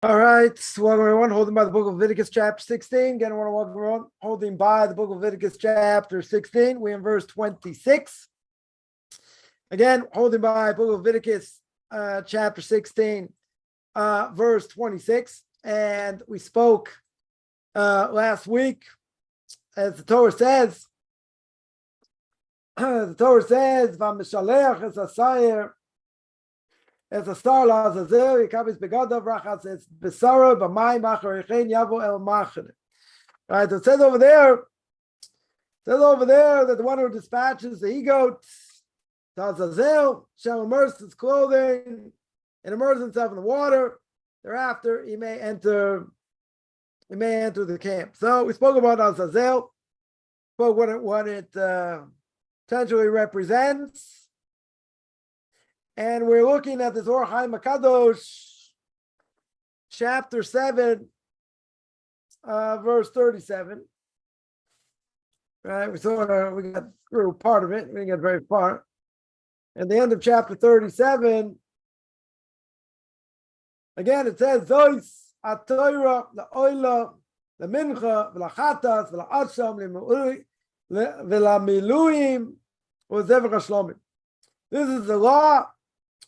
All right, so welcome everyone, holding by the book of Leviticus chapter 16. Again, I want to welcome everyone, holding by the book of Leviticus chapter 16. We're in verse 26. Again, holding by the book of Leviticus chapter 16, verse 26. And we spoke last week, as the Torah says, V'mishalech es asayir, as a star lazazel, he comes begadav rachas es besara b'may machar echein yavo el machar. Right, so it says over there that the one who dispatches the he-goat, Tazazel, shall immerse his clothing and immerse himself in the water. Thereafter, he may enter the camp. So we spoke about Azazel, spoke what it potentially represents. And we're looking at this Or Chaim HaKadosh, chapter 7, verse 37. Right, we got through part of it. We didn't get very far. At the end of chapter 37, again it says, Zois atoira la'oila lemincha v'lachatas v'la'acham v'lamiluim v'zever hashlomim. This is the law.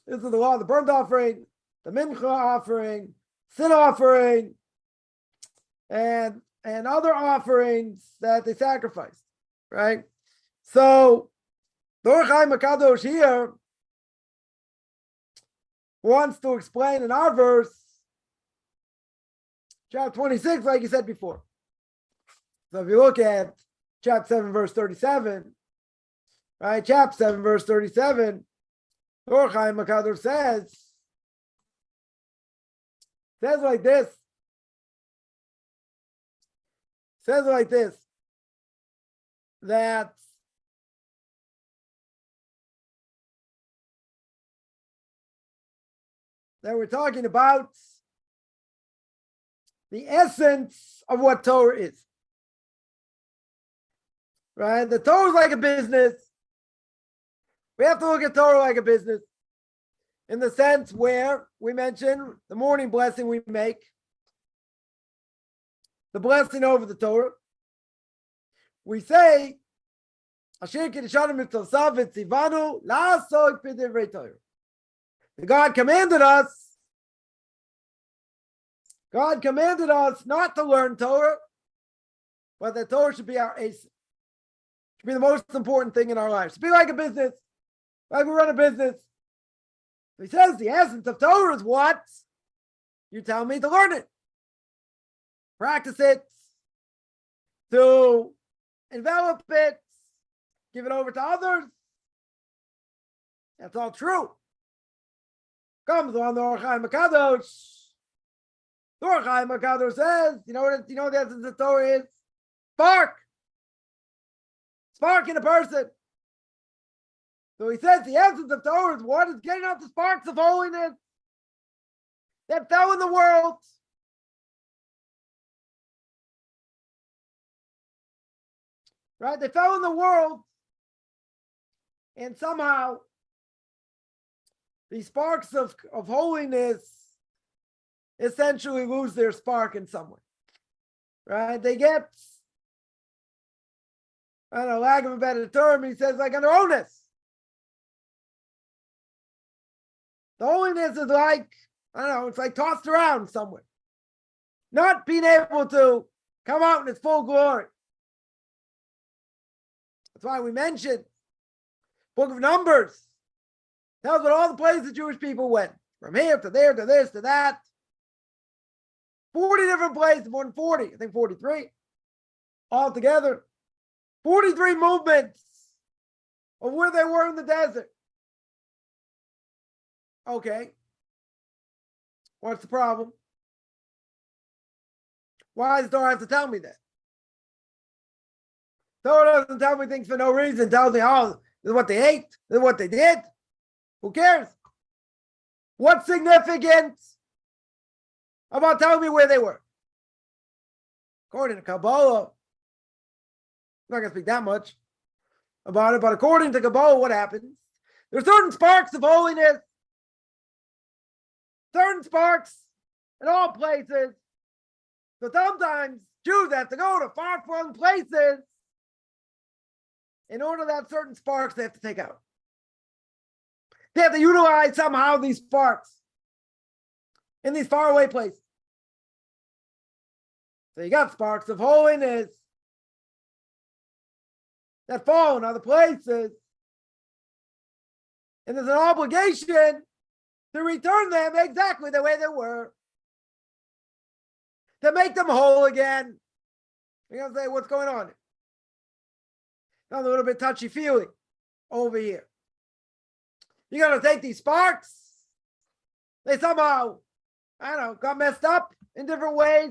This is the law of the burnt offering, the mincha offering, sin offering, and other offerings that they sacrifice, right? So, the Or Chaim HaKadosh here wants to explain in our verse, chapter 26, like you said before. So if you look at chapter 7, verse 37, right, chapter 7, verse 37, Or Chaim HaKadosh says like this. Says like this. That we're talking about the essence of what Torah is. Right? The Torah is like a business. We have to look at Torah like a business in the sense where we mention the morning blessing we make, the blessing over the Torah. We say, God commanded us not to learn Torah, but that Torah should be our ace. Should be the most important thing in our lives. Be like a business. Like we run a business. He says the essence of Torah is what? You tell me to learn it. Practice it. To envelop it. Give it over to others. That's all true. Comes on the Or Chaim HaKadosh. The Or Chaim HaKadosh says, you know what the essence of Torah is? Spark. Spark in a person. So he says the essence of Torah is what? Is getting out the sparks of holiness that fell in the world. Right? They fell in the world. And somehow these sparks of holiness essentially lose their spark in some way. Right? They get, I don't know, lack of a better term, he says, like an owness. The holiness is like, I don't know, it's like tossed around somewhere. Not being able to come out in its full glory. That's why we mentioned Book of Numbers. Tells about all the places the Jewish people went. From here to there to this to that. 40 different places, more than 40, I think 43 altogether. 43 movements of where they were in the desert. Okay. What's the problem? Why does Torah have to tell me that? Torah doesn't tell me things for no reason. It tells me, oh, this is what they ate. This is what they did. Who cares? What's significant about telling me where they were? According to Kabbalah, I'm not going to speak that much about it, but according to Kabbalah, what happens? There's certain sparks of holiness, certain sparks in all places. So sometimes Jews have to go to far-flung places in order that certain sparks they have to take out. They have to utilize somehow these sparks in these faraway places. So you got sparks of holiness that fall in other places. And there's an obligation to return them exactly the way they were. To make them whole again. You're going to say, what's going on? A little bit touchy-feely over here. You're going to take these sparks. They somehow, I don't know, got messed up in different ways.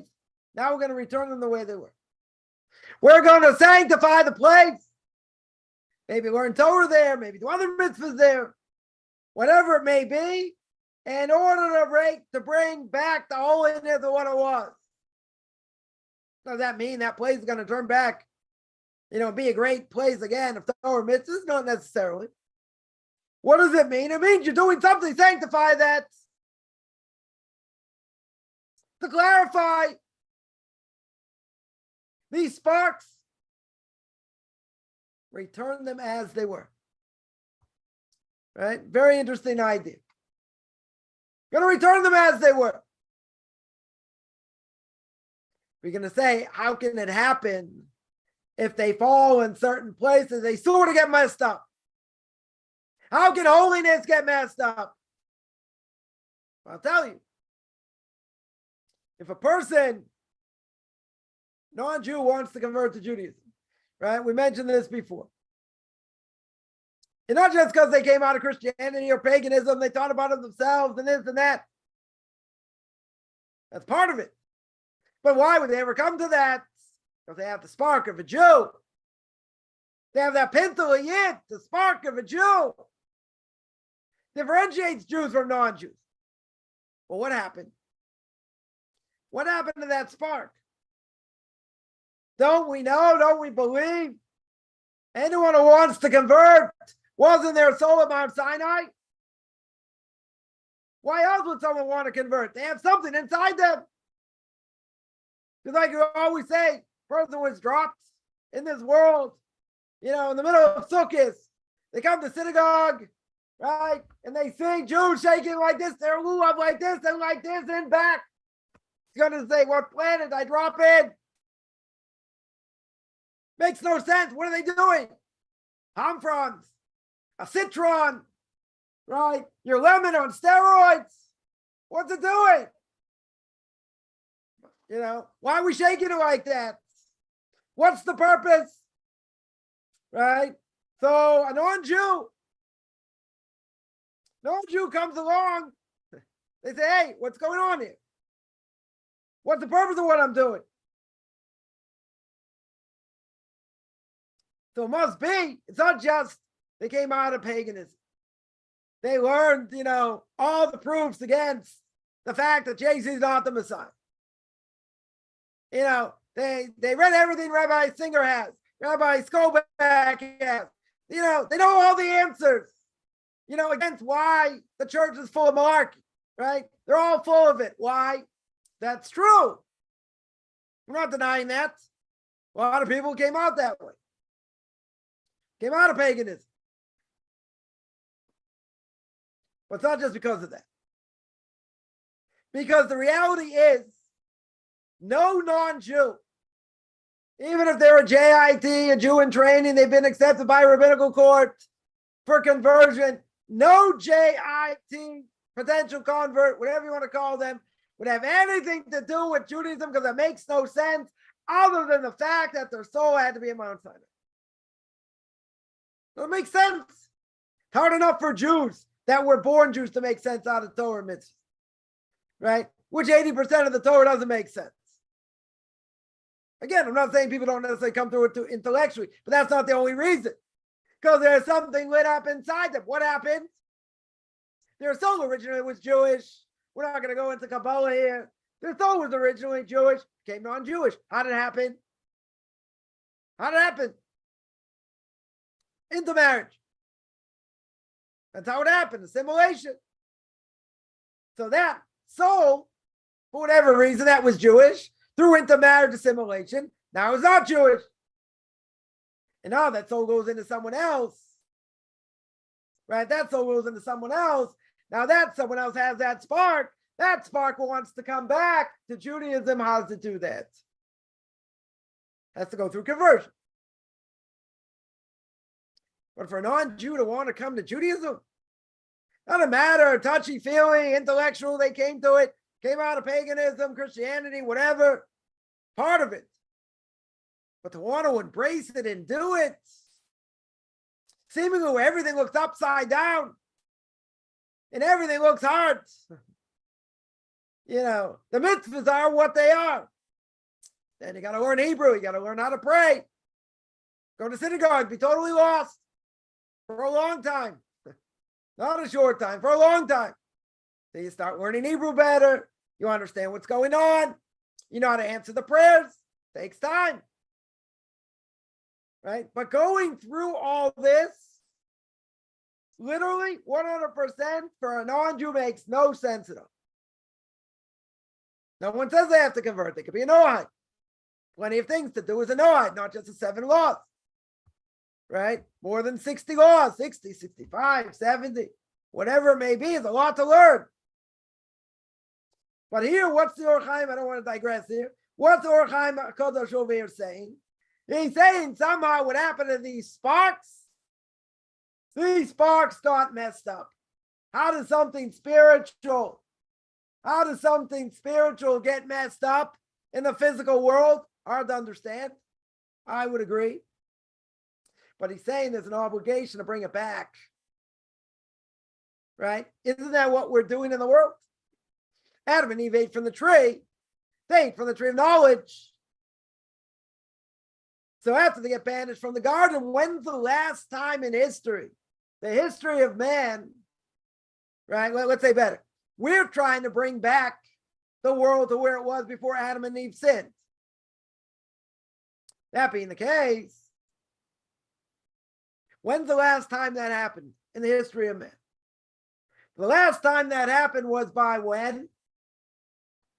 Now we're going to return them the way they were. We're going to sanctify the place. Maybe learn Torah there. Maybe do other mitzvahs there. Whatever it may be. In order to bring back the holiness of what it was. Does that mean that place is going to turn back, be a great place again of Torah mitzvahs? Not necessarily. What does it mean? It means you're doing something to sanctify that. To clarify, these sparks, return them as they were. Right? Very interesting idea. Going to return them as they were. We're going to say, how can it happen if they fall in certain places? They sort of get messed up. How can holiness get messed up? I'll tell you. If a person, non-Jew, wants to convert to Judaism, right? We mentioned this before. And not just because they came out of Christianity or paganism, they thought about it themselves and this and that. That's part of it. But why would they ever come to that? Because they have the spark of a Jew. They have that pintle yid, the spark of a Jew. Differentiates Jews from non-Jews. Well, what happened? What happened to that spark? Don't we know? Don't we believe? Anyone who wants to convert, wasn't their soul at Mount Sinai? Why else would someone want to convert? They have something inside them. Because like you always say, person was dropped in this world, in the middle of Sukkot. They come to synagogue, right? And they sing, Jews shaking like this, they're lulav like this, and back. He's going to say, what planet I drop in? Makes no sense. What are they doing? Hamfrons, a citron, right? Your lemon on steroids. What's it doing? Why are we shaking it like that? What's the purpose? Right? So a non-Jew comes along. They say, hey, what's going on here? What's the purpose of what I'm doing? So it must be, it's not just they came out of paganism. They learned, all the proofs against the fact that Jesus is not the Messiah. They read everything Rabbi Singer has, Rabbi Skobach has. They know all the answers, against why the church is full of malarkey, right? They're all full of it. Why? That's true. We're not denying that. A lot of people came out that way. Came out of paganism. But it's not just because of that. Because the reality is, no non-Jew, even if they're a JIT, a Jew in training, they've been accepted by a rabbinical court for conversion, no JIT, potential convert, whatever you want to call them, would have anything to do with Judaism because it makes no sense other than the fact that their soul had to be in Mount Sinai. It makes sense. It's hard enough for Jews that were born Jews to make sense out of Torah mitzvahs, right? Which 80% of the Torah doesn't make sense. Again, I'm not saying people don't necessarily come through it intellectually, but that's not the only reason. Because there's something lit up inside them. What happened? Their soul originally was Jewish. We're not going to go into Kabbalah here. Their soul was originally Jewish, became non-Jewish. How did it happen? Into marriage. That's how it happened, assimilation. So that soul for whatever reason, that was Jewish, threw into marriage assimilation. Now it's not Jewish. And now that soul goes into someone else. Right? That soul goes into someone else. Now that someone else has that spark. That spark wants to come back to Judaism. How does it do that? Has to go through conversion. But for a non-Jew to want to come to Judaism, doesn't matter, touchy-feely, intellectual, they came to it, came out of paganism, Christianity, whatever, part of it. But to want to embrace it and do it, seemingly where everything looks upside down and everything looks hard. The mitzvahs are what they are. Then you got to learn Hebrew, you got to learn how to pray, go to synagogue, be totally lost for a long time. Not a short time, for a long time. Then you start learning Hebrew better. You understand what's going on. You know how to answer the prayers. Takes time. Right? But going through all this, literally 100% for a non-Jew makes no sense at all. No one says they have to convert. They could be a Noahide. Plenty of things to do as a Noahide, not just the 7 laws. Right? More than 60 laws, 60, 65, 70, whatever it may be, is a lot to learn. But here, what's the Or Chaim? I don't want to digress here. What's the Or Chaim Kodesh over here saying? He's saying somehow what happened to these sparks got messed up. How does something spiritual get messed up in the physical world? Hard to understand. I would agree. But he's saying there's an obligation to bring it back. Right? Isn't that what we're doing in the world? Adam and Eve ate from the tree. They ate from the tree of knowledge. So after they get banished from the garden, when's the last time in history, the history of man, right? Let's say better. We're trying to bring back the world to where it was before Adam and Eve sinned. That being the case, when's the last time that happened in the history of man? The last time that happened was by when?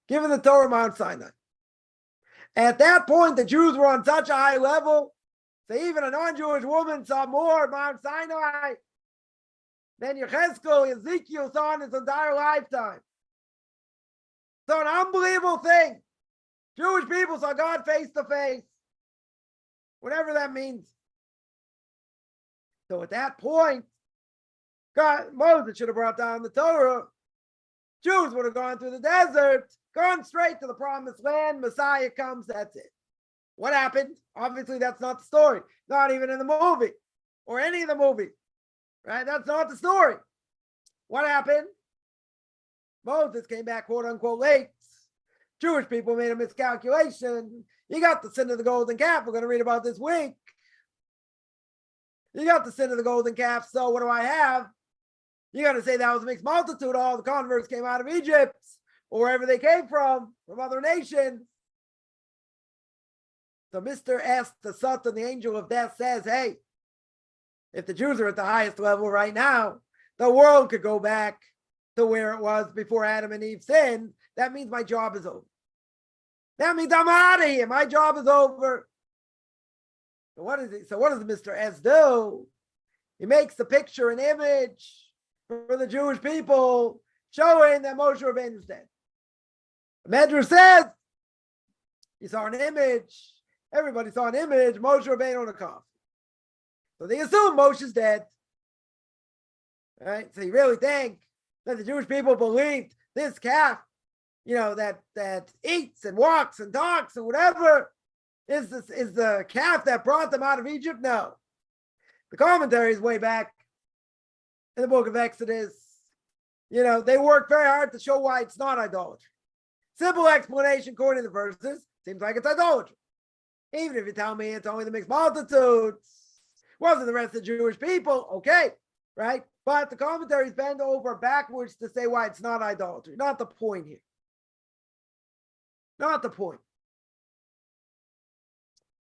Given the Torah Mount Sinai. At that point, the Jews were on such a high level, so even a non-Jewish woman saw more Mount Sinai than Yechezkel, Ezekiel saw in his entire lifetime. So an unbelievable thing. Jewish people saw God face to face, whatever that means. So at that point, Moses should have brought down the Torah. Jews would have gone through the desert, gone straight to the promised land. Messiah comes, that's it. What happened? Obviously, that's not the story. Not even in the movie or any of the movies, right? That's not the story. What happened? Moses came back, quote unquote, late. Jewish people made a miscalculation. You got the sin of the golden calf. We're going to read about this week. You got the sin of the golden calf. So what do I have? You got to say that was a mixed multitude. All the converts came out of Egypt or wherever they came from other nations. So Mr. S, the Satan, the angel of death, says, hey, if the Jews are at the highest level right now, the world could go back to where it was before Adam and Eve sinned. That means my job is over. That means I'm out of here. My job is over. So what does Mr. S do? He makes the picture, an image for the Jewish people, showing that Moshe Rabbeinu is dead. The Medrash says he saw an image. Everybody saw an image. Moshe Rabbeinu on a coffin. So they assume Moshe's dead. All right. So you really think that the Jewish people believed this calf, that eats and walks and talks and whatever is the calf that brought them out of Egypt? No. The commentaries way back in the book of Exodus, they work very hard to show why it's not idolatry. Simple explanation according to the verses, seems like it's idolatry. Even if you tell me it's only the mixed multitudes, wasn't the rest of the Jewish people, okay, right? But the commentaries bend over backwards to say why it's not idolatry. Not the point here. Not the point.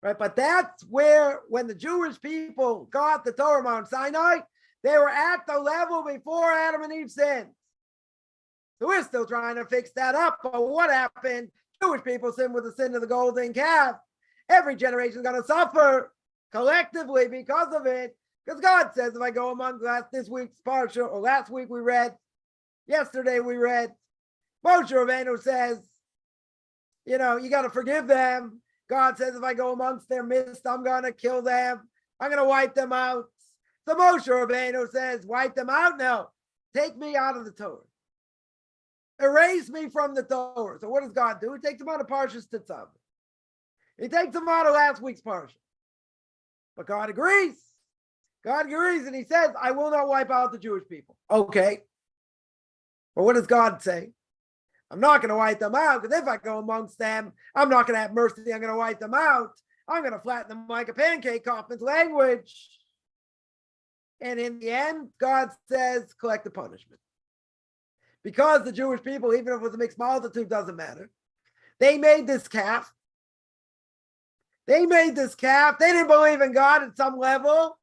Right? But that's where, when the Jewish people got the Torah Mount Sinai, they were at the level before Adam and Eve sinned. So we're still trying to fix that up. But what happened? Jewish people sinned with the sin of the golden calf. Every generation is going to suffer collectively because of it. Because God says, if I go among this week's parsha, or last week we read, yesterday we read, Moshe Rabbeinu says, you got to forgive them. God says, if I go amongst their midst, I'm going to kill them. I'm going to wipe them out. So Moshe Rabbeinu says, wipe them out? No. Take me out of the Torah. Erase me from the Torah. So what does God do? He takes them out of Parshas Tetzaveh. He takes them out of last week's parsha. But God agrees. God agrees, and he says, I will not wipe out the Jewish people. Okay. But what does God say? I'm not going to wipe them out, because if I go amongst them, I'm not going to have mercy. I'm going to wipe them out. I'm going to flatten them like a pancake, Kaufman's language. And in the end, God says, collect the punishment. Because the Jewish people, even if it was a mixed multitude, doesn't matter. They made this calf. They didn't believe in God at some level.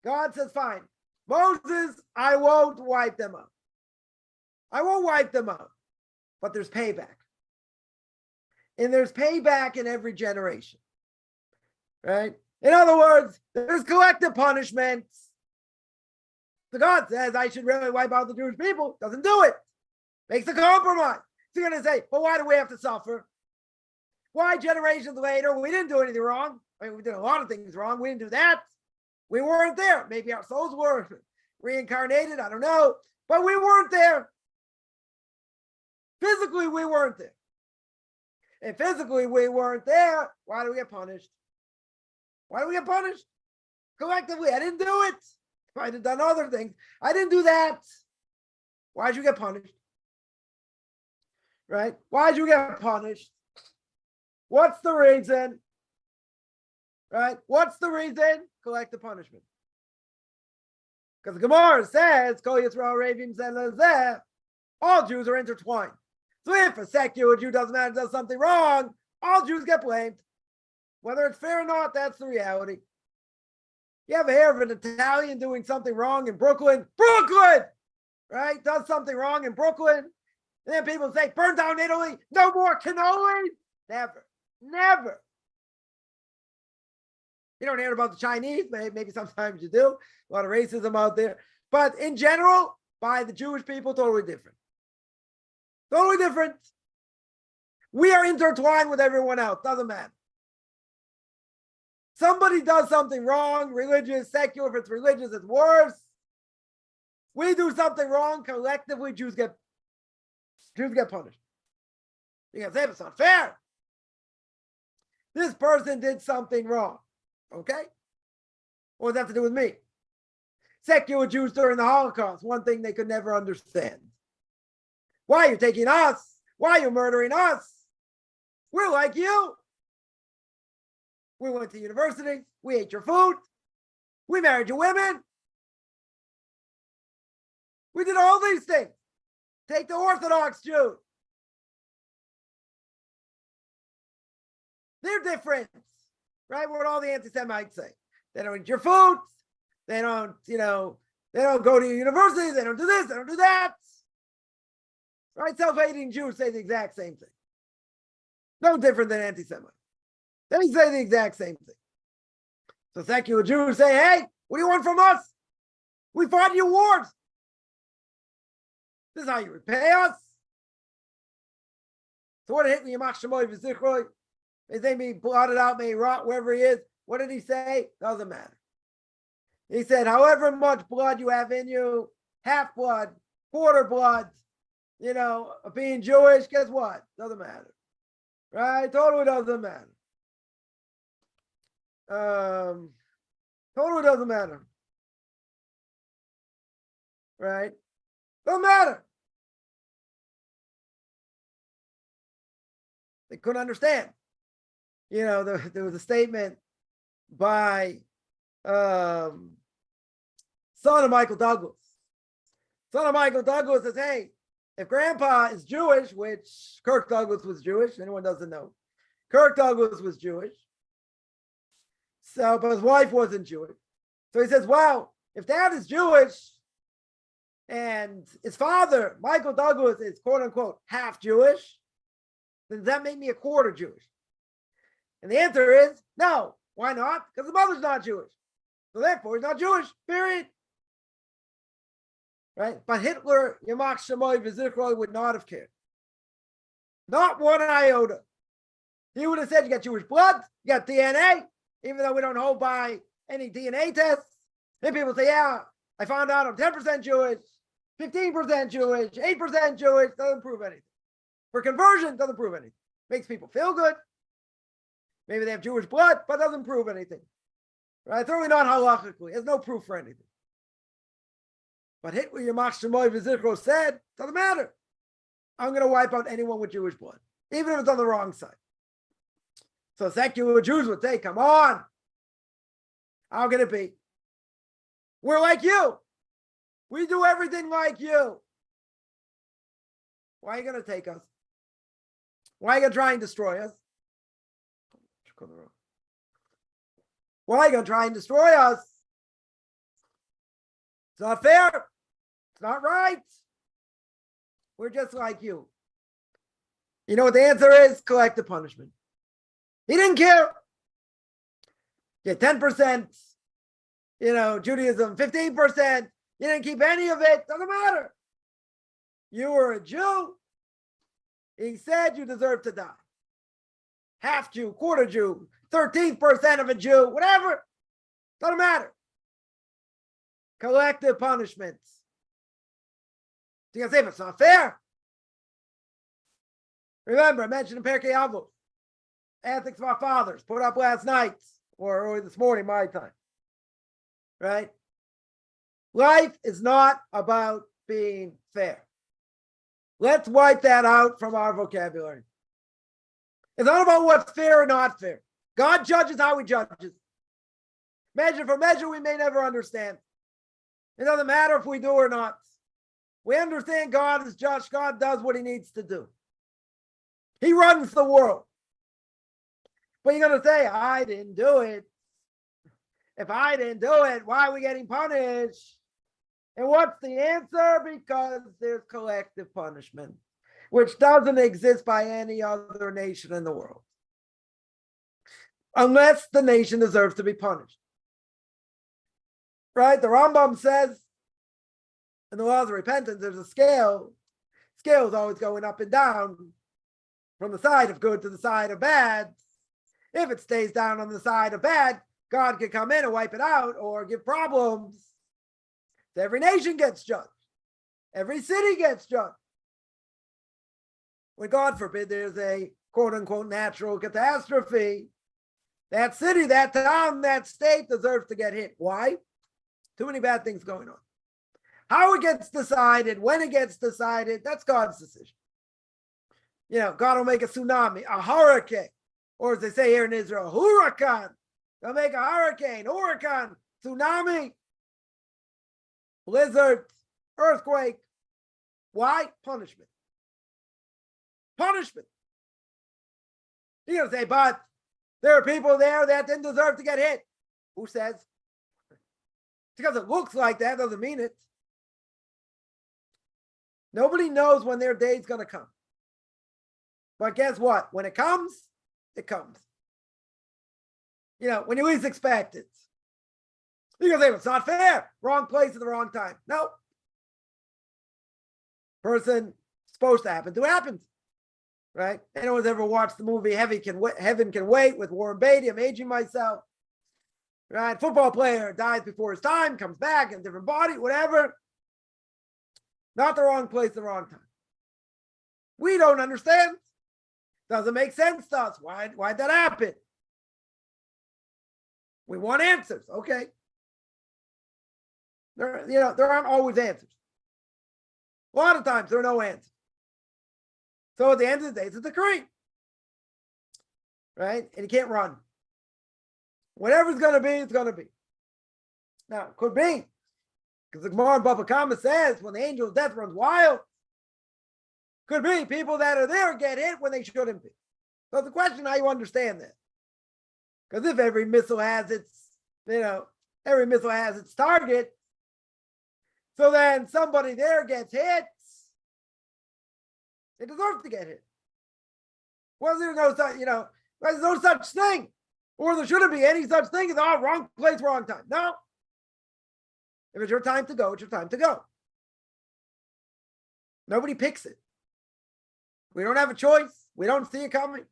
God says, fine. Moses, I won't wipe them out. I won't wipe them out. But there's payback. And there's payback in every generation. Right? In other words, there's collective punishments. So God says, I should really wipe out the Jewish people. Doesn't do it. Makes a compromise. So you're going to say, well, why do we have to suffer? Why generations later, we didn't do anything wrong. I mean, we did a lot of things wrong. We didn't do that. We weren't there. Maybe our souls were reincarnated. I don't know. But we weren't there. Physically, we weren't there. And physically, we weren't there. Why do we get punished? Why do we get punished? Collectively, I didn't do it. I'd have done other things. I didn't do that. Why'd you get punished? Right? Why'd you get punished? What's the reason? Right? What's the reason? Collect the punishment. Because the Gemara says, Kol Yisrael Ravim Zeh, all Jews are intertwined. So if a secular Jew does something wrong, all Jews get blamed. Whether it's fair or not, that's the reality. You ever hear of an Italian doing something wrong in Brooklyn? Brooklyn! Right? Does something wrong in Brooklyn. And then people say, burn down Italy, no more cannoli. Never. Never. You don't hear about the Chinese, maybe sometimes you do. A lot of racism out there. But in general, by the Jewish people, totally different. Totally different. We are intertwined with everyone else. Doesn't matter. Somebody does something wrong, religious, secular, if it's religious, it's worse. We do something wrong, collectively, Jews get punished. You can say, it's not fair. This person did something wrong. Okay? What does that have to do with me? Secular Jews during the Holocaust, one thing they could never understand. Why are you taking us? Why are you murdering us? We're like you. We went to university. We ate your food. We married your women. We did all these things. Take the Orthodox Jews. They're different, right? What all the anti-Semites say. They don't eat your food. They don't, they don't go to university. They don't do this. They don't do that. Right? Self-hating Jews say the exact same thing. No different than anti-Semites. They say the exact same thing. So secular Jews say, hey, what do you want from us? We fought your wars. This is how you repay us. So what did hit me? They say me blotted out, may rot wherever he is. What did he say? Doesn't matter. He said, however much blood you have in you, half blood, quarter blood, of being Jewish, guess what? Doesn't matter. Right? Totally doesn't matter. Totally doesn't matter. Right? Doesn't matter. They couldn't understand. There was a statement by son of Michael Douglas. Son of Michael Douglas says, hey, if grandpa is Jewish, which Kirk Douglas was Jewish, anyone doesn't know. Kirk Douglas was Jewish. So, but his wife wasn't Jewish. So he says, wow, if dad is Jewish, and his father, Michael Douglas, is quote unquote half Jewish, then does that make me a quarter Jewish? And the answer is no. Why not? Because the mother's not Jewish. So therefore, he's not Jewish, period. Right? But Hitler, Yamach Shemoy V'Zichroy, would not have cared. Not one iota. He would have said, you got Jewish blood, you got DNA, even though we don't hold by any DNA tests. Then people say, yeah, I found out I'm 10% Jewish, 15% Jewish, 8% Jewish, doesn't prove anything. For conversion, doesn't prove anything. Makes people feel good. Maybe they have Jewish blood, but doesn't prove anything. Right? Certainly not halachically. There's no proof for anything. But Hitler Yamach Shemoy V'Zichro said, doesn't matter. I'm going to wipe out anyone with Jewish blood, even if it's on the wrong side. So secular Jews would say, come on. How can it be? We're like you. We do everything like you. Why are you going to take us? Why are you going to try and destroy us? Why are you going to try and destroy us? It's not fair. It's not right. We're just like you. You know what the answer is? Collective punishment. He didn't care. Yeah, 10%, Judaism, 15%. You didn't keep any of it. Doesn't matter. You were a Jew. He said you deserve to die. Half Jew, quarter Jew, 13% of a Jew, whatever. Doesn't matter. Collective punishments. So you can say, but it's not fair. Remember, I mentioned in Perkei Avos, ethics of our fathers, put up last night or early this morning, my time. Right? Life is not about being fair. Let's wipe that out from our vocabulary. It's not about what's fair or not fair. God judges how he judges. Measure for measure, we may never understand. It doesn't matter if we do or not. We understand God is just. God does what he needs to do. He runs the world. But you're going to say, I didn't do it. If I didn't do it, why are we getting punished? And what's the answer? Because there's collective punishment, which doesn't exist by any other nation in the world. Unless the nation deserves to be punished. Right? The Rambam says, in the laws of repentance, there's a scale. Scale is always going up and down from the side of good to the side of bad. If it stays down on the side of bad, God can come in and wipe it out or give problems. So every nation gets judged. Every city gets judged. When, God forbid, there's a quote-unquote natural catastrophe, that city, that town, that state deserves to get hit. Why? Too many bad things going on. How it gets decided, when it gets decided, that's God's decision. God will make a tsunami, a hurricane, or as they say here in Israel, hurricane. They'll make a hurricane, hurricane, tsunami, blizzard, earthquake. Why? Punishment. Punishment. You're going to say, but there are people there that didn't deserve to get hit. Who says? Because it looks like that doesn't mean it. Nobody knows when their day's going to come. But guess what? When it comes, it comes. When you least expect it. You're going to say, it's not fair. Wrong place at the wrong time. No. Person supposed to happen to happens. Right? Anyone's ever watched the movie Heaven Can Wait with Warren Beatty? I'm aging myself. Right? Football player dies before his time, comes back in a different body, whatever. Not the wrong place, the wrong time. We don't understand. Doesn't make sense to us. Why'd that happen? We want answers. Okay. There aren't always answers. A lot of times there are no answers. So at the end of the day, it's a decree. Right? And you can't run. Whatever's going to be, it's going to be. Now, it could be. Because the Gemara in Bava Kama says, when the angel of death runs wild, could be people that are there get hit when they shouldn't be. So the question, how you understand that? Because if every missile has its target, So then somebody there gets hit. They deserve to get hit. Well, there's no such, there's no such thing. Or there shouldn't be any such thing as, wrong place, wrong time. No. If it's your time to go, it's your time to go. Nobody picks it. We don't have a choice. We don't see it coming.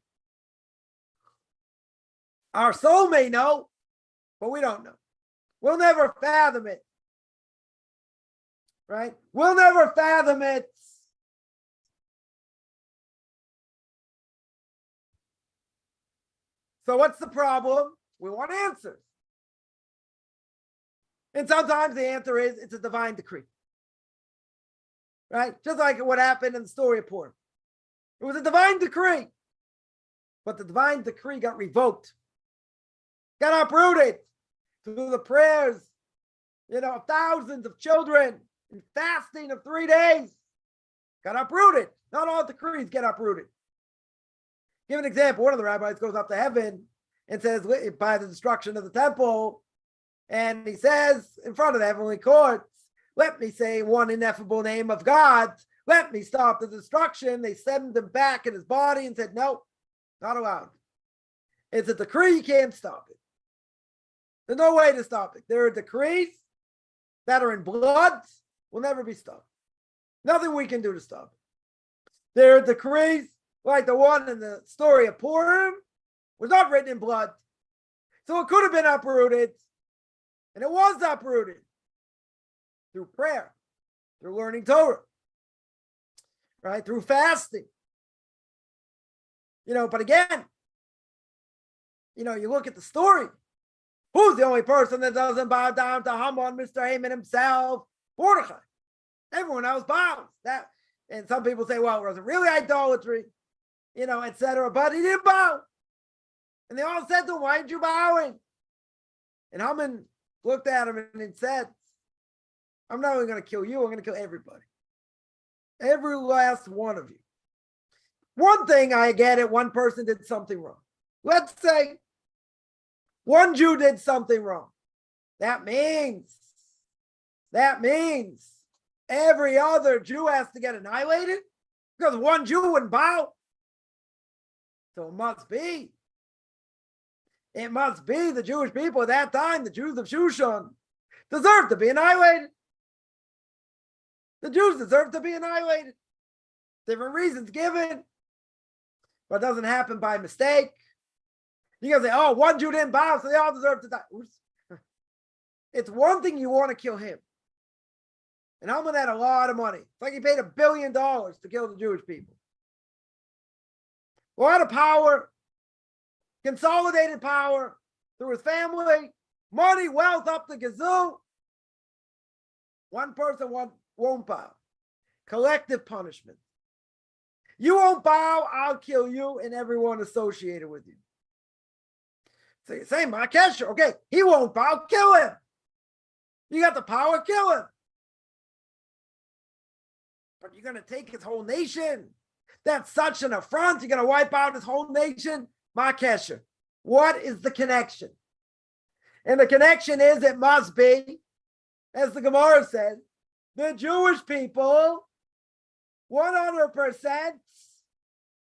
Our soul may know, but we don't know. We'll never fathom it. Right? We'll never fathom it. So what's the problem? We want answers. And sometimes the answer is it's a divine decree. Right? Just like what happened in the story of Purim. It was a divine decree. But the divine decree got revoked. Got uprooted through the prayers, of thousands of children and fasting of 3 days. Got uprooted. Not all decrees get uprooted. Give an example. One of the rabbis goes up to heaven and says, by the destruction of the temple, and he says in front of the heavenly courts, let me say one ineffable name of God. Let me stop the destruction. They sent him back in his body and said, no, not allowed. It's a decree. You can't stop it. There's no way to stop it. There are decrees that are in blood, will never be stopped. Nothing we can do to stop it. There are decrees like the one in the story of Purim was not written in blood. So it could have been uprooted. And it was uprooted through prayer, through learning Torah, right? Through fasting. But again, you look at the story. Who's the only person that doesn't bow down to Haman, Mr. Haman himself? Mordechai. Everyone else bows. And some people say, well, was it really idolatry? Etc. But he didn't bow. And they all said to him, why aren't you bowing? And Haman looked at him and he said, I'm not only going to kill you, I'm going to kill everybody. Every last one of you. One thing I get it, one person did something wrong. Let's say one Jew did something wrong. That means every other Jew has to get annihilated because one Jew wouldn't bow. So it must be the Jewish people at that time, the Jews of Shushan, deserve to be annihilated. The Jews deserve to be annihilated. Different reasons given, but it doesn't happen by mistake. You can say, one Jew didn't bow, so they all deserve to die. It's one thing you want to kill him. And Haman had a lot of money. It's like he paid $1 billion to kill the Jewish people. A lot of power, consolidated power through his family, money, wealth up the gazoo. One person won't bow. Collective punishment. You won't bow, I'll kill you and everyone associated with you. So you're saying, Markesh, okay, he won't bow, kill him. You got the power, kill him. But you're going to take his whole nation. That's such an affront. You're going to wipe out his whole nation. Markesh, what is the connection? And the connection is it must be, as the Gemara says, the Jewish people 100%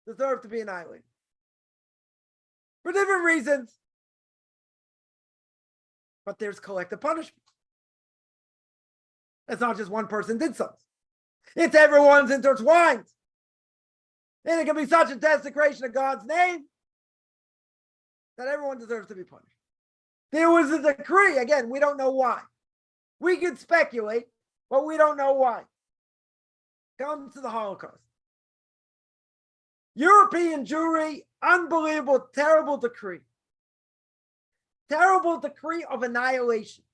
deserve to be annihilated. For different reasons. But there's collective punishment. It's not just one person did something. It's everyone's intertwined. And it can be such a desecration of God's name that everyone deserves to be punished. There was a decree. Again, we don't know why. We could speculate, but we don't know why. Comes to the Holocaust. European Jewry, unbelievable, terrible decree. Terrible decree of annihilation.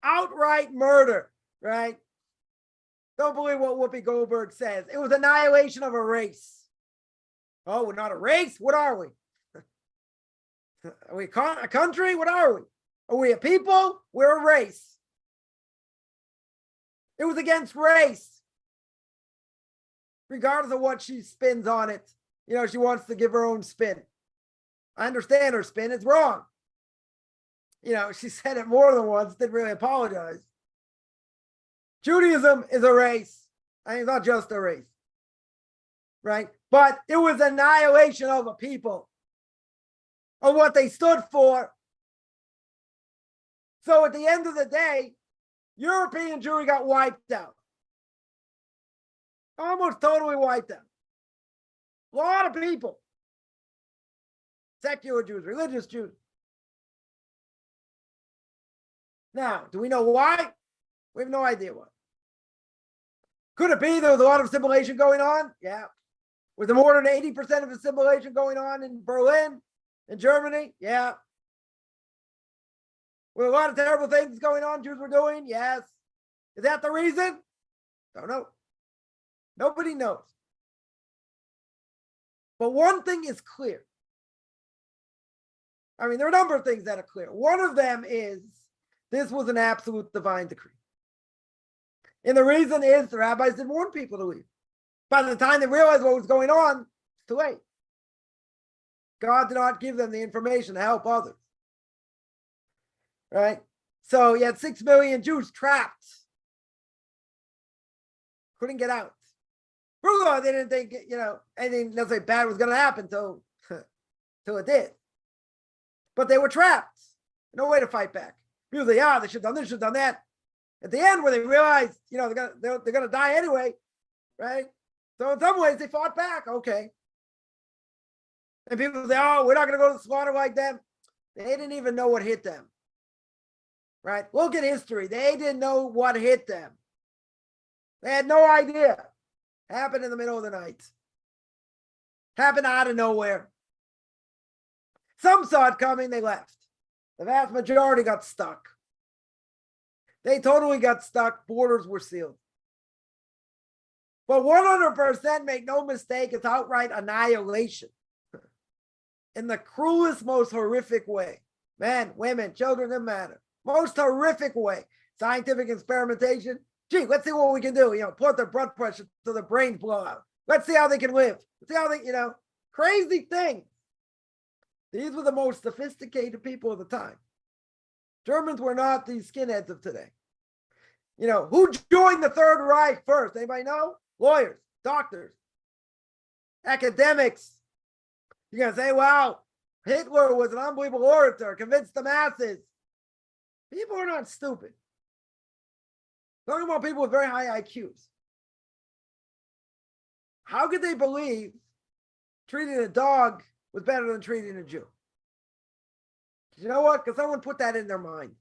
Outright murder, right? Don't believe what Whoopi Goldberg says. It was annihilation of a race. Oh, we're not a race? What are we? Are we a country? What are we? Are we a people? We're a race. It was against race. Regardless of what she spins on it. She wants to give her own spin. I understand her spin. It's wrong. She said it more than once, didn't really apologize. Judaism is a race. I mean, it's not just a race, right? But it was annihilation of a people, of what they stood for. So at the end of the day, European Jewry got wiped out. Almost totally wiped out. A lot of people. Secular Jews, religious Jews. Now, do we know why? We have no idea why. Could it be there was a lot of assimilation going on? Yeah. Was there more than 80% of assimilation going on in Berlin, in Germany? Yeah. Were a lot of terrible things going on Jews were doing? Yes. Is that the reason? Don't know. Nobody knows. But one thing is clear. I mean, there are a number of things that are clear. One of them is this was an absolute divine decree. And the reason is the rabbis didn't want people to leave. By the time they realized what was going on, it's too late. God did not give them the information to help others. Right? So you had 6 million Jews trapped. Couldn't get out. First of all, they didn't think, anything necessarily bad was going to happen till it did. But they were trapped. No way to fight back. People say, yeah, they should have done this, should have done that. At the end, when they realized, they're gonna die anyway, right? So in some ways, they fought back. Okay. And people say, oh, we're not gonna go to the slaughter like them. They didn't even know what hit them. Right? Look at history. They didn't know what hit them. They had no idea. Happened in the middle of the night. Happened out of nowhere. Some saw it coming, they left. The vast majority got stuck. They totally got stuck. Borders were sealed. But 100%, make no mistake, it's outright annihilation. In the cruelest, most horrific way. Men, women, children, doesn't matter. Most horrific way. Scientific experimentation. Gee, let's see what we can do. Put their blood pressure so their brains blow out. Let's see how they can live. Let's see how they, crazy things. These were the most sophisticated people of the time. Germans were not these skinheads of today. Who joined the Third Reich first? Anybody know? Lawyers, doctors, academics. You're going to say, wow, Hitler was an unbelievable orator, convinced the masses. People are not stupid. Talking about people with very high IQs. How could they believe treating a dog was better than treating a Jew? You know what? Because someone put that in their mind.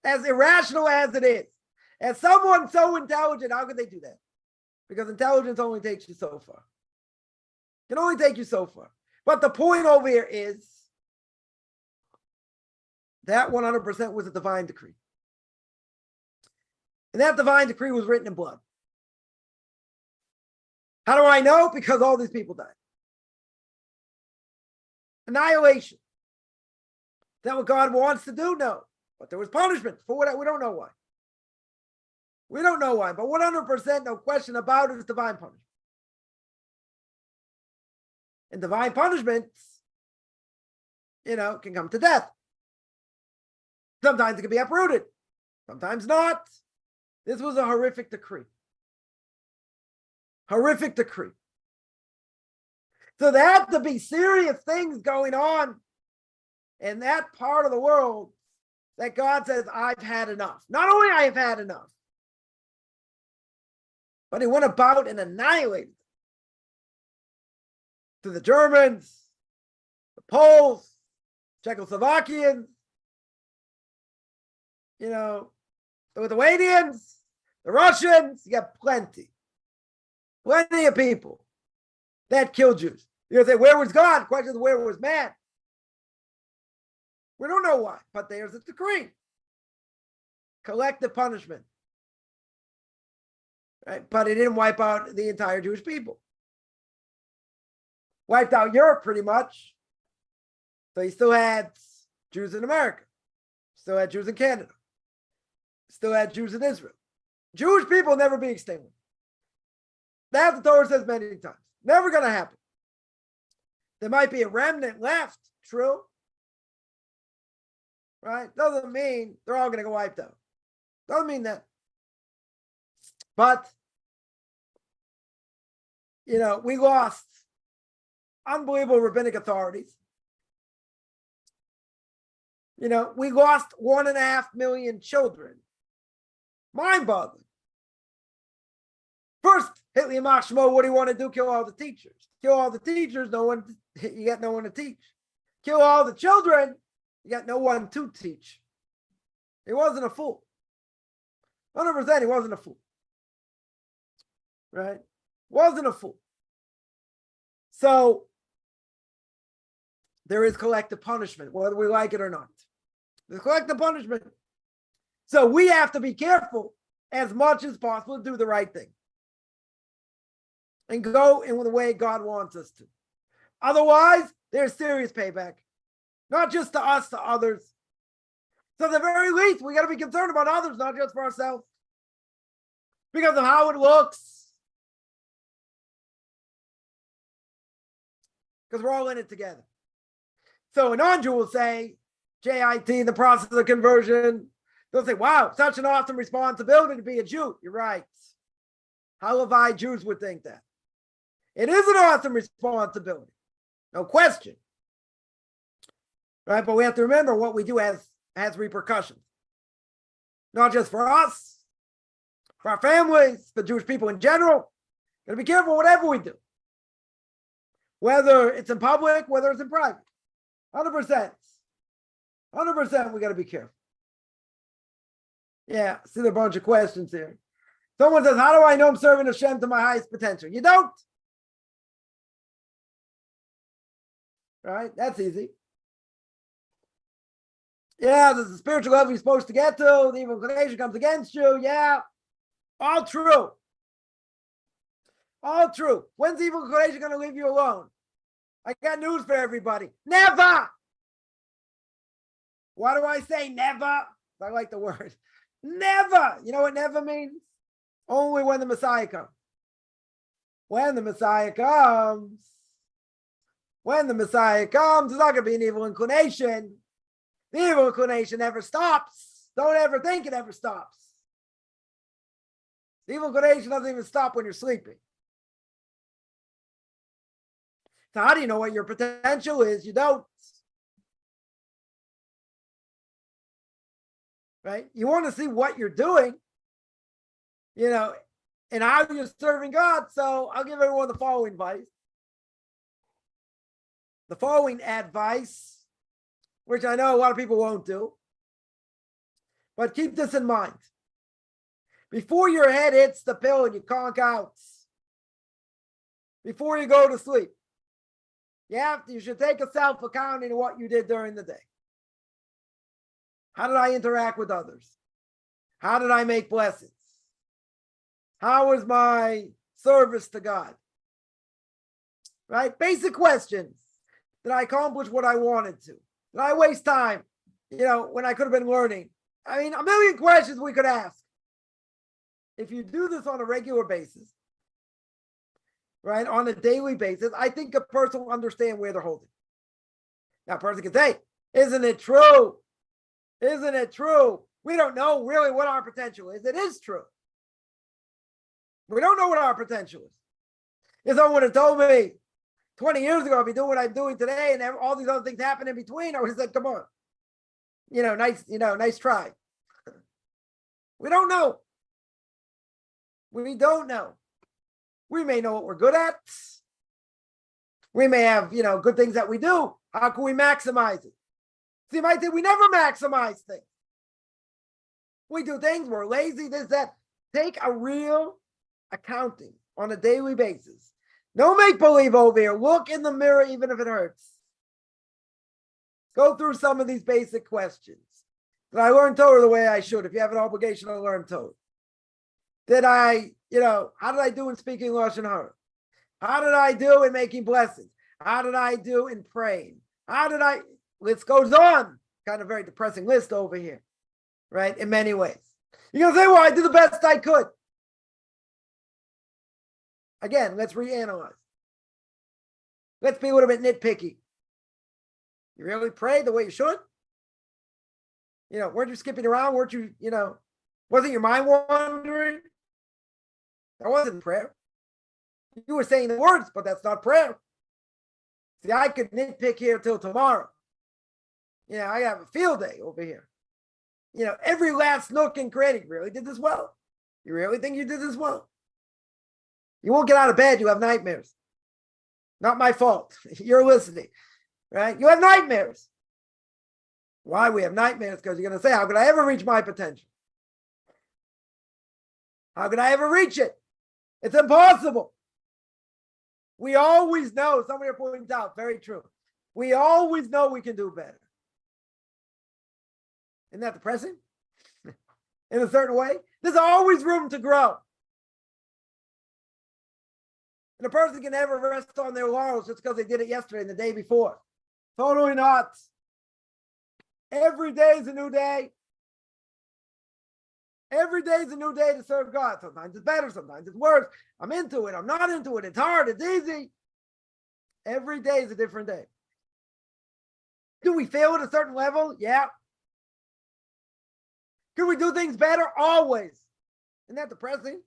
As irrational as it is, as someone so intelligent, how could they do that? Because intelligence only takes you so far. It can only take you so far. But the point over here is that 100% was a divine decree. And that divine decree was written in blood. How do I know? Because all these people died. Annihilation. Is that what God wants to do? No. But there was punishment for what we don't know why. We don't know why, but 100%, no question about it, is divine punishment. And divine punishments, can come to death. Sometimes it can be uprooted. Sometimes not. This was a horrific decree. Horrific decree. So there had to be serious things going on in that part of the world that God says, I've had enough. Not only I have had enough, but he went about and annihilated them. To the Germans, the Poles, Czechoslovakians, the Lithuanians, the Russians. You got plenty of people that killed Jews. You're going to say, where was God? The question is, where was man? We don't know why, but there's a decree. Collective punishment. Right? But it didn't wipe out the entire Jewish people. Wiped out Europe pretty much. So you still had Jews in America. Still had Jews in Canada. Still had Jews in Israel. Jewish people never be extinguished. That the Torah says many times. Never going to happen. There might be a remnant left. True. Right? Doesn't mean they're all going to go wiped out. Doesn't mean that. But, we lost unbelievable rabbinic authorities. We lost 1.5 million children. Mind-boggling. First, Hitler Machmo, what do you want to do? Kill all the teachers. Kill all the teachers, you got no one to teach. Kill all the children, you got no one to teach. He wasn't a fool. 100%, he wasn't a fool. Right? Wasn't a fool. So, there is collective punishment, whether we like it or not. There's collective punishment. So we have to be careful as much as possible to do the right thing. And go in the way God wants us to. Otherwise, there's serious payback. Not just to us, to others. So at the very least, we got to be concerned about others, not just for ourselves. Because of how it looks. Because we're all in it together. So a non-Jew will say, JIT, in the process of conversion, they'll say, wow, such an awesome responsibility to be a Jew. You're right. Halavai Jews would think that. It is an awesome responsibility. No question. Right? But we have to remember what we do has repercussions. Not just for us, for our families, for Jewish people in general. Got to be careful whatever we do. Whether it's in public, whether it's in private. 100%. 100% we got to be careful. Yeah, see a bunch of questions here. Someone says, how do I know I'm serving Hashem to my highest potential? You don't. Right? That's easy. Yeah, there's a spiritual level you're supposed to get to. The evil inclination comes against you. Yeah. All true. All true. When's the evil inclination going to leave you alone? I got news for everybody. Never. Why do I say never? I like the word. Never. You know what never means? Only when the Messiah comes. When the Messiah comes, there's not going to be an evil inclination. The evil inclination never stops. Don't ever think it ever stops. The evil inclination doesn't even stop when you're sleeping. So how do you know what your potential is? You don't. Right? You want to see what you're doing, and how you're serving God. So I'll give everyone the following advice. The following advice, which I know a lot of people won't do. But keep this in mind. Before your head hits the pillow and you conk out, before you go to sleep, you should take a self-accounting of what you did during the day. How did I interact with others? How did I make blessings? How was my service to God? Right? Basic questions. Did I accomplish what I wanted to? Did I waste time, when I could have been learning? I mean, a million questions we could ask. If you do this on a regular basis, right, on a daily basis, I think a person will understand where they're holding. Now, a person can say, isn't it true? Isn't it true? We don't know really what our potential is. It is true. We don't know what our potential is. If someone had told me 20 years ago I'd be doing what I'm doing today and all these other things happen in between, I would have said, come on. Nice try. We don't know. We don't know. We may know what we're good at. We may have, good things that we do. How can we maximize it? So you might think we never maximize things. We do things, we're lazy, this, that. Take a real accounting on a daily basis. No make-believe over here. Look in the mirror, even if it hurts. Go through some of these basic questions. Did I learn Torah the way I should? If you have an obligation to learn Torah. Did I, how did I do in speaking Lashon Hara? How did I do in making blessings? How did I do in praying? List goes on. Kind of very depressing list over here, right? In many ways. You're going to say, well, I did the best I could. Again, let's reanalyze. Let's be a little bit nitpicky. You really prayed the way you should? Weren't you skipping around? Weren't you, wasn't your mind wandering? That wasn't prayer. You were saying the words, but that's not prayer. See, I could nitpick here till tomorrow. I have a field day over here. Every last nook and cranny. You really did this well. You really think you did this well? You won't get out of bed. You have nightmares. Not my fault. You're listening, right? You have nightmares. Why we have nightmares? Because you're going to say, how could I ever reach my potential? How could I ever reach it? It's impossible. We always know, somebody points out, very true. We always know we can do better. Isn't that depressing? In a certain way, there's always room to grow. And a person can never rest on their laurels just because they did it yesterday and the day before. Totally not. Every day is a new day. Every day is a new day to serve God. Sometimes it's better, sometimes it's worse. I'm into it, I'm not into it, it's hard, it's easy. Every day is a different day. Do we fail at a certain level? Yeah. Can we do things better? Always. Isn't that depressing?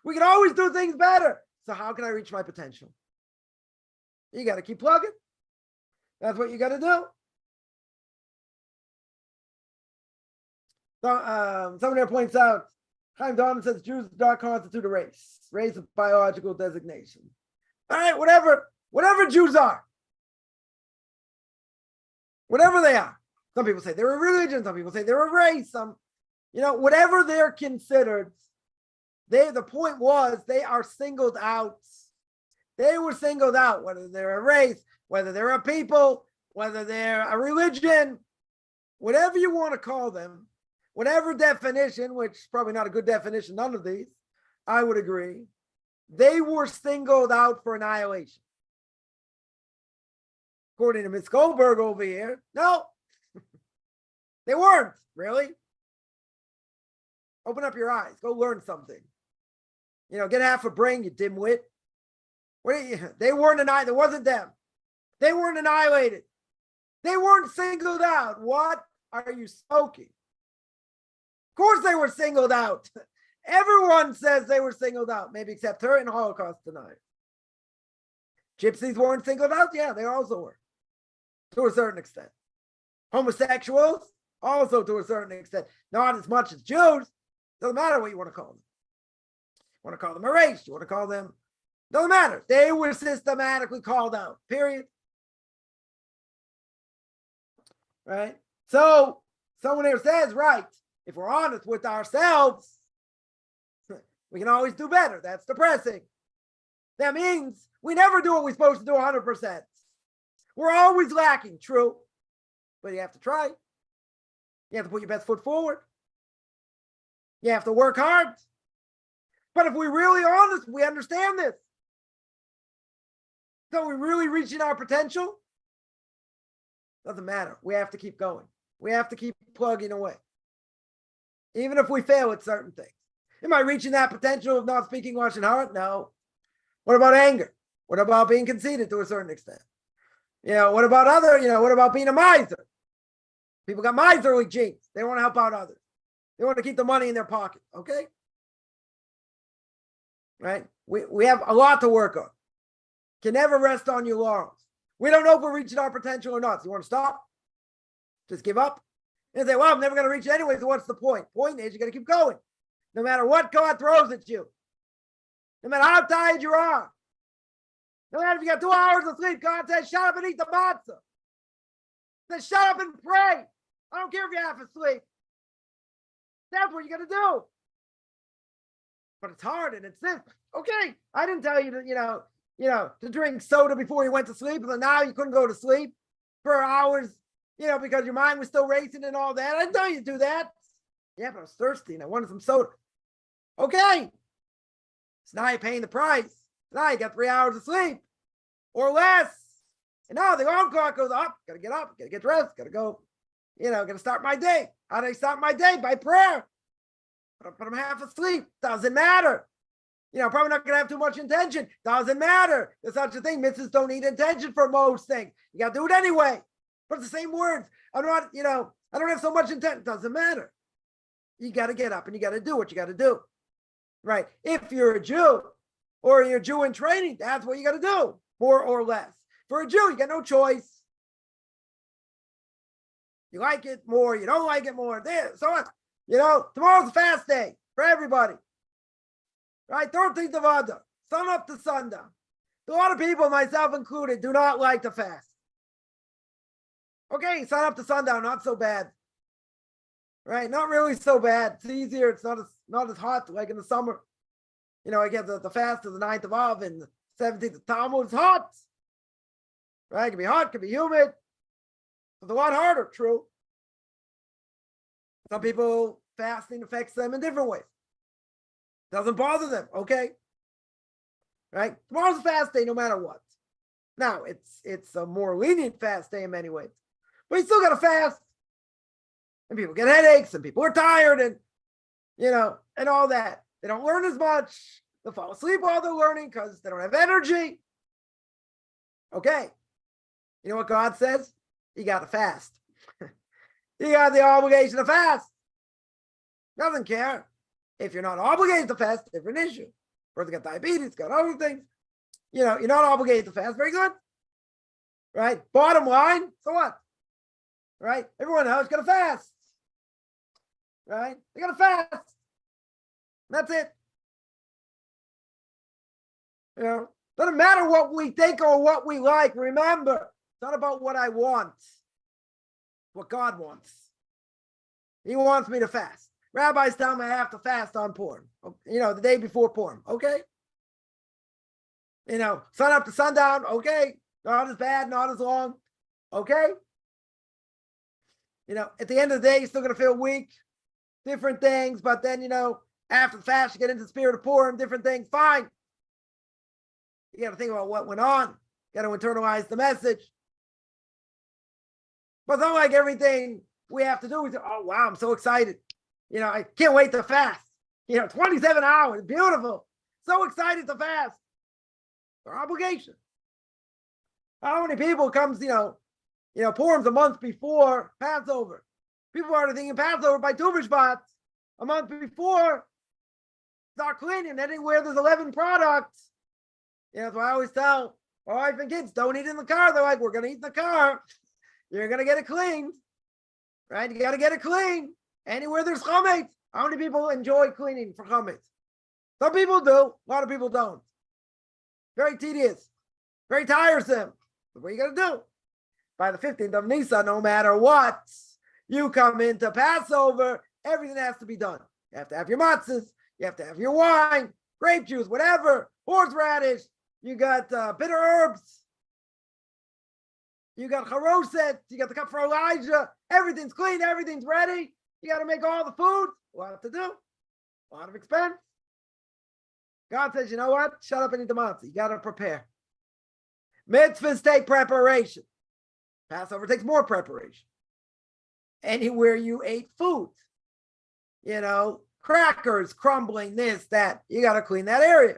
We can always do things better. So how can I reach my potential? You got to keep plugging. That's what you got to do. So, someone there points out, Chaim Donovan says Jews do not constitute a race. Race of biological designation. All right, whatever Jews are. Whatever they are. Some people say they're a religion. Some people say they're a race. Whatever they're considered, the point was they are singled out. They were singled out, whether they're a race, whether they're a people, whether they're a religion, whatever you want to call them, whatever definition, which is probably not a good definition, none of these, I would agree, they were singled out for annihilation. According to Ms. Goldberg over here, no, they weren't, really. Open up your eyes. Go learn something. Get half a brain, you dimwit. They weren't annihilated. It wasn't them. They weren't annihilated. They weren't singled out. What are you smoking? Of course they were singled out. Everyone says they were singled out, maybe except her and Holocaust deniers. Gypsies weren't singled out? Yeah, they also were. To a certain extent. Homosexuals? Also to a certain extent. Not as much as Jews. Doesn't matter what you want to call them. You want to call them a race. You want to call them... Doesn't matter. They were systematically called out. Period. Right? So, someone here says, right, if we're honest with ourselves, we can always do better. That's depressing. That means we never do what we're supposed to do 100%. We're always lacking. True. But you have to try. You have to put your best foot forward. You have to work hard. But if we're really honest, we understand this. So we're really reaching our potential? Doesn't matter. We have to keep going. We have to keep plugging away. Even if we fail at certain things. Am I reaching that potential of not speaking Lashon Hara? No. What about anger? What about being conceited to a certain extent? What about what about being a miser? People got miserly genes. They want to help out others. They want to keep the money in their pocket. Okay? Right? We have a lot to work on. Can never rest on your laurels. We don't know if we're reaching our potential or not. So you want to stop? Just give up? And say, well, I'm never going to reach it anyway, so what's the point? Point is, you got to keep going. No matter what God throws at you. No matter how tired you are. No matter if you got 2 hours of sleep, God says, shut up and eat the matzah. Says, shut up and pray. I don't care if you're half asleep. That's what you got to do. But it's hard and it's this. Okay, I didn't tell you to, to drink soda before you went to sleep, and then now you couldn't go to sleep for hours, because your mind was still racing and all that. I didn't tell you to do that. Yeah, but I was thirsty and I wanted some soda. Okay. So now you're paying the price. Now you got 3 hours of sleep or less. And now the alarm clock goes up. Got to get up, got to get dressed, got to go, got to start my day. How do I start my day? By prayer. But I'm half asleep. Doesn't matter. Probably not going to have too much intention. Doesn't matter. There's such a thing. Mitzvahs don't need intention for most things. You got to do it anyway. But it's the same words. I'm not, I don't have so much intent. Doesn't matter. You got to get up and you got to do what you got to do. right? If you're a Jew or you're a Jew in training, that's what you got to do, more or less. For a Jew, you got no choice. You like it more, you don't like it more. So what? Tomorrow's a fast day for everybody. Right? 13th of Adar, sun up to sundown. A lot of people, myself included, do not like to fast. Okay, sun up to sundown, not so bad. Right? Not really so bad. It's easier. It's not as hot like in the summer. I get the fast of the 9th of Av and the 17th of Tammuz. It's hot. Right? It can be hot, it can be humid. It's a lot harder, true. Some people, fasting affects them in different ways. Doesn't bother them, okay? Right? Tomorrow's a fast day no matter what. Now, it's a more lenient fast day in many ways. But you still got to fast. And people get headaches and people are tired and, and all that. They don't learn as much. They fall asleep while they're learning because they don't have energy. Okay. You know what God says? You got to fast. You got the obligation to fast. Doesn't care. If you're not obligated to fast, different issue. Person got diabetes, got other things. You're not obligated to fast. Very good. Right? Bottom line, so what? Right? Everyone else got to fast. Right? They got to fast. That's it. Doesn't matter what we think or what we like. Remember, it's not about what I want. What God wants. He wants me to fast. Rabbis tell me I have to fast on Purim. The day before Purim. Okay? Sun up to sundown. Okay? Not as bad, not as long. Okay? At the end of the day, you're still going to feel weak. Different things. But then, after the fast, you get into the spirit of Purim. Different things. Fine. You got to think about what went on. You got to internalize the message. But it's not like everything we have to do. We say, oh, wow, I'm so excited. I can't wait to fast. 27 hours, beautiful. So excited to fast. Our obligation. How many people comes, Purim's a month before Passover. People are thinking Passover by Tu B'Shvat a month before. Start cleaning anywhere there's 11 products. That's why I always tell my wife and kids, don't eat in the car. They're like, we're going to eat in the car. You're going to get it cleaned. Right? You got to get it clean. Anywhere there's chametz. How many people enjoy cleaning for chametz? Some people do. A lot of people don't. Very tedious. Very tiresome. But what are you going to do? By the 15th of Nisan, no matter what, you come into Passover, everything has to be done. You have to have your matzahs. You have to have your wine, grape juice, whatever, horseradish. You got bitter herbs. You got charoset. You got the cup for Elijah. Everything's clean. Everything's ready. You got to make all the food. A lot to do. A lot of expense. God says, you know what? Shut up and eat the matzah. You got to prepare. Mitzvahs take preparation. Passover takes more preparation. Anywhere you ate food, crackers, crumbling, this, that, you got to clean that area.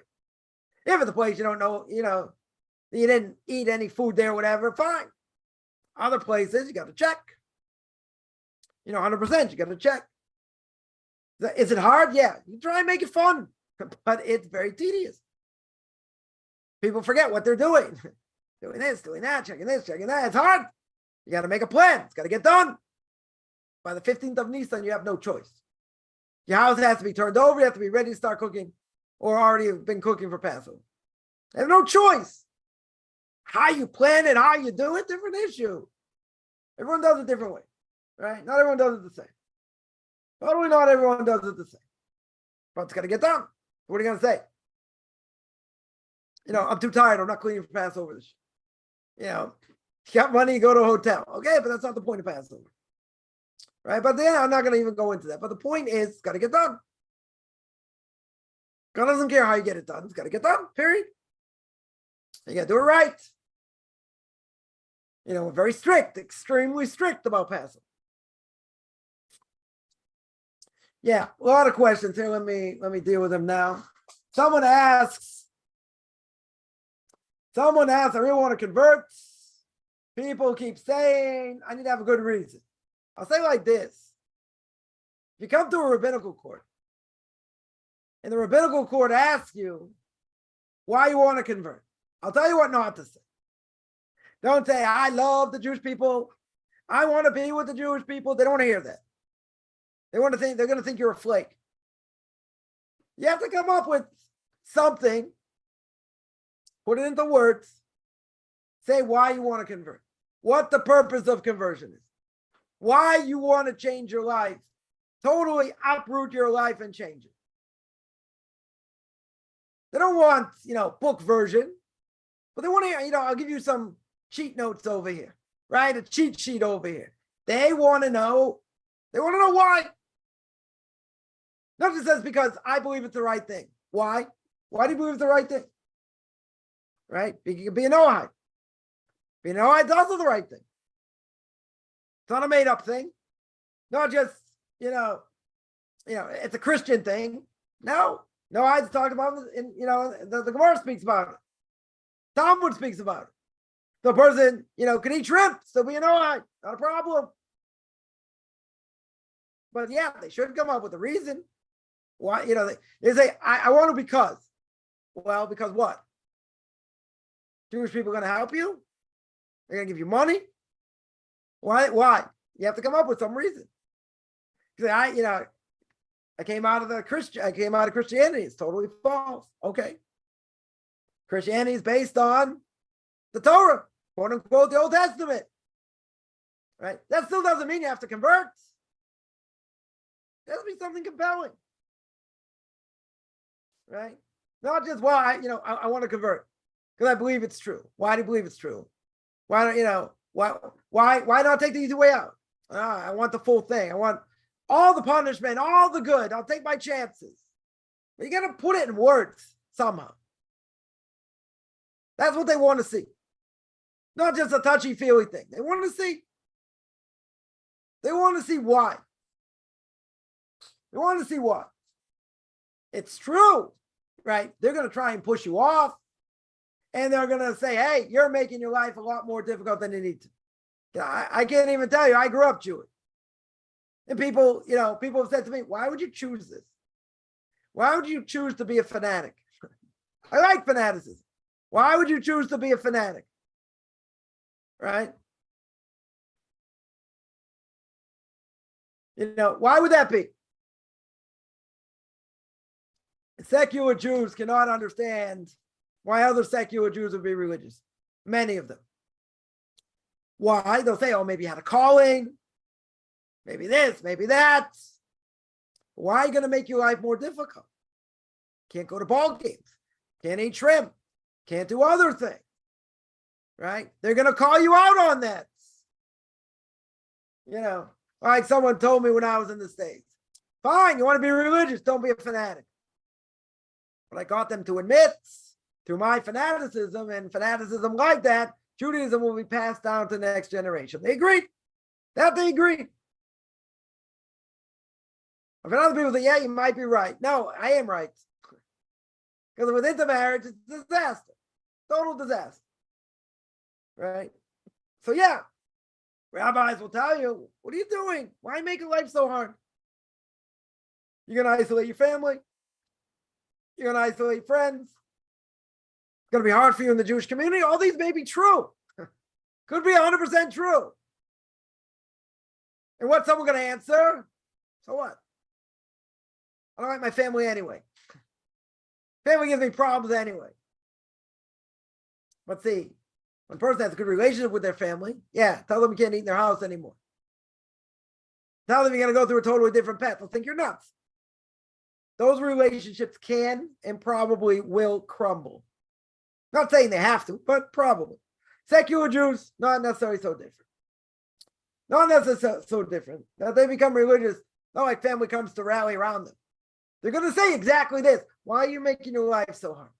If it's a place you don't know, you didn't eat any food there, whatever, fine. Other places, you got to check. 100%, you got to check. Is it hard? Yeah. You try and make it fun, but it's very tedious. People forget what they're doing. Doing this, doing that, checking this, checking that. It's hard. You got to make a plan. It's got to get done. By the 15th of Nisan, you have no choice. Your house has to be turned over. You have to be ready to start cooking or already been cooking for Passover. You have no choice. How you plan it, how you do it, different issue. Everyone does it different way, right? Not everyone does it the same. Totally not everyone does it the same. But it's got to get done. What are you going to say? I'm too tired. I'm not cleaning for Passover this year. You got money, you go to a hotel. Okay, but that's not the point of Passover. Right? But yeah, I'm not going to even go into that. But the point is, it's got to get done. God doesn't care how you get it done. It's got to get done, period. You got to do it right. We're very strict, extremely strict about Passover. Yeah, a lot of questions here. Let me deal with them now. Someone asks, I really want to convert. People keep saying, I need to have a good reason. I'll say like this. If you come to a rabbinical court and the rabbinical court asks you why you want to convert, I'll tell you what not to say. Don't say, I love the Jewish people. I want to be with the Jewish people. They don't want to hear that. They're going to think you're a flake. You have to come up with something, put it into words, say why you want to convert, what the purpose of conversion is, why you want to change your life, totally uproot your life and change it. They don't want, book version, but they want to, I'll give you some cheat notes over here, right? A cheat sheet over here. They want to know why. Not just says because I believe it's the right thing. Why? Why do you believe it's the right thing? Right? You can be an Noahide. Being an Noahide is also the right thing. It's not a made-up thing. Not just, it's a Christian thing. No. Noahides talked about it, the Gemara speaks about it. Talmud speaks about it. The person, can eat shrimp, still be an Noahide. Not a problem. But yeah, they should come up with a reason. Why, they say, I want to because. Well, because what? Jewish people are going to help you? They're going to give you money? Why? You have to come up with some reason. Say, I came out of Christianity. It's totally false. Okay. Christianity is based on the Torah, quote unquote, the Old Testament. Right? That still doesn't mean you have to convert. There has to be something compelling. Right? Not just, well, I want to convert because I believe it's true. Why do you believe it's true? Why don't, why not take the easy way out? I want the full thing. I want all the punishment, all the good. I'll take my chances. But you got to put it in words somehow. That's what they want to see. Not just a touchy-feely thing. They want to see. They want to see why. They want to see why. It's true, right? They're going to try and push you off. And they're going to say, hey, you're making your life a lot more difficult than you need to. I can't even tell you. I grew up Jewish. And people have said to me, why would you choose this? Why would you choose to be a fanatic? I like fanaticism. Why would you choose to be a fanatic? Right? Why would that be? Secular Jews cannot understand why other secular Jews would be religious. Many of them. Why? They'll say, oh, maybe you had a calling. Maybe this, maybe that. Why are you going to make your life more difficult? Can't go to ball games. Can't eat shrimp. Can't do other things. Right? They're going to call you out on that. Like someone told me when I was in the States. Fine, you want to be religious, don't be a fanatic. But I got them to admit, through my fanaticism and fanaticism like that, Judaism will be passed down to the next generation. They agreed. They agreed. I've had other people say, yeah, you might be right. No, I am right. Because with intermarriage, it's a disaster. Total disaster. Right? So yeah, rabbis will tell you, what are you doing? Why make your life so hard? You're going to isolate your family. You're going to isolate friends. It's going to be hard for you in the Jewish community. All these may be true. Could be 100% true. And what's someone going to answer? So what? I don't like my family anyway. Family gives me problems anyway. But see, when a person has a good relationship with their family, yeah, tell them you can't eat in their house anymore. Tell them you're going to go through a totally different path. They'll think you're nuts. Those relationships can and probably will crumble. Not saying they have to, but probably. Secular Jews, not necessarily so different. Not necessarily so different. Now they become religious, not like family comes to rally around them. They're going to say exactly this. Why are you making your life so hard?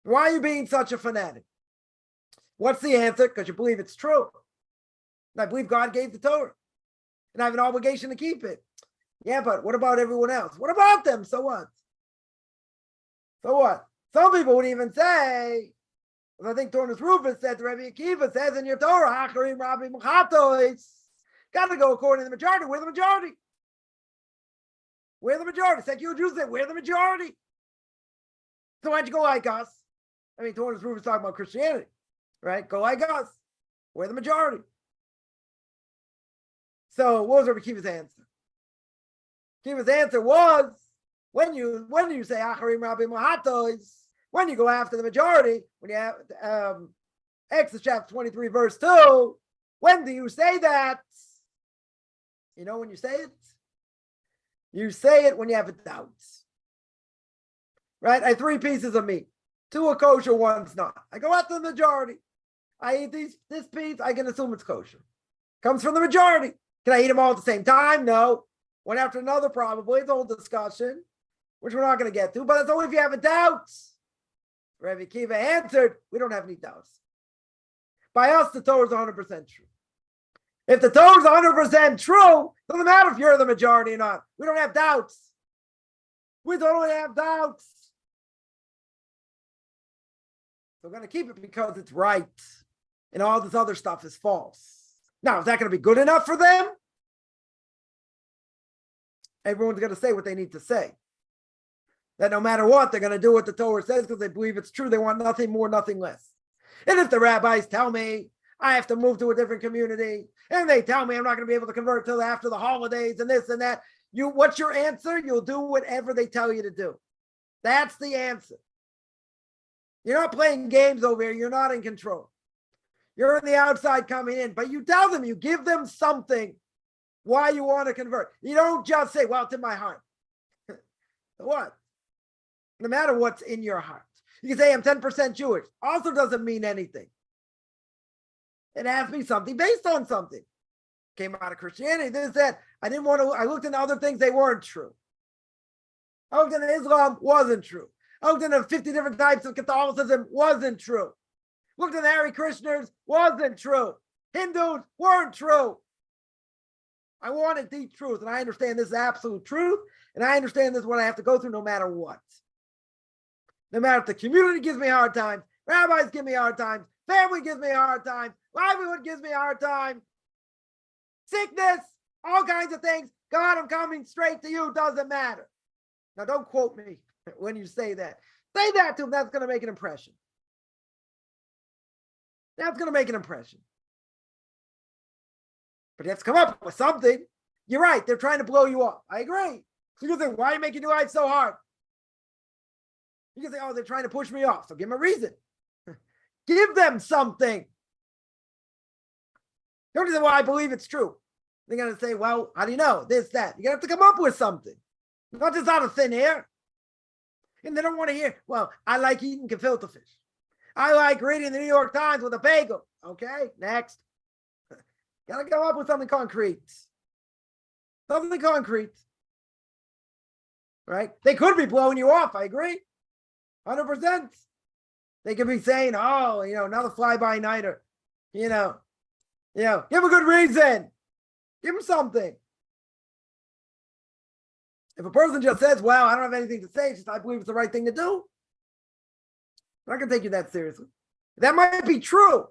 Why are you being such a fanatic? What's the answer? Because you believe it's true. And I believe God gave the Torah. And I have an obligation to keep it. Yeah, but what about everyone else? What about them? So what? So what? Some people would even say, as I think Tornus Rufus said, Rabbi Akiva says in your Torah, Acharim Rabbi Mechatois, got to go according to the majority. We're the majority. We're the majority. Secular Jews say we're the majority. So why'd you go like us? I mean, Torah's proof is talking about Christianity, right? Go like us. We're the majority. So what was Rabbi Akiva's answer? Akiva's answer was, when you say Acharim Rabbi Mahatois, when you go after the majority, when you have Exodus chapter 23, verse 2, when do you say that? You know when you say it? You say it when you have a doubt. Right? I have 3 pieces of meat. 2 are kosher, 1's not. I go after the majority. I eat this piece, I can assume it's kosher. Comes from the majority. Can I eat them all at the same time? No. One after another, probably. It's a whole discussion, which we're not going to get to, but it's only if you have a doubt. Rabbi Akiva answered, we don't have any doubts. By us, the Torah is 100% true. If the Torah is 100% true, it doesn't matter if you're the majority or not. We don't have doubts. We don't have doubts. So we're going to keep it because it's right. And all this other stuff is false. Now, is that going to be good enough for them? Everyone's going to say what they need to say. That no matter what, they're going to do what the Torah says because they believe it's true. They want nothing more, nothing less. And if the rabbis tell me I have to move to a different community, and they tell me I'm not going to be able to convert till after the holidays and this and that, what's your answer? You'll do whatever they tell you to do. That's the answer. You're not playing games over here. You're not in control. You're on the outside coming in, but you tell them, you give them something why you want to convert. You don't just say, well, it's in my heart. What? No matter what's in your heart. You can say I'm 10% Jewish. Also doesn't mean anything. It has to be something based on something. Came out of Christianity. This, that. I looked into other things, they weren't true. I looked into Islam, wasn't true. I looked into 50 different types of Catholicism, wasn't true. Looked at the Hare Krishners, wasn't true. Hindus weren't true. I wanted the truth, and I understand this is absolute truth, and I understand this is what I have to go through no matter what. No matter if the community gives me a hard time, rabbis give me a hard time, family gives me a hard time, livelihood gives me a hard time, sickness, all kinds of things. God, I'm coming straight to you, doesn't matter. Now, don't quote me when you say that. Say that to them, that's going to make an impression. That's going to make an impression. But you have to come up with something. You're right. They're trying to blow you off. I agree. So you can think, why are you making your life so hard? You can say, oh, they're trying to push me off. So give them a reason. Give them something. Don't say, well, I believe it's true. They're going to say, well, how do you know? This, that. You're going to have to come up with something. Not just out of thin air. And they don't want to hear, well, I like eating gefilte fish. I like reading the New York Times with a bagel. Okay, next. Got to come up with something concrete. Something concrete. Right? They could be blowing you off. I agree. 100%. They could be saying, oh, another fly-by-nighter. Give a good reason. Give them something. If a person just says, well, I don't have anything to say, it's just I believe it's the right thing to do, I'm not going to take you that seriously. That might be true,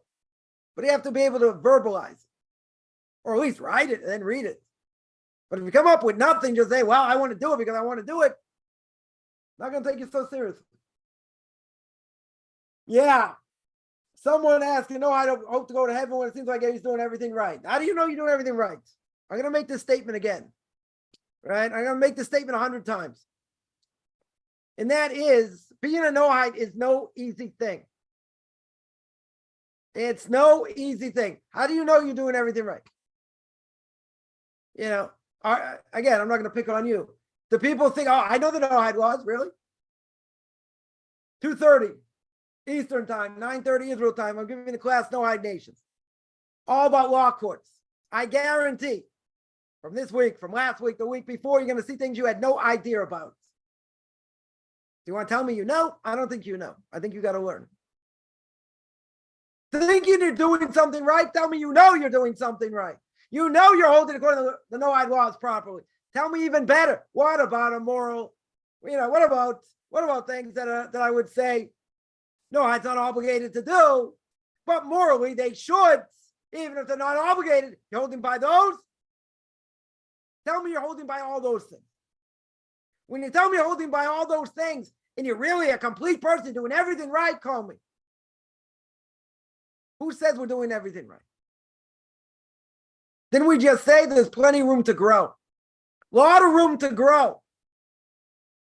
but you have to be able to verbalize it, or at least write it and then read it. But if you come up with nothing, just say, well, I want to do it because I want to do it, I'm not going to take you so seriously. Yeah. Someone asked, I don't hope to go to heaven when it seems like he's doing everything right. How do you know you're doing everything right? I'm going to make this statement again, right? I'm going to make this statement 100 times. And that is, being a Noahide is no easy thing. It's no easy thing. How do you know you're doing everything right? Again, I'm not going to pick on you. Do people think, oh, I know the Noahide laws, really? 2:30 Eastern time, 9:30 Israel time. I'm giving the class Noahide Nations. All about law courts. I guarantee from this week, from last week, the week before, you're going to see things you had no idea about. Do you want to tell me you know? I don't think you know. I think you got to learn. Thinking you're doing something right, tell me you know you're doing something right. You know you're holding according to the Noahide laws properly. Tell me even better. What about a moral? What about things that I would say Noahide's not obligated to do, but morally they should, even if they're not obligated. You're holding by those. Tell me you're holding by all those things. When you tell me holding by all those things and you're really a complete person doing everything right, call me. Who says we're doing everything right? Didn't we just say there's plenty of room to grow? A lot of room to grow.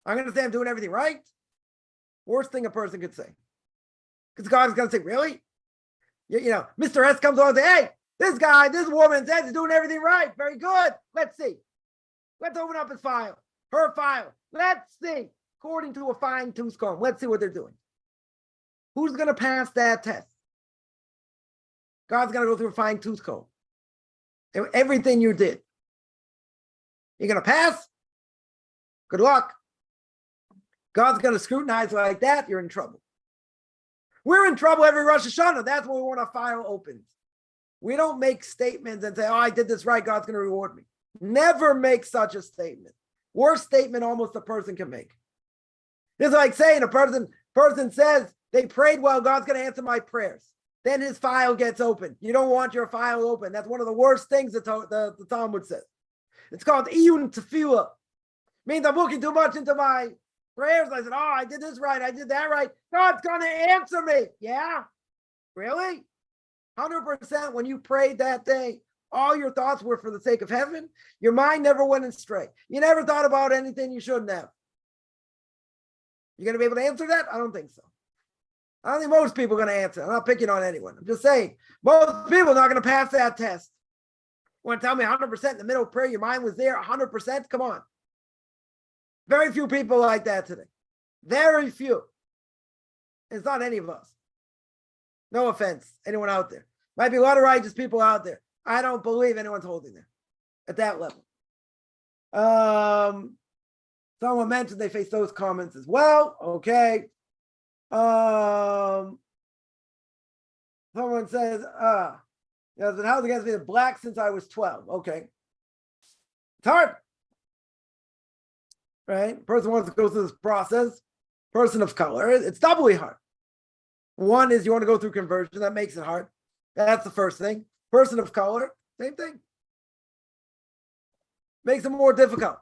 I'm going to say I'm doing everything right. Worst thing a person could say. Because God is going to say, really? You know, Mr. S comes on and says, hey, this woman says he's doing everything right. Very good. Let's see. Let's open up his file, her file. Let's see. According to a fine-tooth comb. Let's see what they're doing. Who's going to pass that test? God's going to go through a fine-tooth comb. Everything you did. You're going to pass? Good luck. God's going to scrutinize like that. You're in trouble. We're in trouble every Rosh Hashanah. That's when we want our file opened. We don't make statements and say, oh, I did this right. God's going to reward me. Never make such a statement. Worst statement almost a person can make. It's like saying a person says they prayed well, God's going to answer my prayers. Then his file gets open. You don't want your file open. That's one of the worst things the Talmud says. It's called iyun tefillah. Means I'm looking too much into my prayers. I said, oh, I did this right. I did that right. God's going to answer me. Yeah? Really? 100% when you prayed that day, all your thoughts were for the sake of heaven. Your mind never went astray. You never thought about anything you shouldn't have. You're going to be able to answer that? I don't think so. I don't think most people are going to answer. I'm not picking on anyone. I'm just saying, most people are not going to pass that test. You want to tell me 100% in the middle of prayer, your mind was there 100%? Come on. Very few people like that today. Very few. It's not any of us. No offense, anyone out there. Might be a lot of righteous people out there. I don't believe anyone's holding there at that level. Someone mentioned they face those comments as well. Okay. Someone says, I've been held against me as black since I was 12. Okay. It's hard. Right? Person wants to go through this process. Person of color. It's doubly hard. One is you want to go through conversion. That makes it hard. That's the first thing. Person of color, same thing. Makes it more difficult.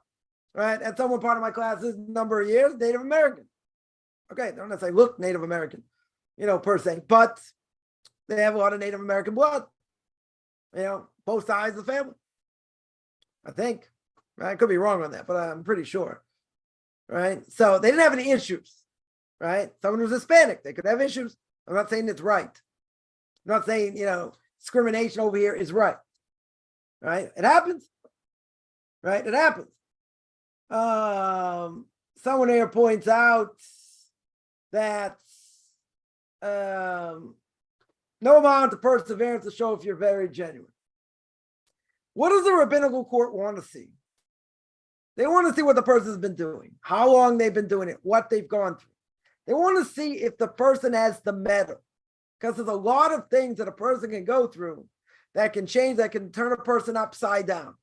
Right? And someone part of my class this number of years, Native American. Okay, they don't necessarily look Native American, per se, but they have a lot of Native American blood. Both sides of the family. I think. Right? I could be wrong on that, but I'm pretty sure. Right? So they didn't have any issues. Right? Someone who's Hispanic, they could have issues. I'm not saying it's right. I'm not saying, discrimination over here is right. Right? It happens. Right? It happens. Someone here points out that no amount of perseverance to show if you're very genuine. What does the rabbinical court want to see? They want to see what the person's been doing, how long they've been doing it, what they've gone through. They want to see if the person has the mettle, because there's a lot of things that a person can go through that can change, that can turn a person upside down.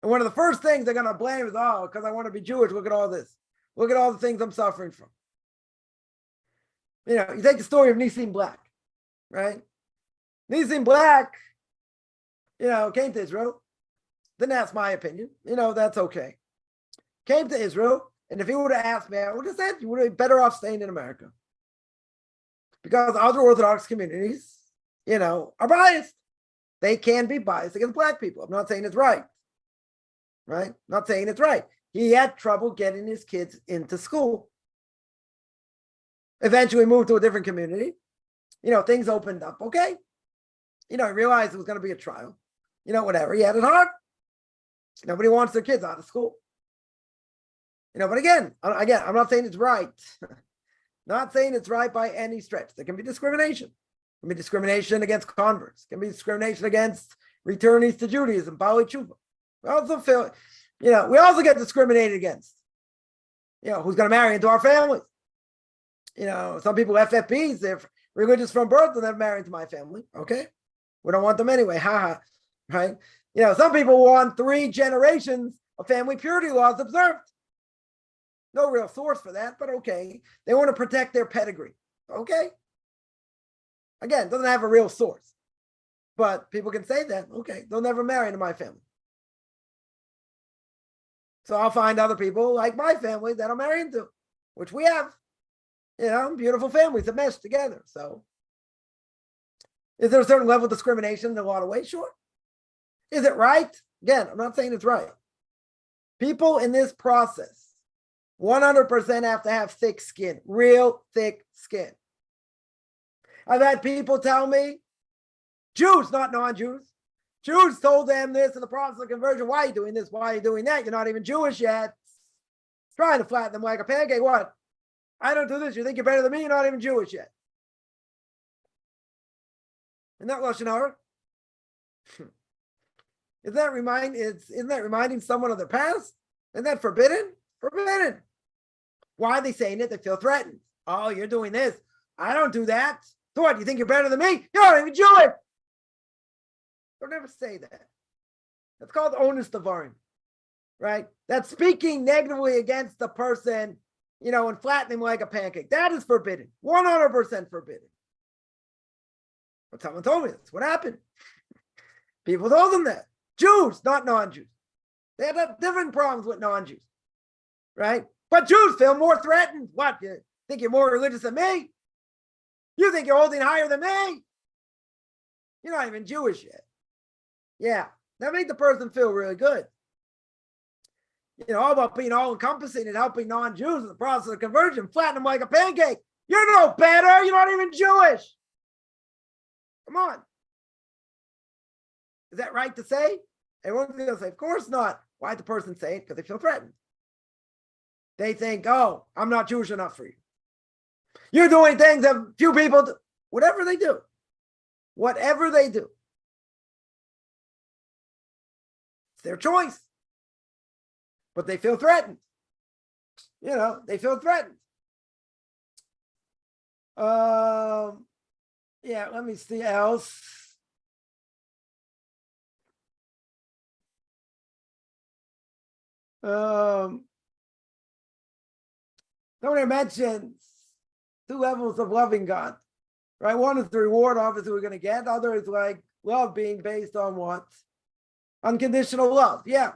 And one of the first things they're going to blame is, because I want to be Jewish, look at all this. Look at all the things I'm suffering from. You take the story of Nissim Black, right? Nissim Black, came to Israel. Didn't ask my opinion. That's okay. Came to Israel. And if he would have asked me, I would have said you would have been better off staying in America. Because other Orthodox communities, are biased. They can be biased against black people. I'm not saying it's right. Right? I'm not saying it's right. He had trouble getting his kids into school. Eventually moved to a different community. Things opened up. Okay. He realized it was going to be a trial. Whatever. He had it hard. Nobody wants their kids out of school. But again, I'm not saying it's right. Not saying it's right by any stretch. There can be discrimination. There can be discrimination against converts. There can be discrimination against returnees to Judaism, Bali Tshuva. We also feel, we also get discriminated against. Who's going to marry into our families? Some people FFPs, they're religious from birth and they're married into my family. Okay. We don't want them anyway. Haha. Right. Some people want 3 generations of family purity laws observed. No real source for that, but okay. They want to protect their pedigree. Okay. Again, doesn't have a real source, but people can say that. Okay. They'll never marry into my family. So I'll find other people like my family that I'll marry into, which we have, beautiful families that mesh together. So is there a certain level of discrimination in a lot of ways? Sure. Is it right? Again, I'm not saying it's right. People in this process 100% have to have thick skin, real thick skin. I've had people tell me, Jews, not non-Jews, Jews told them this in the process of conversion. Why are you doing this? Why are you doing that? You're not even Jewish yet. Trying to flatten them like a pancake. What? I don't do this. You think you're better than me? You're not even Jewish yet. Isn't that Lashon Hara? Isn't that reminding someone of their past? Isn't that forbidden? Forbidden. Why are they saying it? They feel threatened. Oh, you're doing this. I don't do that. So what? You think you're better than me? You're not even Jewish. Don't ever say that. That's called onus devarim, right? That's speaking negatively against the person, and flattening like a pancake. That is forbidden. 100% forbidden. But someone told me this. What happened? People told them that. Jews, not non-Jews. They had different problems with non-Jews, right? But Jews feel more threatened. What? You think you're more religious than me? You think you're holding higher than me? You're not even Jewish yet. Yeah, that made the person feel really good. All about being all-encompassing and helping non-Jews in the process of conversion, flatten them like a pancake. You're no better. You're not even Jewish. Come on. Is that right to say? Everyone's going to say, of course not. Why'd the person say it? Because they feel threatened. They think, oh, I'm not Jewish enough for you. You're doing things that few people do. Whatever they do. Whatever they do. It's their choice. But they feel threatened. They feel threatened. Yeah, let me see else. Somebody mentions 2 levels of loving God, right? One is the reward, obviously, we're going to get. Other is like love being based on what? Unconditional love. Yeah.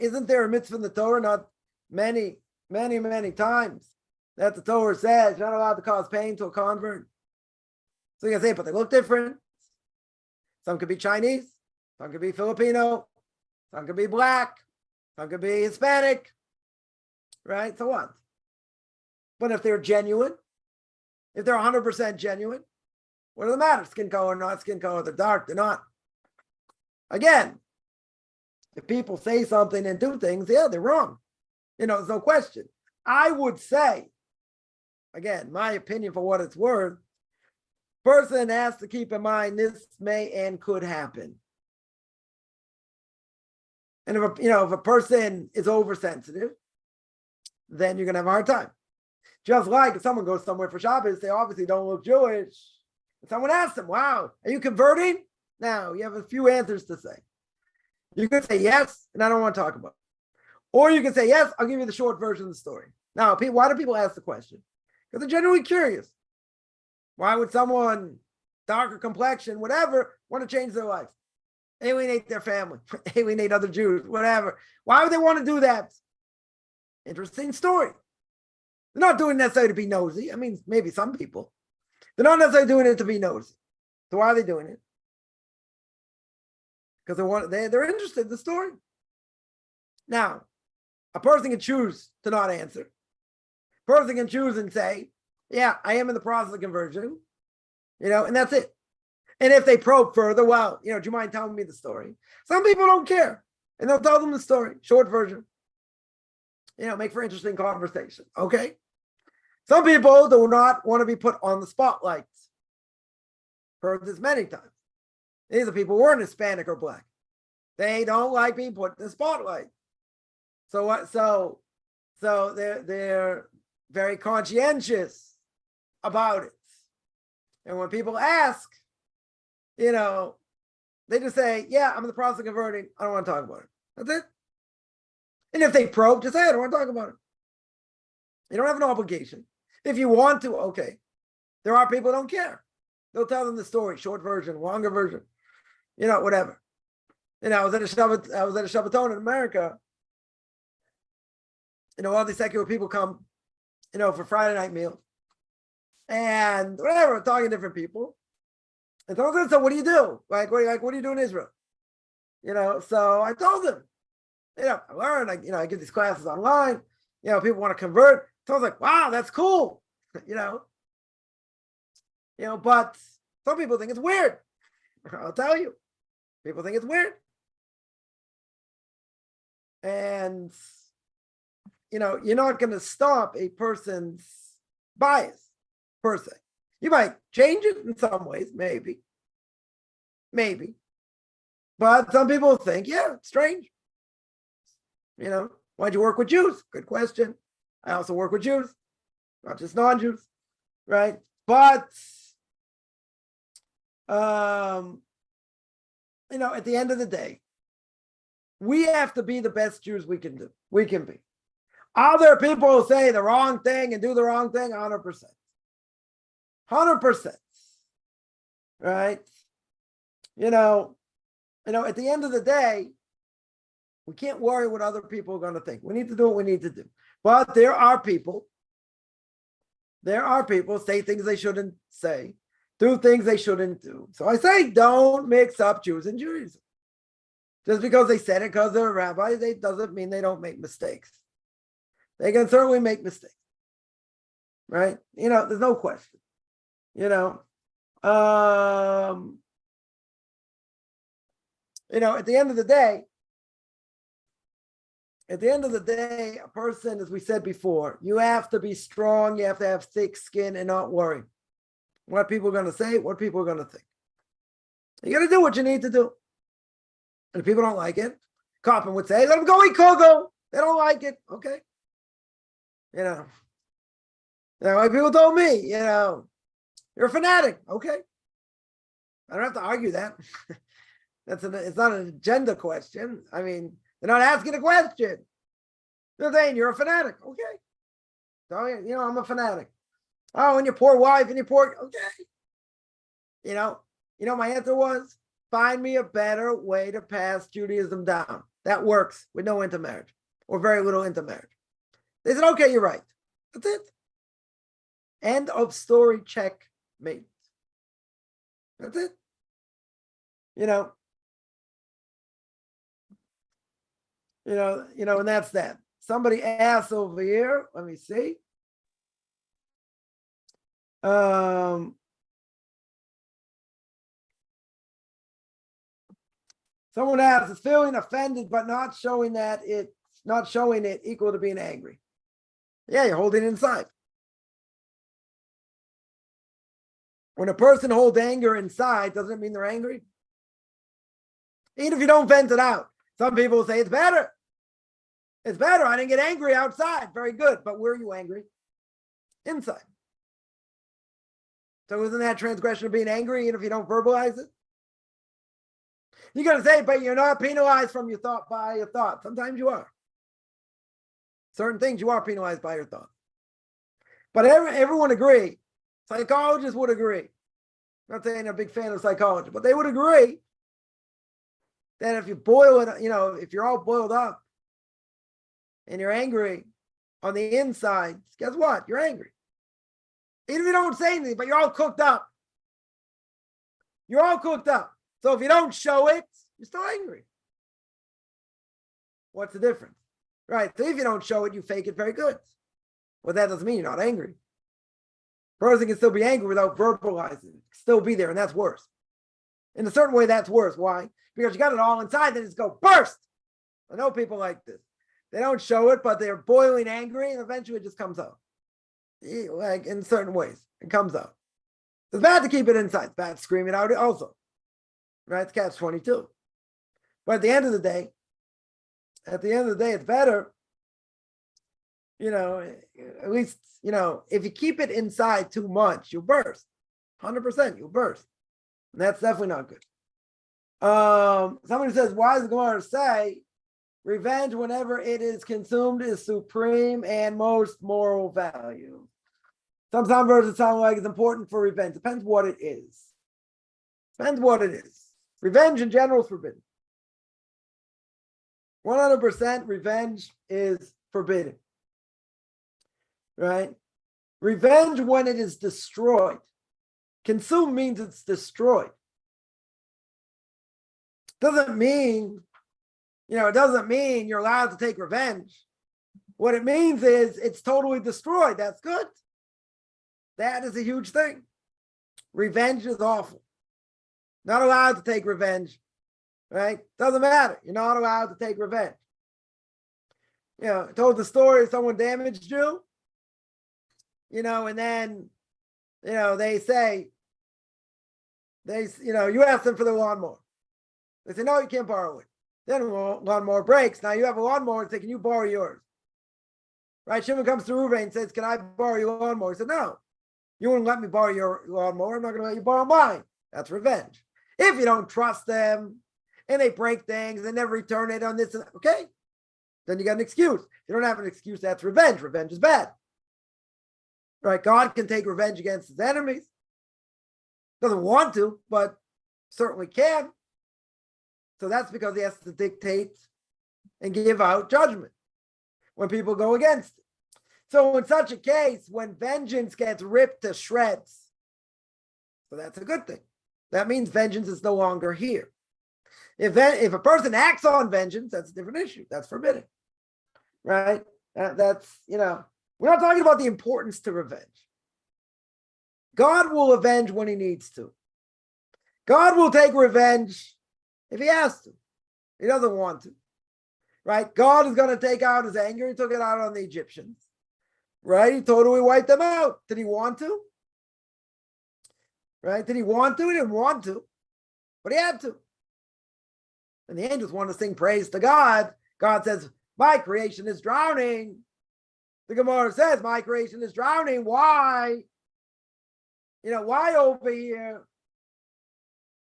Isn't there a mitzvah in the Torah? Not many, many, many times that the Torah says you're not allowed to cause pain to a convert. So you can say, but they look different. Some could be Chinese. Some could be Filipino. Some could be black. Some could be Hispanic. Right? So what? But if they're genuine, if they're 100% genuine, what does it matter? Skin color, not skin color, they're dark, they're not. Again, if people say something and do things, yeah, they're wrong. There's no question. I would say, again, my opinion for what it's worth, person has to keep in mind this may and could happen. And if a person is oversensitive, then you're going to have a hard time. Just like if someone goes somewhere for Shabbos, they obviously don't look Jewish. And someone asks them, wow, are you converting? Now, you have a few answers to say. You can say yes, and I don't want to talk about it. Or you can say yes, I'll give you the short version of the story. Now, why do people ask the question? Because they're genuinely curious. Why would someone, darker complexion, whatever, want to change their life? Alienate their family, alienate other Jews, whatever. Why would they want to do that? Interesting story. They're not doing it necessarily to be nosy. I mean, maybe some people. They're not necessarily doing it to be nosy. So why are they doing it? Because they're interested in the story. Now, a person can choose to not answer. A person can choose and say, yeah, I am in the process of conversion, and that's it. And if they probe further, well, do you mind telling me the story? Some people don't care, and they'll tell them the story, short version. Make for interesting conversation, okay? Some people do not want to be put on the spotlight. Heard this many times. These are people who aren't Hispanic or black. They don't like being put in the spotlight. So what? So they're very conscientious about it. And when people ask, they just say, yeah, I'm in the process of converting. I don't want to talk about it. That's it. And if they probe, just say, I don't want to talk about it. You don't have an obligation. If you want to, okay. There are people who don't care. They'll tell them the story, short version, longer version, whatever. I was at a Shabbaton in America, all these secular people come, for Friday night meals and whatever, talking to different people. And so what do you do? What do you do in Israel? So I told them, I learned, I give these classes online, people want to convert. So I was like, wow, that's cool. But some people think it's weird. I'll tell you, people think it's weird. And, you're not going to stop a person's bias per se. You might change it in some ways, maybe. But some people think, yeah, it's strange. Why'd you work with Jews? Good question. I also work with Jews, not just non-Jews, right? But, at the end of the day, we have to be the best Jews we can be. Other people say the wrong thing and do the wrong thing 100%. 100%. Right? At the end of the day, we can't worry what other people are going to think. We need to do what we need to do. But there are people say things they shouldn't say, do things they shouldn't do. So I say, don't mix up Jews and Judaism. Just because they said it because they're a rabbi, doesn't mean they don't make mistakes. They can certainly make mistakes. Right? There's no question. At the end of the day, a person, as we said before, you have to be strong, you have to have thick skin and not worry what people are going to say, what people are going to think. You got to do what you need to do. And if people don't like it, Coppin would say, let them go eat kogo. They don't like it. Okay. Like people told me, you're a fanatic. Okay. I don't have to argue that. It's not an agenda question. I mean, they're not asking a question. They're saying you're a fanatic. Okay. So, I'm a fanatic. Oh, and your poor wife and your poor, okay. My answer was, find me a better way to pass Judaism down. That works with no intermarriage or very little intermarriage. They said, okay, you're right. That's it. End of story, checkmate. That's it. And that's that. Somebody asked over here, let me see. Someone asked, is feeling offended but not showing it equal to being angry? Yeah, you're holding it inside. When a person holds anger inside, doesn't it mean they're angry? Even if you don't vent it out. Some people say it's better. It's better. I didn't get angry outside. Very good. But where are you angry? Inside. So isn't that transgression of being angry even if you don't verbalize it? You're going to say, but you're not penalized by your thought. Sometimes you are. Certain things you are penalized by your thought. But everyone agree. Psychologists would agree. I'm not saying I'm a big fan of psychology, but they would agree that if you boil it, if you're all boiled up and you're angry on the inside, guess what? You're angry. Even if you don't say anything, but you're all cooked up. You're all cooked up. So if you don't show it, you're still angry. What's the difference? Right. So if you don't show it, you fake it very good. Well, that doesn't mean you're not angry. A person can still be angry without verbalizing it. Still be there, and that's worse. In a certain way, that's worse. Why? Because you got it all inside, then it's go burst. I know people like this. They don't show it, but they're boiling angry, and eventually it just comes out. Like in certain ways, it comes out. It's bad to keep it inside. It's bad to scream it out also. Right? It's catch 22. But at the end of the day, it's better, at least, if you keep it inside too much, you'll burst. 100%, you'll burst. And that's definitely not good. Somebody says, why does the Gemara say revenge, whenever it is consumed, is supreme and most moral value? Some verses sound like it's important for revenge. Depends what it is. Revenge in general is forbidden. 100% revenge is forbidden. right? Revenge when it is destroyed. Consume means it's destroyed. Doesn't mean, it doesn't mean you're allowed to take revenge. What it means is it's totally destroyed. That's good. That is a huge thing. Revenge is awful. Not allowed to take revenge, right? Doesn't matter. You're not allowed to take revenge. I told the story, someone damaged you, and then, they say, you ask them for the lawnmower. They say, no, you can't borrow it. Then the lawnmower breaks. Now you have a lawnmower and say, can you borrow yours? Right? Shimon comes to Reuven and says, can I borrow your lawnmower? He said, no, you wouldn't let me borrow your lawnmower. I'm not going to let you borrow mine. That's revenge. If you don't trust them and they break things and never return it on this, okay, then you got an excuse. If you don't have an excuse, that's revenge. Revenge is bad. Right? God can take revenge against his enemies. Doesn't want to, but certainly can. So that's because he has to dictate and give out judgment when people go against it. So in such a case, when vengeance gets ripped to shreds, so that's a good thing. That means vengeance is no longer here. If a person acts on vengeance, that's a different issue. That's forbidden, right? That's, we're not talking about the importance to revenge. God will avenge when he needs to. God will take revenge if he has to. He doesn't want to, right? God is going to take out his anger. He took it out on the Egyptians, right? He totally wiped them out. Did he want to? Right? Did he want to? He didn't want to, but he had to. And the angels want to sing praise to God. God says, my creation is drowning. The Gemara says, my creation is drowning. Why? Why over here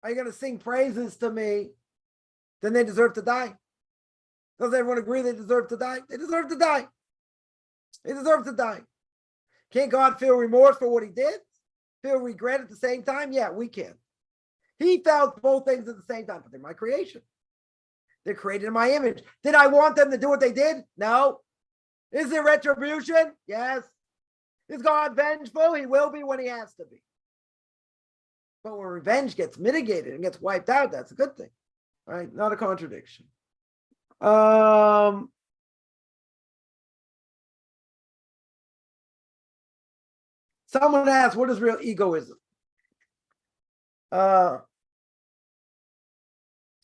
are you going to sing praises to me? Then they deserve to die. Does everyone agree they deserve to die? They deserve to die. They deserve to die. Can't God feel remorse for what he did? Feel regret at the same time? Yeah, we can. He felt both things at the same time, but they're my creation. They're created in my image. Did I want them to do what they did? No. Is there retribution? Yes. Is God vengeful? He will be when he has to be. But when revenge gets mitigated and gets wiped out, that's a good thing, right? Not a contradiction. Someone asked, what is real egoism?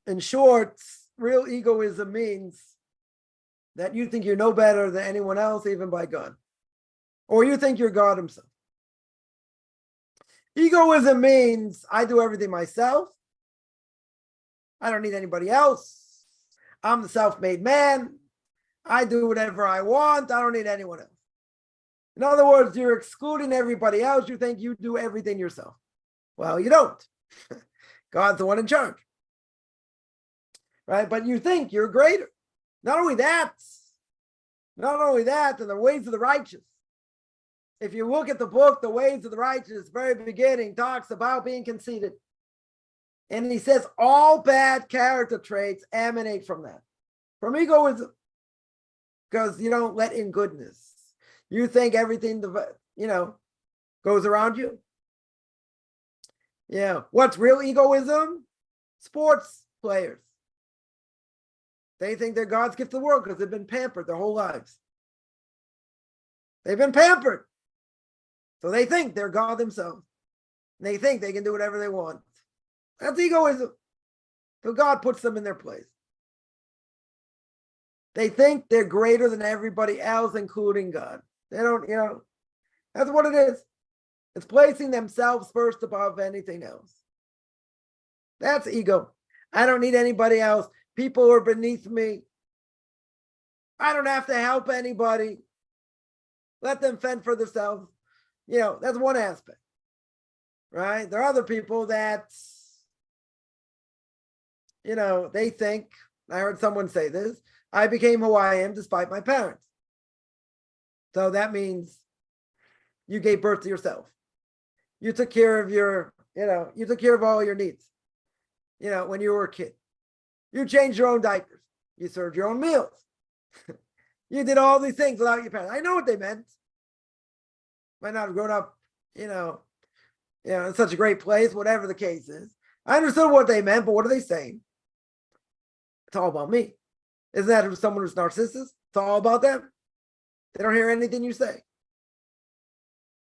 In short, real egoism means that you think you're no better than anyone else, even by God. Or you think you're God himself. Egoism means I do everything myself. I don't need anybody else. I'm the self-made man. I do whatever I want. I don't need anyone else. In other words, you're excluding everybody else. You think you do everything yourself. Well, you don't. God's the one in charge. Right? But you think you're greater. Not only that, in the ways of the righteous. If you look at the book, The Ways of the Righteous, very beginning talks about being conceited. And he says all bad character traits emanate from that, from egoism, because you don't let in goodness. You think everything, goes around you. Yeah. What's real egoism? Sports players. They think they're God's gift to the world because they've been pampered their whole lives. They've been pampered. So they think they're God themselves. And they think they can do whatever they want. That's egoism. So God puts them in their place. They think they're greater than everybody else, including God. They don't, that's what it is. It's placing themselves first above anything else. That's ego. I don't need anybody else. People are beneath me. I don't have to help anybody. Let them fend for themselves. That's one aspect, right? There are other people that, they think, I heard someone say this, I became who I am despite my parents. So that means you gave birth to yourself. You took care of you took care of all your needs, when you were a kid. You changed your own diapers. You served your own meals. You did all these things without your parents. I know what they meant. Might not have grown up, in such a great place, whatever the case is. I understood what they meant, but what are they saying? It's all about me. Isn't that someone who's narcissist? It's all about them. They don't hear anything you say.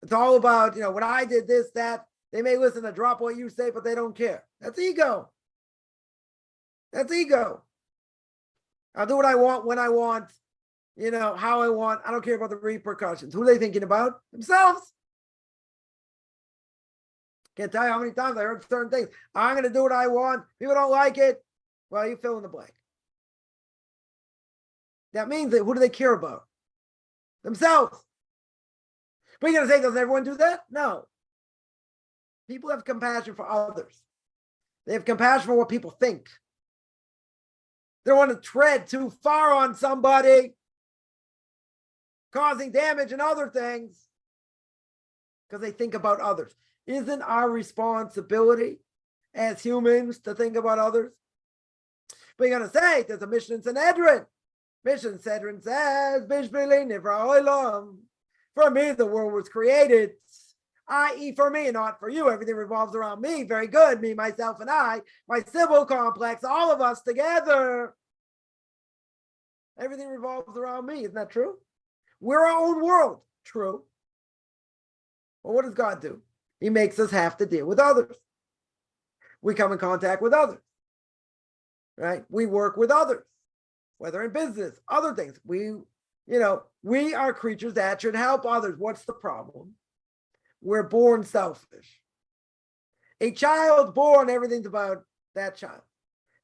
It's all about, when I did this, that. They may listen to drop what you say, but they don't care. That's ego. That's ego. I'll do what I want, when I want, how I want. I don't care about the repercussions. Who are they thinking about? Themselves. Can't tell you how many times I heard certain things. I'm going to do what I want. People don't like it. Well, you fill in the blank. That means that who do they care about? Themselves. But you're going to say, does everyone do that? No. People have compassion for others. They have compassion for what people think. They don't want to tread too far on somebody, causing damage and other things, because they think about others. Isn't our responsibility as humans to think about others? But you're going to say, there's a Mishnah in Sanhedrin. Mishnah in Sanhedrin says, for me, the world was created, i.e. for me and not for you. Everything revolves around me. Very good. Me, myself, and I, my civil complex, all of us together. Everything revolves around me. Isn't that true? We're our own world. True. Well, what does God do? He makes us have to deal with others. We come in contact with others. Right? We work with others, whether in business, other things. We are creatures that should help others. What's the problem? We're born selfish. A child born, everything's about that child.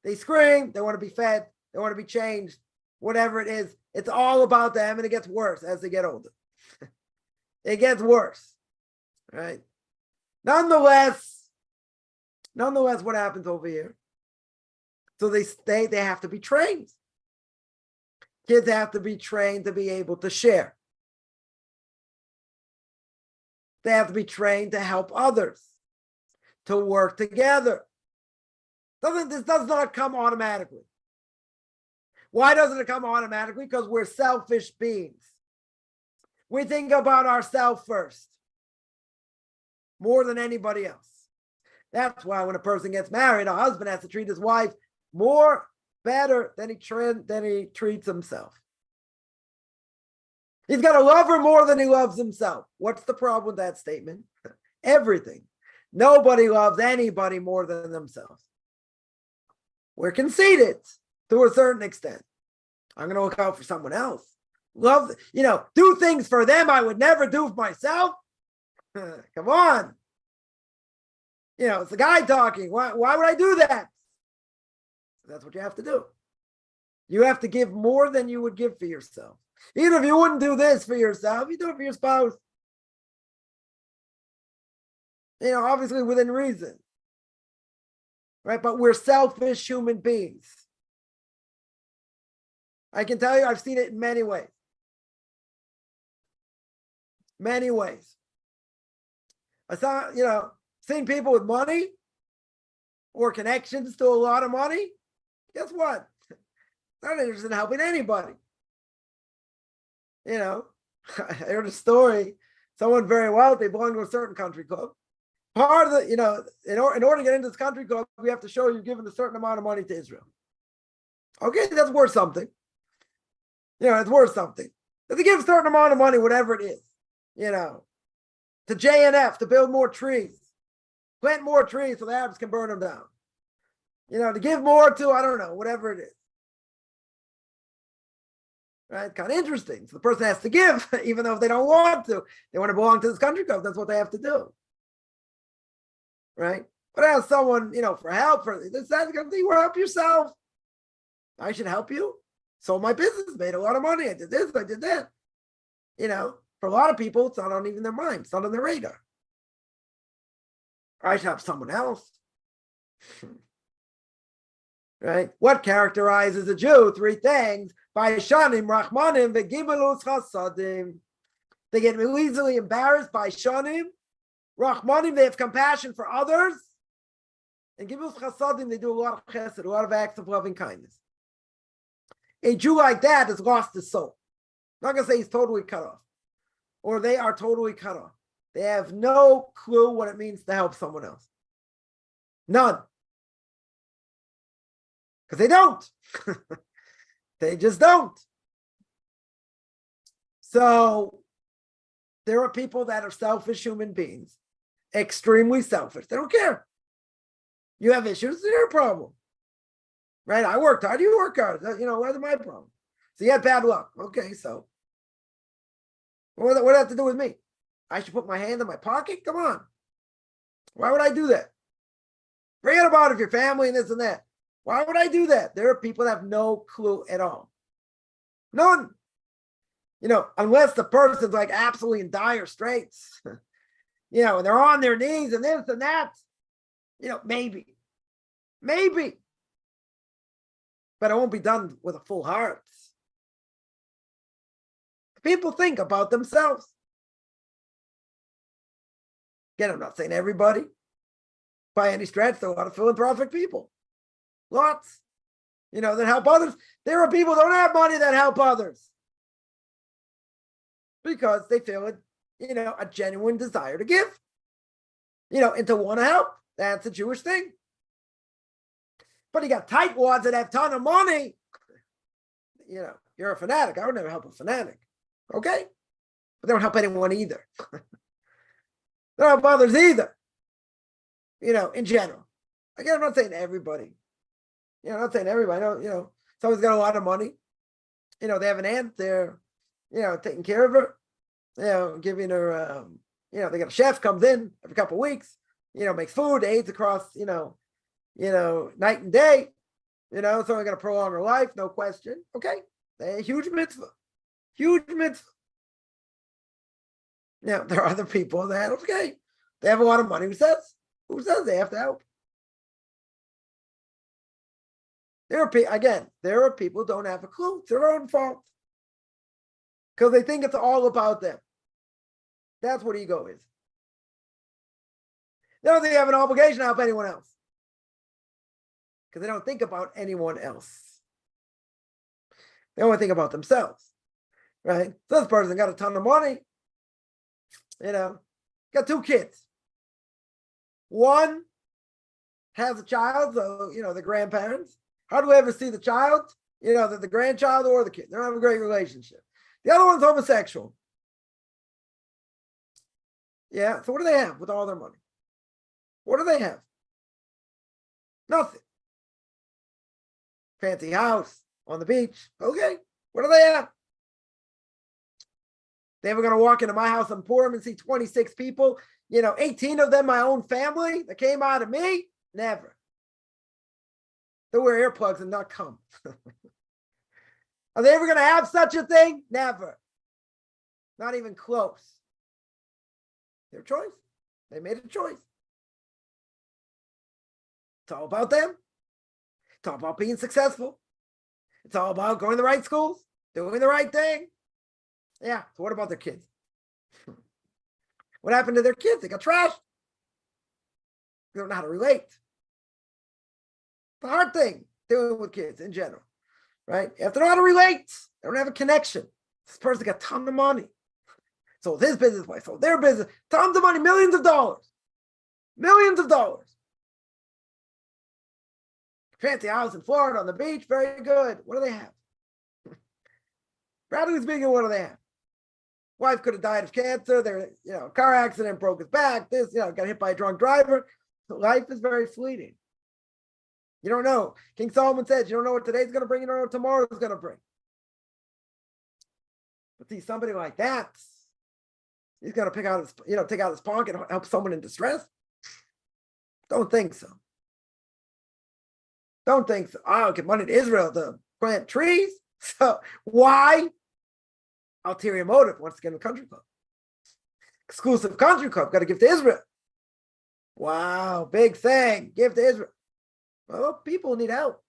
They scream, they want to be fed, they want to be changed, whatever it is. It's all about them, and it gets worse as they get older. It gets worse, right? Nonetheless, what happens over here? So they have to be trained. Kids have to be trained to be able to share. They have to be trained to help others, to work together. This does not come automatically. Why doesn't it come automatically? Because we're selfish beings. We think about ourselves first, more than anybody else. That's why when a person gets married, a husband has to treat his wife better than he treats himself. He's got to love her more than he loves himself. What's the problem with that statement? Everything. Nobody loves anybody more than themselves. We're conceited to a certain extent. I'm going to look out for someone else. Do things for them I would never do for myself. Come on. It's the guy talking. Why would I do that? That's what you have to do. You have to give more than you would give for yourself. Even if you wouldn't do this for yourself, you do it for your spouse. Obviously within reason. Right? But we're selfish human beings. I can tell you, I've seen it in many ways. Many ways. I saw, seen people with money or connections to a lot of money. Guess what? They're not interested in helping anybody. I heard a story. Someone very wealthy belonged to a certain country club. Part of the, in order to get into this country club, we have to show you've given a certain amount of money to Israel. Okay, that's worth something. It's worth something. If they give a certain amount of money, whatever it is, to JNF to build more trees, plant more trees so the Arabs can burn them down. To give more to, I don't know, whatever it is. Right? Kind of interesting. So the person has to give, even though if they don't want to. They want to belong to this country club. That's what they have to do. Right? But ask someone, for help, that's going to be, well, help yourself. I should help you. Sold my business, made a lot of money. I did this, I did that. For a lot of people, it's not on even their mind. It's not on their radar. I should help someone else. Right? What characterizes a Jew? 3 things. Baishanim, Rachmanim, Vegimelus Chasadim. They get easily embarrassed by Shanim. Rachmanim, they have compassion for others. And Gimilus Chasadim, they do a lot of chesed, a lot of acts of loving kindness. A Jew like that has lost his soul. I'm not going to say he's totally cut off. Or they are totally cut off. They have no clue what it means to help someone else. None. Because they don't. They just don't. So there are people that are selfish human beings, extremely selfish. They don't care. You have issues, it's your problem. Right? I worked hard, you work hard. Where's my problem? So you had bad luck. Okay, so what does that have to do with me? I should put my hand in my pocket? Come on. Why would I do that? Forget about it if your family and this and that. Why would I do that? There are people that have no clue at all. None. Unless the person's like absolutely in dire straits, and they're on their knees and this and that, maybe. But it won't be done with a full heart. People think about themselves. Again, I'm not saying everybody by any stretch. There are a lot of philanthropic people. Lots. That help others. There are people that don't have money that help others. Because they feel a genuine desire to give. And to want to help. That's a Jewish thing. But you got tightwads that have a ton of money. You're a fanatic. I would never help a fanatic. Okay? But they don't help anyone either. They don't help others either. In general. Again, I'm not saying everybody. I'm not saying everybody. Someone's got a lot of money. They have an aunt. They're, taking care of her. Giving her, they got a chef comes in every couple of weeks. Makes food, aids across, night and day. Someone got to prolong her life, no question. Okay. Huge mitzvah. Huge mitzvah. There are other people that, okay, they have a lot of money. Who says they have to help? There are people who don't have a clue. It's their own fault. Because they think it's all about them. That's what ego is. They don't think they have an obligation to help anyone else. Because they don't think about anyone else. They only think about themselves. Right? So this person got a ton of money. Got 2 kids. One has a child, so, the grandparents. Hardly ever see the child, the grandchild or the kid. They don't have a great relationship. The other one's homosexual. Yeah, so what do they have with all their money? What do they have? Nothing. Fancy house on the beach. Okay, what do they have? They ever going to walk into my house in Purim and see 26 people, 18 of them my own family that came out of me? Never. They'll wear earplugs and not come. Are they ever going to have such a thing? Never. Not even close. Their choice. They made a choice. It's all about them. It's all about being successful. It's all about going to the right schools, doing the right thing. Yeah, so what about their kids? What happened to their kids? They got trashed. They don't know how to relate. It's a hard thing dealing with kids in general, right? You have to know how to relate. They don't have a connection. This person got a ton of money. Sold his business, wife sold their business, tons of money, millions of dollars. Millions of dollars. Fancy house in Florida on the beach, very good. What do they have? Practically speaking, what do they have? Wife could have died of cancer. They're, car accident, broke his back. This, got hit by a drunk driver. So life is very fleeting. You don't know. King Solomon says, you don't know what today's going to bring, you don't know what tomorrow's going to bring. But see, somebody like that, he's going to pick out his, take out his pocket and help someone in distress. Don't think so. Don't think so. I'll give money to Israel to plant trees. So why? Ulterior motive. Wants to get in the country club. Exclusive country club. Got to give to Israel. Wow. Big thing. Give to Israel. Well, people need help.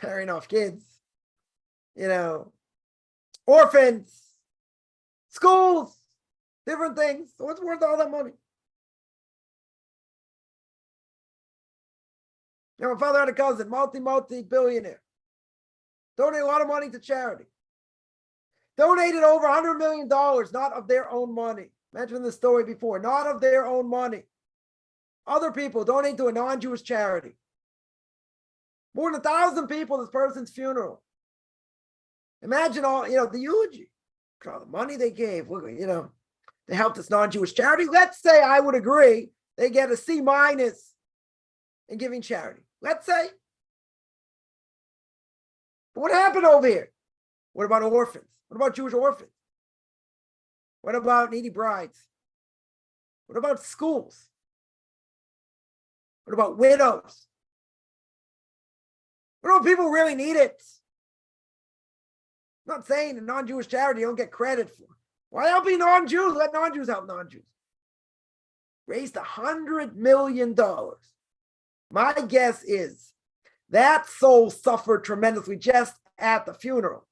Carrying off kids. Orphans. Schools. Different things. So what's worth all that money? My father had a cousin, multi-billionaire. Donated a lot of money to charity. Donated over $100 million, not of their own money. Mentioned the story before, not of their own money. Other people donate to a non-Jewish charity. More than 1,000 people at this person's funeral. Imagine all, the eulogy, all the money they gave. Look, they helped this non-Jewish charity. Let's say I would agree they get a C- in giving charity. Let's say. But what happened over here? What about orphans? What about Jewish orphans? What about needy brides? What about schools? What about widows? What about people who really need it? I'm not saying a non-Jewish charity you don't get credit for. Why helping non-Jews? Let non-Jews help non-Jews. Raised $100 million. My guess is that soul suffered tremendously just at the funeral.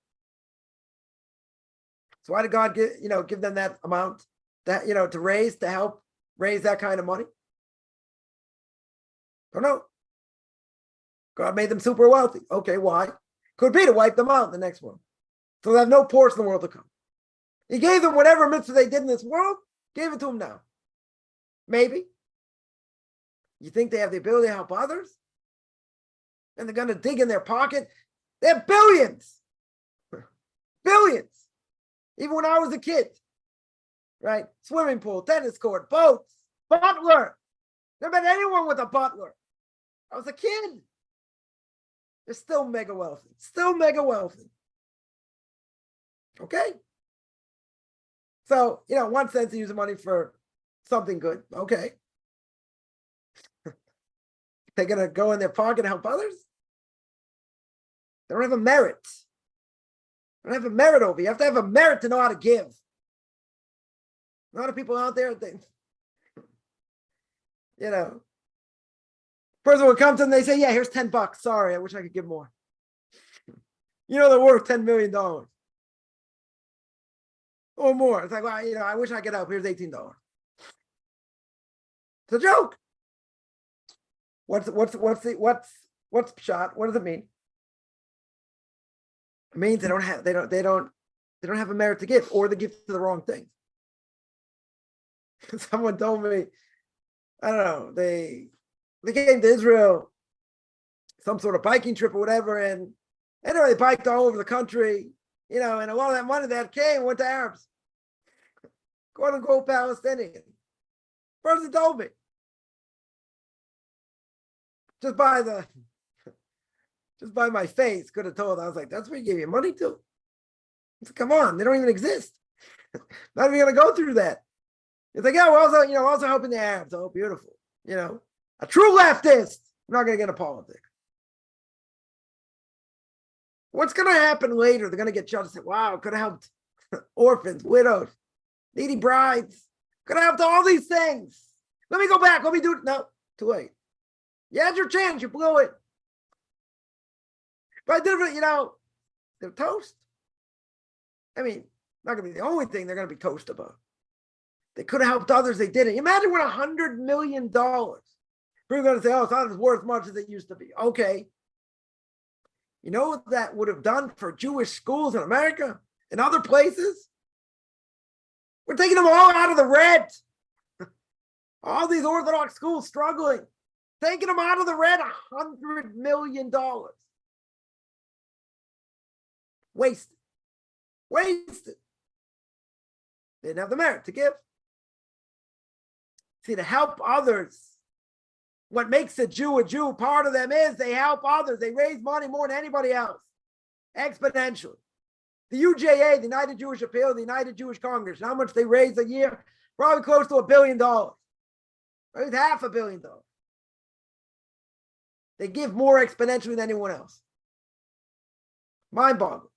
So why did God give them that amount that to help raise that kind of money? Don't know. God made them super wealthy. Okay, why? Could be to wipe them out in the next one. So they have no portion in the world to come. He gave them whatever mitzvah they did in this world, gave it to them now. Maybe. You think they have the ability to help others? And they're going to dig in their pocket? They have billions. Billions. Even when I was a kid. Right? Swimming pool, tennis court, boats, butler. Never met anyone with a butler. I was a kid. They're still mega wealthy. Still mega wealthy. Okay? So, in one sense, they use the money for something good. Okay. They're going to go in their pocket and help others? They don't have a merit. They don't have a merit over. You have to have a merit to know how to give. A lot of people out there think, person would come to them, they say, yeah, here's $10. Sorry, I wish I could give more. They're worth $10 million. Or more. It's like, well, I wish I could help. Here's $18. It's a joke. What's shot? What does it mean? It means they don't have a merit to give, or they give to the wrong thing. Someone told me, I don't know, they came to Israel, some sort of biking trip or whatever, and anyway, they biked all over the country, and a lot of that money that went to Arabs, quote unquote Palestinian. Person told me. Just by my face, could have told. I was like, that's where you gave your money to. Said, come on, they don't even exist. Not even gonna go through that. It's like, yeah, we're also helping the Arabs. Oh, beautiful. A true leftist. I'm not gonna get into politics. What's gonna happen later? They're gonna get judged and say, wow, could have helped orphans, widows, needy brides. Could have helped all these things. Let me go back. Let me do it. No, too late. You had your chance, you blew it. But I did, they're toast. I mean, not going to be the only thing they're going to be toast about. They could have helped others, they didn't. Imagine what $100 million. People are going to say, oh, it's not as worth as much as it used to be. Okay. You know what that would have done for Jewish schools in America and other places? We're taking them all out of the red. All these Orthodox schools struggling. Taking them out of the red, $100 million. Wasted. Wasted. They didn't have the merit to give. See, to help others, what makes a Jew, part of them is they help others. They raise money more than anybody else, exponentially. The UJA, the United Jewish Appeal, the United Jewish Congress, how much they raise a year? Probably close to $1 billion. Raise $500 million. They give more exponentially than anyone else. Mind-boggling.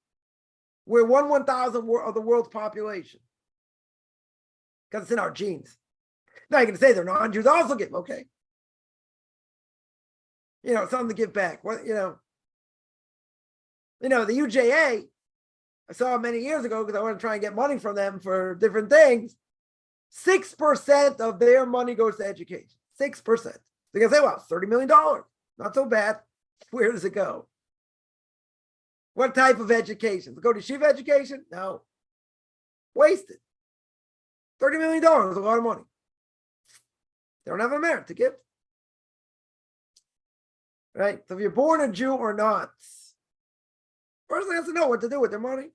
We're 1/1000 of the world's population. Because it's in our genes. Now you're going to say they're non-Jews also give. Okay. Something to give back. The UJA, I saw many years ago because I want to try and get money from them for different things. 6% of their money goes to education. 6%. They're going to say, well, $30 million. Not so bad. Where does it go? What type of education? Go to yeshiva education? No. Wasted. $30 million is a lot of money. They don't have a merit to give. Right? So if you're born a Jew or not, person has to know what to do with their money.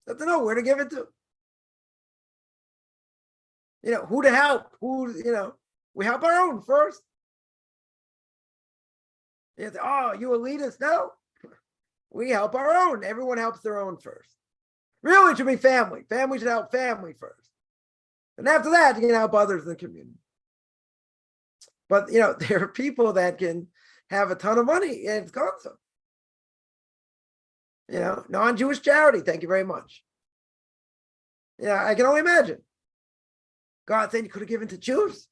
They have to know where to give it to. Who to help. We help our own first. You say, oh, you elitist? No. We help our own. Everyone helps their own first. Really, it should be family. Family should help family first. And after that, you can help others in the community. But, there are people that can have a ton of money and it's gone so. Non-Jewish charity. Thank you very much. I can only imagine. God saying you could have given to Jews.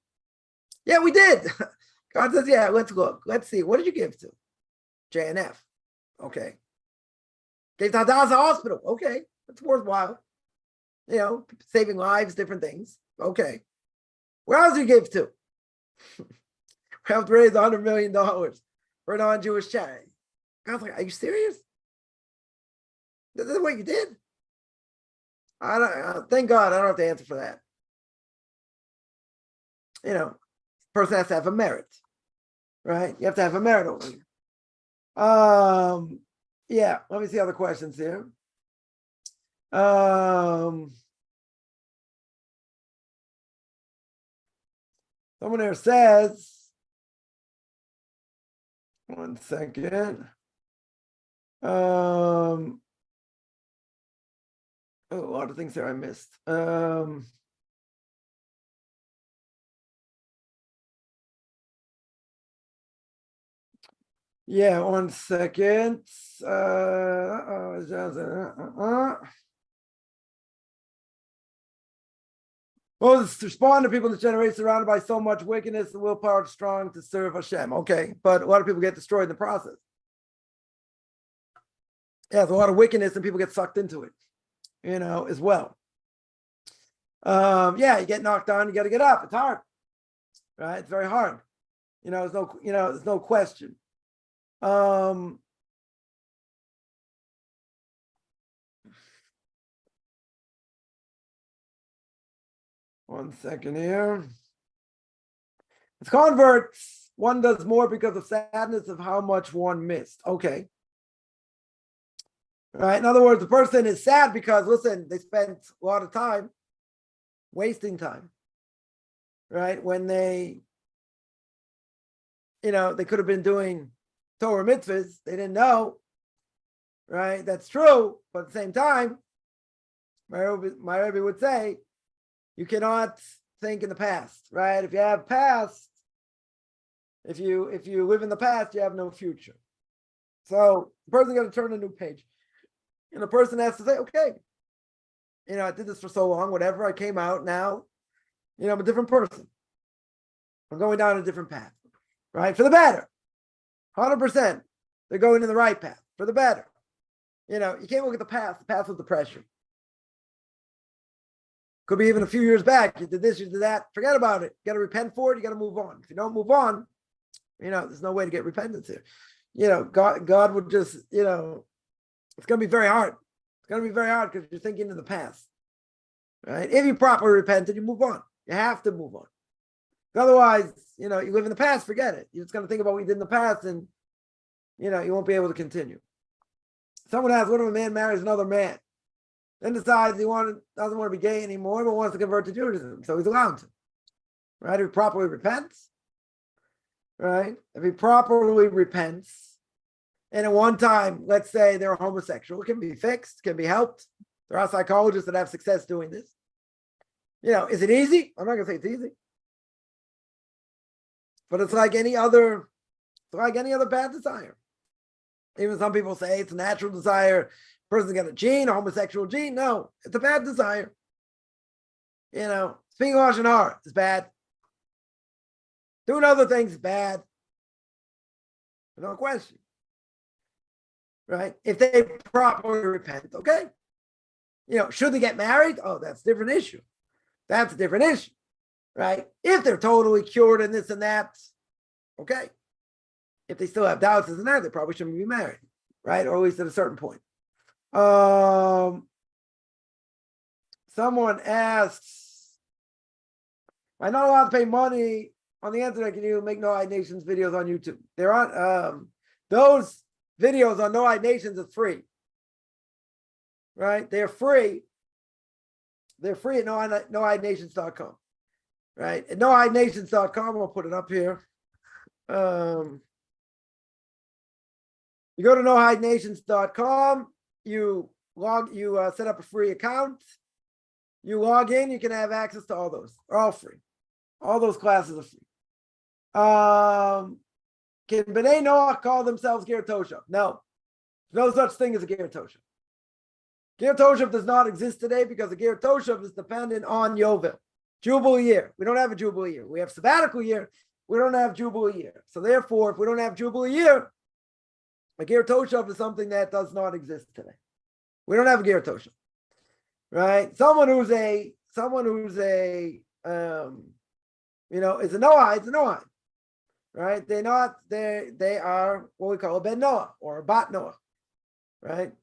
Yeah, we did. God says, yeah, let's look. Let's see. What did you give to? JNF. Okay. Gave to Hadassah Hospital. Okay. That's worthwhile. Saving lives, different things. Okay. Where else did you give to? We have to raise $100 million for a non-Jewish charity. God's like, are you serious? This is what you did? Thank God I don't have to answer for that. Person has to have a merit, right? You have to have a merit over here. Yeah, let me see other questions here. Someone there says, one second. A lot of things there I missed. Yeah, one second. Moses respond to people in this generation surrounded by so much wickedness, the willpower is strong to serve Hashem. Okay, but a lot of people get destroyed in the process. Yeah, there's a lot of wickedness and people get sucked into it, as well. Yeah, you get knocked down, you got to get up. It's hard, right? It's very hard. There's no question. One second here. As converts, one does more because of sadness of how much one missed. Okay. Right. In other words, the person is sad because, listen, they spent a lot of time wasting time. Right. When they could have been doing Torah mitzvahs. They didn't know. Right. That's true. But at the same time, my Rebbe would say, you cannot think in the past, right? If you have past, if you live in the past, you have no future. So the person got to turn a new page. And the person has to say, okay, I did this for so long, whatever. I came out now, I'm a different person. I'm going down a different path, right? For the better. 100%. They're going in the right path for the better. You can't look at the past. The past was the pressure. Could be even a few years back. You did this, you did that. Forget about it. You got to repent for it. You got to move on. If you don't move on, there's no way to get repentance here. God would just, it's going to be very hard. It's going to be very hard because you're thinking in the past, right? If you properly repented, you move on. You have to move on. Otherwise, you live in the past, forget it. You're just going to think about what you did in the past and, you won't be able to continue. Someone asks, what if a man marries another man? Then decides he doesn't want to be gay anymore, but wants to convert to Judaism. So he's allowed to. Right? If he properly repents. Right? If he properly repents, and at one time, let's say they're homosexual, it can be fixed, can be helped. There are psychologists that have success doing this. Is it easy? I'm not going to say it's easy. But it's like any other bad desire. Even some people say it's a natural desire. Person's got a gene, a homosexual gene. No, it's a bad desire. Speaking Lashon Hara is bad. Doing other things is bad. No question. Right? If they properly repent, okay. Should they get married? Oh, that's a different issue. That's a different issue. Right? If they're totally cured and this and that, okay. If they still have doubts and that, they probably shouldn't be married. Right? Or at least at a certain point. Someone asks, I'm not allowed to pay money on the internet. Can you make No-Hide Nations videos on YouTube? They're on those videos on No-Hide Nations is free. Right? They're free. They're free at nohidenations.com. Right? At nohidenations.com, I'll put it up here. You go to nohidenations.com, you set up a free account, you log in, you can have access to all those. They're all free. All those classes are free. Can B'nai Noach call themselves Ger Toshav? No. There's no such thing as a Ger Toshav. Ger Toshav does not exist today because a Ger Toshav is dependent on Yovel, Jubilee year. We don't have a Jubilee year. We have sabbatical year. We don't have Jubilee year. So therefore, if we don't have Jubilee year, a Ger Toshav is something that does not exist today. We don't have a Ger Toshav, right? Someone who's a is a Noahide, it's a Noahide, right? They are what we call a Ben Noah or a Bat Noah, right?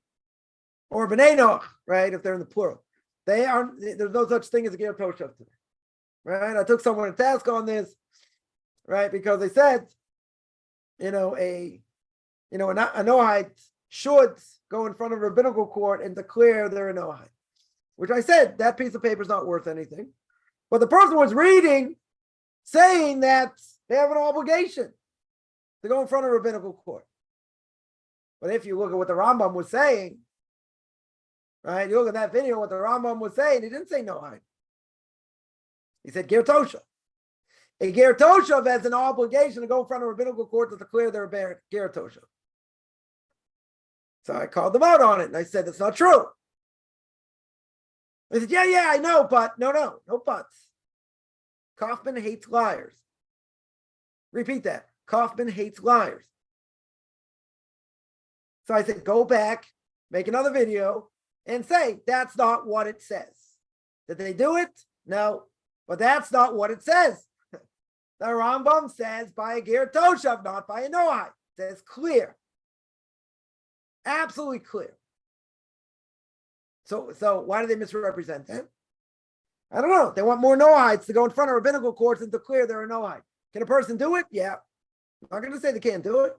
Or B'nai Noach, right? If they're in the plural, there's no such thing as a Ger Toshav today, right? I took someone to task on this, right? Because they said, a Noahide should go in front of a rabbinical court and declare they're a Noahide, which I said that piece of paper is not worth anything. But the person was reading, saying that they have an obligation to go in front of a rabbinical court. But if you look at what the Rambam was saying, right? You look at that video, what the Rambam was saying, he didn't say Noahide. He said Ger Toshav. A Ger Toshav has an obligation to go in front of a rabbinical court to declare they're a Ger Toshav. So I called them out on it, and I said, that's not true. They said, yeah, I know, but no buts. Kaufman hates liars. Repeat that. Kaufman hates liars. So I said, go back, make another video, and say, that's not what it says. Did they do it? No, but that's not what it says. The Rambam says by a Ger Toshav, not by a Noahide. It says clear. Absolutely clear. So why do they misrepresent that? I don't know. They want more Noahides to go in front of rabbinical courts and declare they're a Noahide. Can a person do it? Yeah. I'm not going to say they can't do it.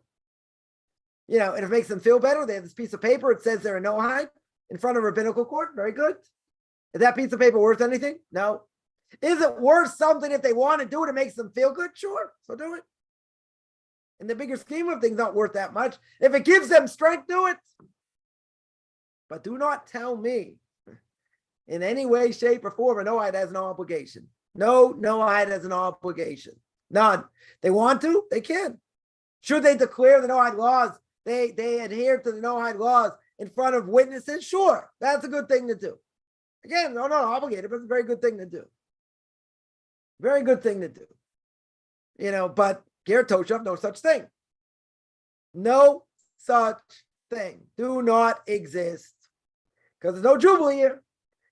And if it makes them feel better, they have this piece of paper. It says they're a Noahide in front of a rabbinical court. Very good. Is that piece of paper worth anything? No. Is it worth something if they want to do it? It makes them feel good? Sure. So do it. In the bigger scheme of things, not worth that much. If it gives them strength, do it. But do not tell me in any way, shape, or form a Noahide has an obligation. No Noahide has an obligation. None. They want to, they can. Should they declare the Noahide laws? They adhere to the Noahide laws in front of witnesses? Sure. That's a good thing to do. Again, not obligated, but it's a very good thing to do. Very good thing to do. But Ger Toshav, no such thing. No such thing. Do not exist. Because there's no Jubilee year.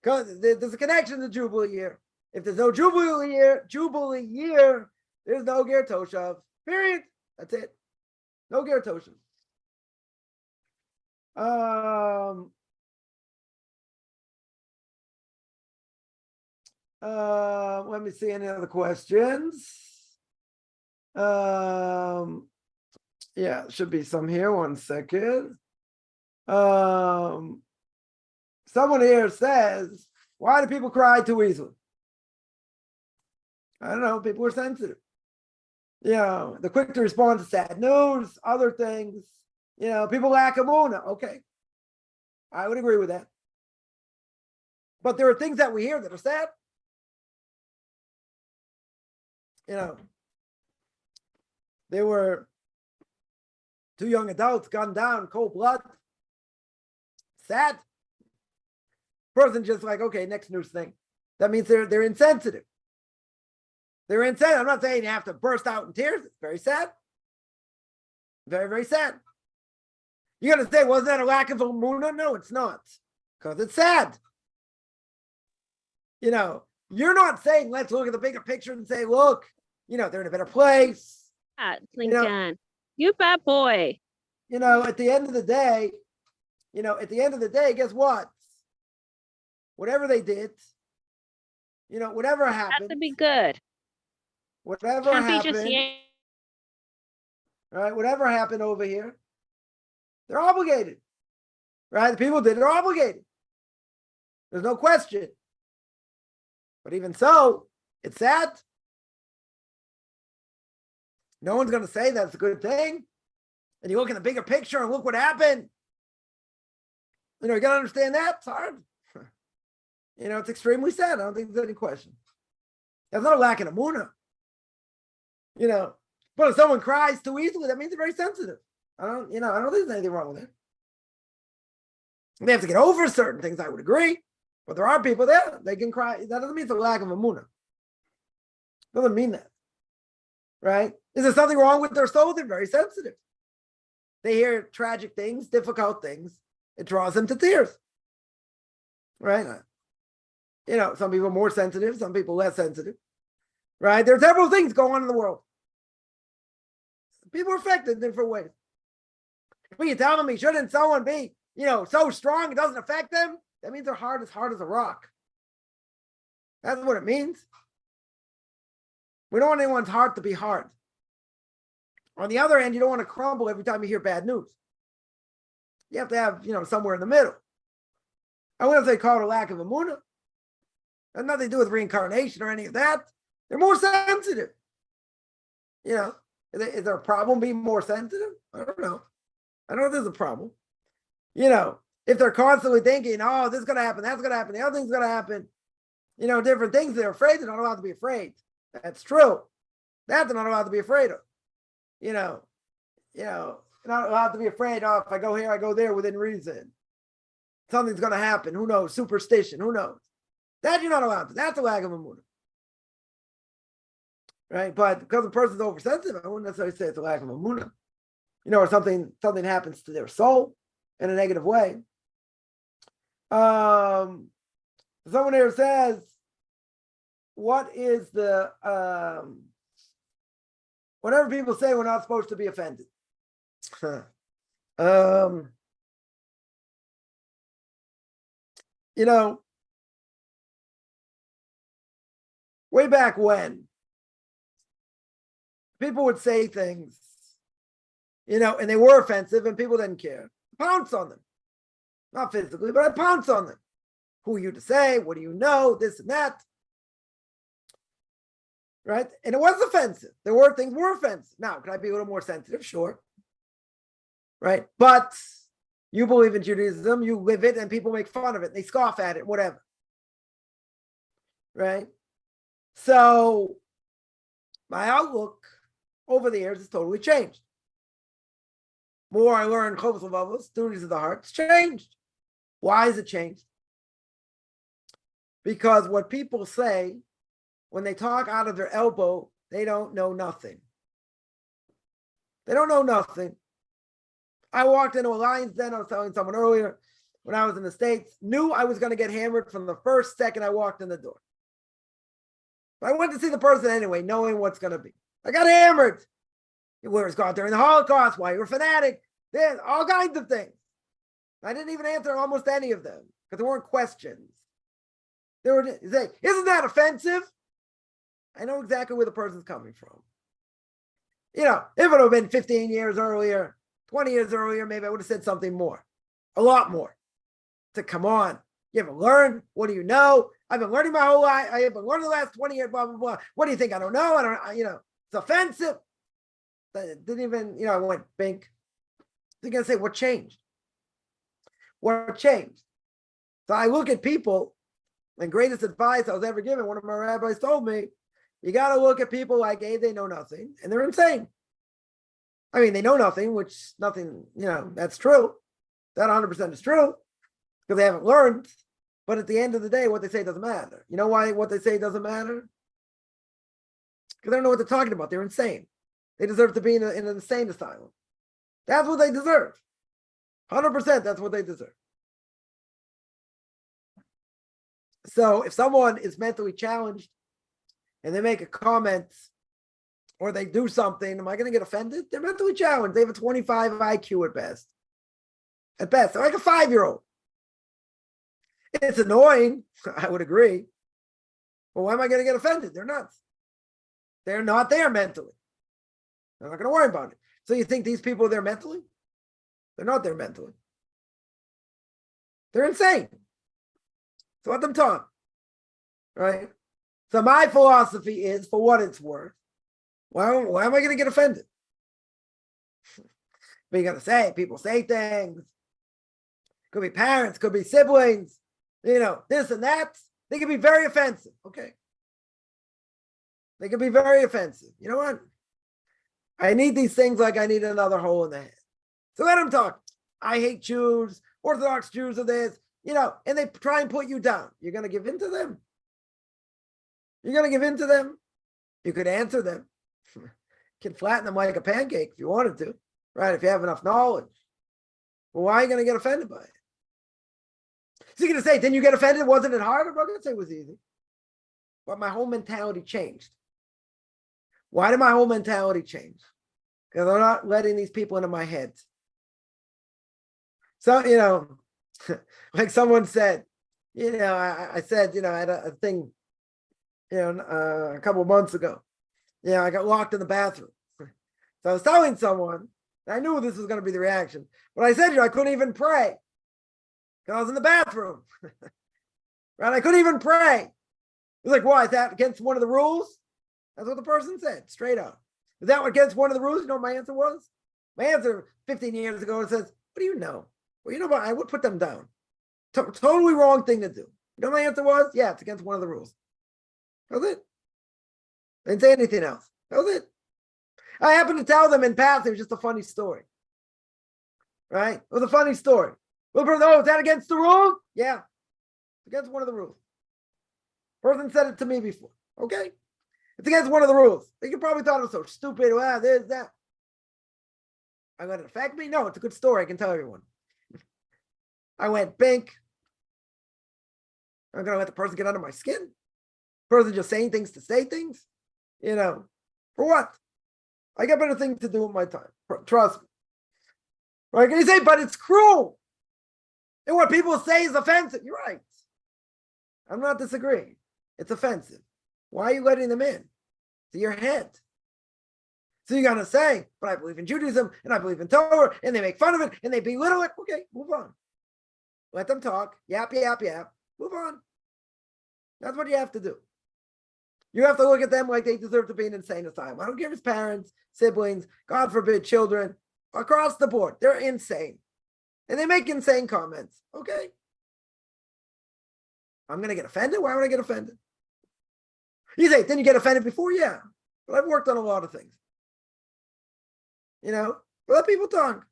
Because there's a connection to Jubilee year. If there's no Jubilee year, there's no Ger Toshav. Period. That's it. No Ger Toshav. Let me see any other questions. Yeah, should be some here. 1 second. Someone here says, why do people cry too easily? I don't know. People are sensitive. They're quick to respond to sad news, other things. People lack emunah. Okay. I would agree with that. But there are things that we hear that are sad. There were 2 young adults gunned down, cold blood. Sad. Person just like, okay, next news thing. That means they're insensitive. They're insensitive. I'm not saying you have to burst out in tears. It's very sad. Very, very sad. You're going to say, wasn't that a lack of emunah? No, it's not. Because it's sad. You're not saying, let's look at the bigger picture and say, look, they're in a better place. Lincoln, you bad boy. At the end of the day, guess what? Whatever they did, whatever happened. Has to be good. whatever Can't be just happened, right? Whatever happened over here, they're obligated, right? The people did, they're obligated. There's no question. But even so, it's sad. No one's going to say that's a good thing. And you look in the bigger picture and look what happened. You got to understand that. It's hard. It's extremely sad. I don't think there's any question. There's no lack of emunah. But if someone cries too easily, that means they're very sensitive. I don't think there's anything wrong with it. They have to get over certain things, I would agree. But there are people there, they can cry. That doesn't mean it's a lack of emunah. Doesn't mean that. Right? Is there something wrong with their soul? They're very sensitive. They hear tragic things, difficult things. It draws them to tears. Right? Some people are more sensitive, some people less sensitive. Right? There are several things going on in the world. People are affected in different ways. But you're telling me, shouldn't someone be, so strong it doesn't affect them? That means they're hard as a rock. That's what it means. We don't want anyone's heart to be hard. On the other hand, you don't want to crumble every time you hear bad news. You have to have, somewhere in the middle. I wouldn't say call it a lack of emunah. It has nothing to do with reincarnation or any of that. They're more sensitive. Is there a problem being more sensitive? I don't know. I don't know if there's a problem. If they're constantly thinking, oh, this is going to happen, that's going to happen, the other thing's going to happen, different things, they're afraid, they're not allowed to be afraid. That's true. That they're not allowed to be afraid of. You're not allowed to be afraid, oh, if I go here, I go there within reason. Something's going to happen. Who knows? Superstition. Who knows? That you're not allowed to. That's a lack of emunah. Right? But because the person's oversensitive, I wouldn't necessarily say it's a lack of emunah. Or something happens to their soul in a negative way. Someone here says, what is the whatever people say, we're not supposed to be offended. Way back when, people would say things, and they were offensive and people didn't care. Pounce on them. Not physically, but I pounce on them. Who are you to say? What do you know? This and that. Right? And it was offensive. There were things were offensive. Now, could I be a little more sensitive? Sure. Right? But you believe in Judaism, you live it, and people make fun of it. They scoff at it, whatever. Right? So, my outlook over the years has totally changed. More I learn Chovos Levavos, duties of the heart, it's changed. Why has it changed? Because what people say, when they talk out of their elbow, they don't know nothing. They don't know nothing. I walked into a lion's den, I was telling someone earlier, when I was in the States, knew I was going to get hammered from the first second I walked in the door. But I went to see the person anyway, knowing what's going to be. I got hammered. Where it's gone during the Holocaust, why you're a fanatic. There's all kinds of things. I didn't even answer almost any of them because there weren't questions. They were saying, isn't that offensive? I know exactly where the person's coming from. If it would have been 15 years earlier, 20 years earlier, maybe I would have said something more, a lot more. To come on, you haven't learned. What do you know? I've been learning my whole life. I have been learning the last 20 years, blah, blah, blah. What do you think? I don't know. It's offensive. Didn't even, I went bink. They're going to say, what changed? What changed? So I look at people, and greatest advice I was ever given, one of my rabbis told me, you got to look at people like, hey, they know nothing, and they're insane. I mean, they know nothing, which nothing, that's true. That 100% is true, because they haven't learned. But at the end of the day, what they say doesn't matter. You know why what they say doesn't matter? Because they don't know what they're talking about. They're insane. They deserve to be in an insane asylum. That's what they deserve. 100%, that's what they deserve. So if someone is mentally challenged and they make a comment or they do something, am I going to get offended? They're mentally challenged. They have a 25 IQ at best. At best, they're like a 5-year-old. It's annoying, I would agree. But why am I going to get offended? They're nuts. They're not there mentally. They're not going to worry about it. So you think these people are there mentally? They're not there mentally. They're insane. So let them talk, right? So my philosophy is, for what it's worth, why am I going to get offended? But you got to say, people say things. Could be parents, could be siblings, this and that. They can be very offensive. Okay. They can be very offensive. You know what? I need these things like I need another hole in the head. So let them talk. I hate Jews. Orthodox Jews are this, and they try and put you down. You're going to give in to them? You're going to give in to them? You could answer them. You can flatten them like a pancake if you wanted to, right? If you have enough knowledge. Well, why are you going to get offended by it? So you're going to say, didn't you get offended? Wasn't it hard? I'm not going to say it was easy. But my whole mentality changed. Why did my whole mentality change? Because I'm not letting these people into my head. So, like someone said, I said, I had a thing, a couple of months ago. I got locked in the bathroom. So I was telling someone, I knew this was going to be the reaction, but I said, I couldn't even pray because I was in the bathroom. Right? I couldn't even pray. It was like, why? Is that against one of the rules? That's what the person said, straight up. Is that against one of the rules? You know what my answer was? My answer 15 years ago says, what do you know? Well, I would put them down. Totally wrong thing to do. You know what my answer was? Yeah, it's against one of the rules. That was it. I didn't say anything else. That was it. I happened to tell them in passing, it was just a funny story. Right? It was a funny story. Well, oh, is that against the rules? Yeah. It's against one of the rules. Person said it to me before. Okay. It's against one of the rules. You probably thought it was so stupid. Wow, there's that. I'm going to affect me? No, it's a good story. I can tell everyone. I went bink. I'm going to let the person get under my skin. Person just saying things to say things. For what? I got better things to do with my time. Trust me. Right? Can you say, but it's cruel. And what people say is offensive. You're right. I'm not disagreeing. It's offensive. Why are you letting them in to your head? So you're going to say, but I believe in Judaism and I believe in Torah, and they make fun of it and they belittle it. Okay, move on. Let them talk. Yap, yap, yap. Move on. That's what you have to do. You have to look at them like they deserve to be in an insane asylum. I don't care if it's parents, siblings, God forbid, children, across the board. They're insane. And they make insane comments. Okay. I'm going to get offended? Why would I get offended? You say, didn't you get offended before? Yeah. But I've worked on a lot of things. Let people talk.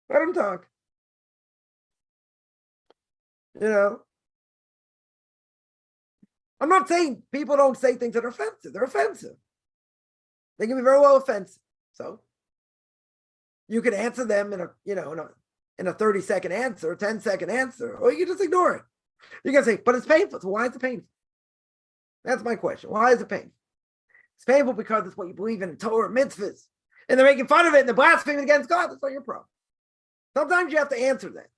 Let them talk. I'm not saying people don't say things that are offensive. They're offensive. They can be very well offensive. So you can answer them in a 30-second answer, 10-second answer, or you can just ignore it. You can say, but it's painful. So why is it painful? That's my question. Why is it painful? It's painful because it's what you believe in Torah, mitzvahs, and they're making fun of it and they're blaspheming against God. That's not your problem. Sometimes you have to answer that.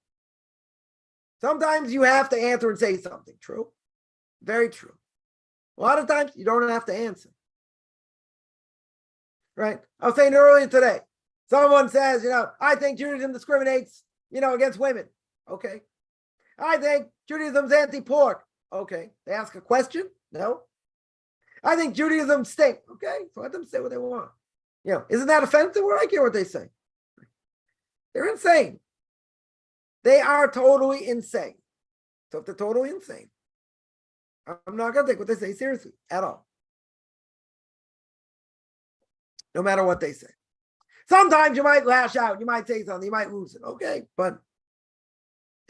Sometimes you have to answer and say something. True. Very true. A lot of times you don't have to answer. Right? I was saying earlier today, someone says, I think Judaism discriminates, against women. Okay. I think Judaism's anti-pork. Okay. They ask a question? No. I think Judaism stinks. Okay. So let them say what they want. Isn't that offensive? Well, I care what they say. They're insane. They are totally insane. So if they're totally insane, I'm not going to take what they say seriously at all. No matter what they say. Sometimes you might lash out. You might say something. You might lose it. Okay. But,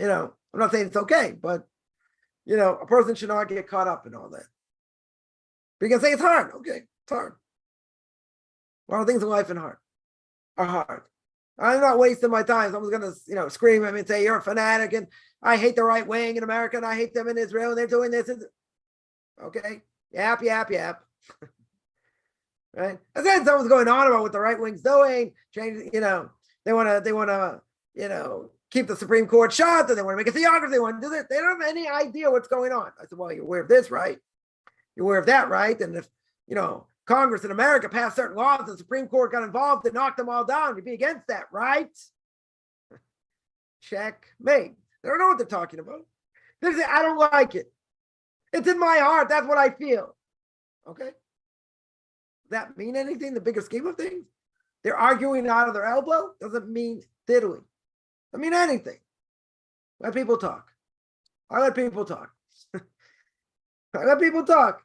I'm not saying it's okay. But, a person should not get caught up in all that. But you can say it's hard. Okay. It's hard. A lot of things in life are hard. I'm not wasting my time. Someone's going to, scream at me and say, you're a fanatic and I hate the right wing in America and I hate them in Israel and they're doing this. Okay. Yap, yap, yap. Right. And then someone's going on about what the right wing's doing, change, they want to, keep the Supreme Court shut, and they want to make a theocracy. They want to do this. They don't have any idea what's going on. I said, well, you're aware of this, right? You're aware of that, right? And if, Congress in America passed certain laws, the Supreme Court got involved and knocked them all down. You'd be against that, right? Checkmate. They don't know what they're talking about. They say, I don't like it. It's in my heart. That's what I feel. Okay. Does that mean anything? The bigger scheme of things? They're arguing out of their elbow. Doesn't mean diddly. Doesn't mean anything. Let people talk. I let people talk. I let people talk.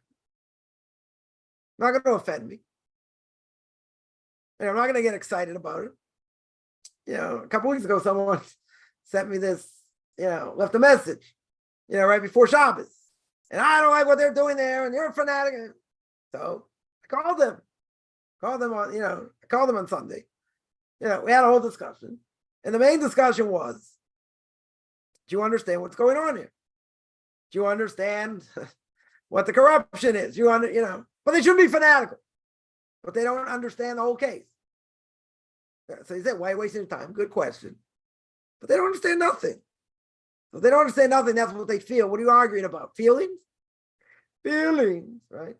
Not going to offend me. And I'm not going to get excited about it. A couple weeks ago, someone sent me this, left a message, right before Shabbos. And I don't like what they're doing there, and you're a fanatic. So I called them. I called them on Sunday. We had a whole discussion. And the main discussion was, do you understand what's going on here? Do you understand what the corruption is? But they shouldn't be fanatical. But they don't understand the whole case. So he said, why are you wasting your time? Good question. But they don't understand nothing. So they don't understand nothing. That's what they feel. What are you arguing about? Feelings? Feelings, right?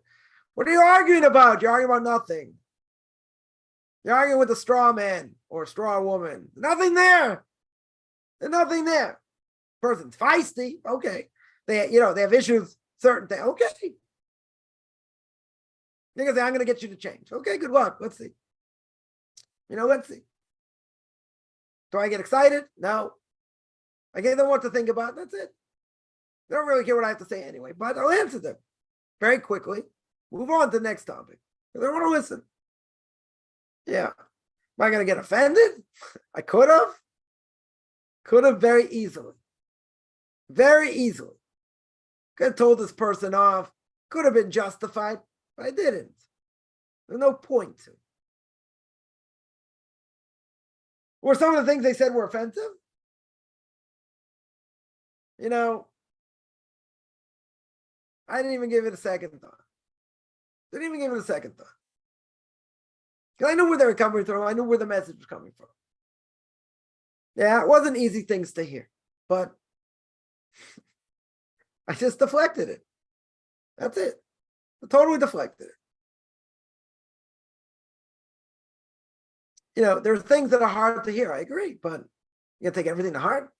What are you arguing about? You're arguing about nothing. You're arguing with a straw man or a straw woman. Nothing there. There's nothing there. Person's feisty. Okay. They have issues, certain things. Okay. They're going to say, I'm going to get you to change. Okay, good luck. Let's see. Let's see. Do I get excited? No. I give them what to think about. That's it. They don't really care what I have to say anyway, but I'll answer them very quickly. Move on to the next topic. They don't want to listen. Yeah. Am I going to get offended? I could have. Could have very easily. Very easily. Could have told this person off. Could have been justified, but I didn't. There's no point to it. Were some of the things they said were offensive? I didn't even give it a second thought. Didn't even give it a second thought. Because I knew where they were coming from. I knew where the message was coming from. Yeah, it wasn't easy things to hear, but I just deflected it. That's it. I totally deflected it. There are things that are hard to hear. I agree, but you gotta take everything to heart.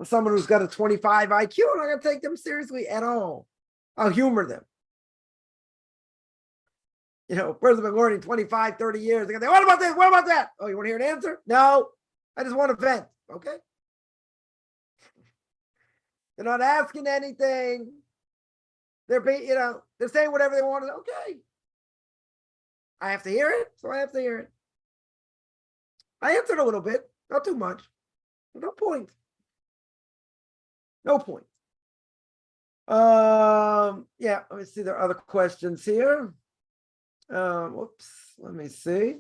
Someone who's got a 25 IQ, I'm not gonna take them seriously at all. I'll humor them. Person been learning 25, 30 years. They're gonna say, what about this? What about that? Oh, you want to hear an answer? No, I just want to vent. Okay. They're not asking anything. They're saying whatever they want. Okay. I have to hear it, so I have to hear it. I answered a little bit, not too much. No point. No point. Yeah, let me see. There are other questions here. Whoops, let me see.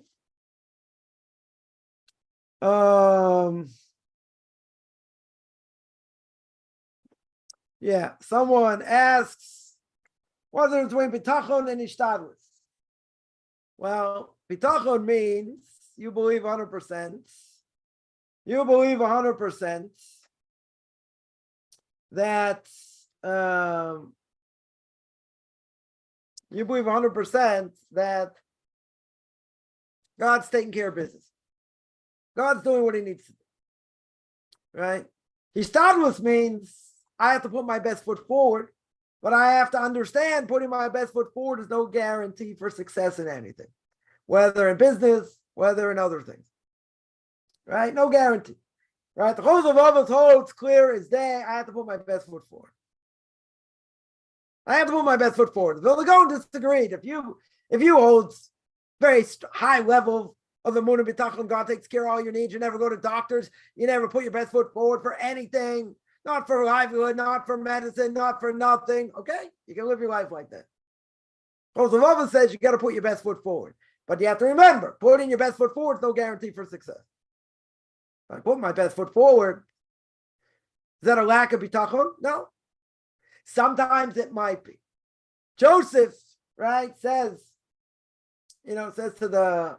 Yeah, someone asks, what's the difference between bitachon and ishtadlus? Well, bitachon means you believe 100%. You believe 100% that you believe 100% that God's taking care of business. God's doing what he needs to do. Right? Hishtadlus means I have to put my best foot forward, but I have to understand putting my best foot forward is no guarantee for success in anything, whether in business, whether in other things. Right? No guarantee. Right? The Chos of Avos holds clear as day. I have to put my best foot forward. I have to put my best foot forward. The Gaon disagreed. If you hold very high level of the Emunah and Bitachon, God takes care of all your needs. You never go to doctors. You never put your best foot forward for anything. Not for livelihood, not for medicine, not for nothing. Okay? You can live your life like that. Chos of Avos says you got to put your best foot forward. But you have to remember, putting your best foot forward is no guarantee for success. If I put my best foot forward, is that a lack of bitachon? No. Sometimes it might be. Joseph, right, says to the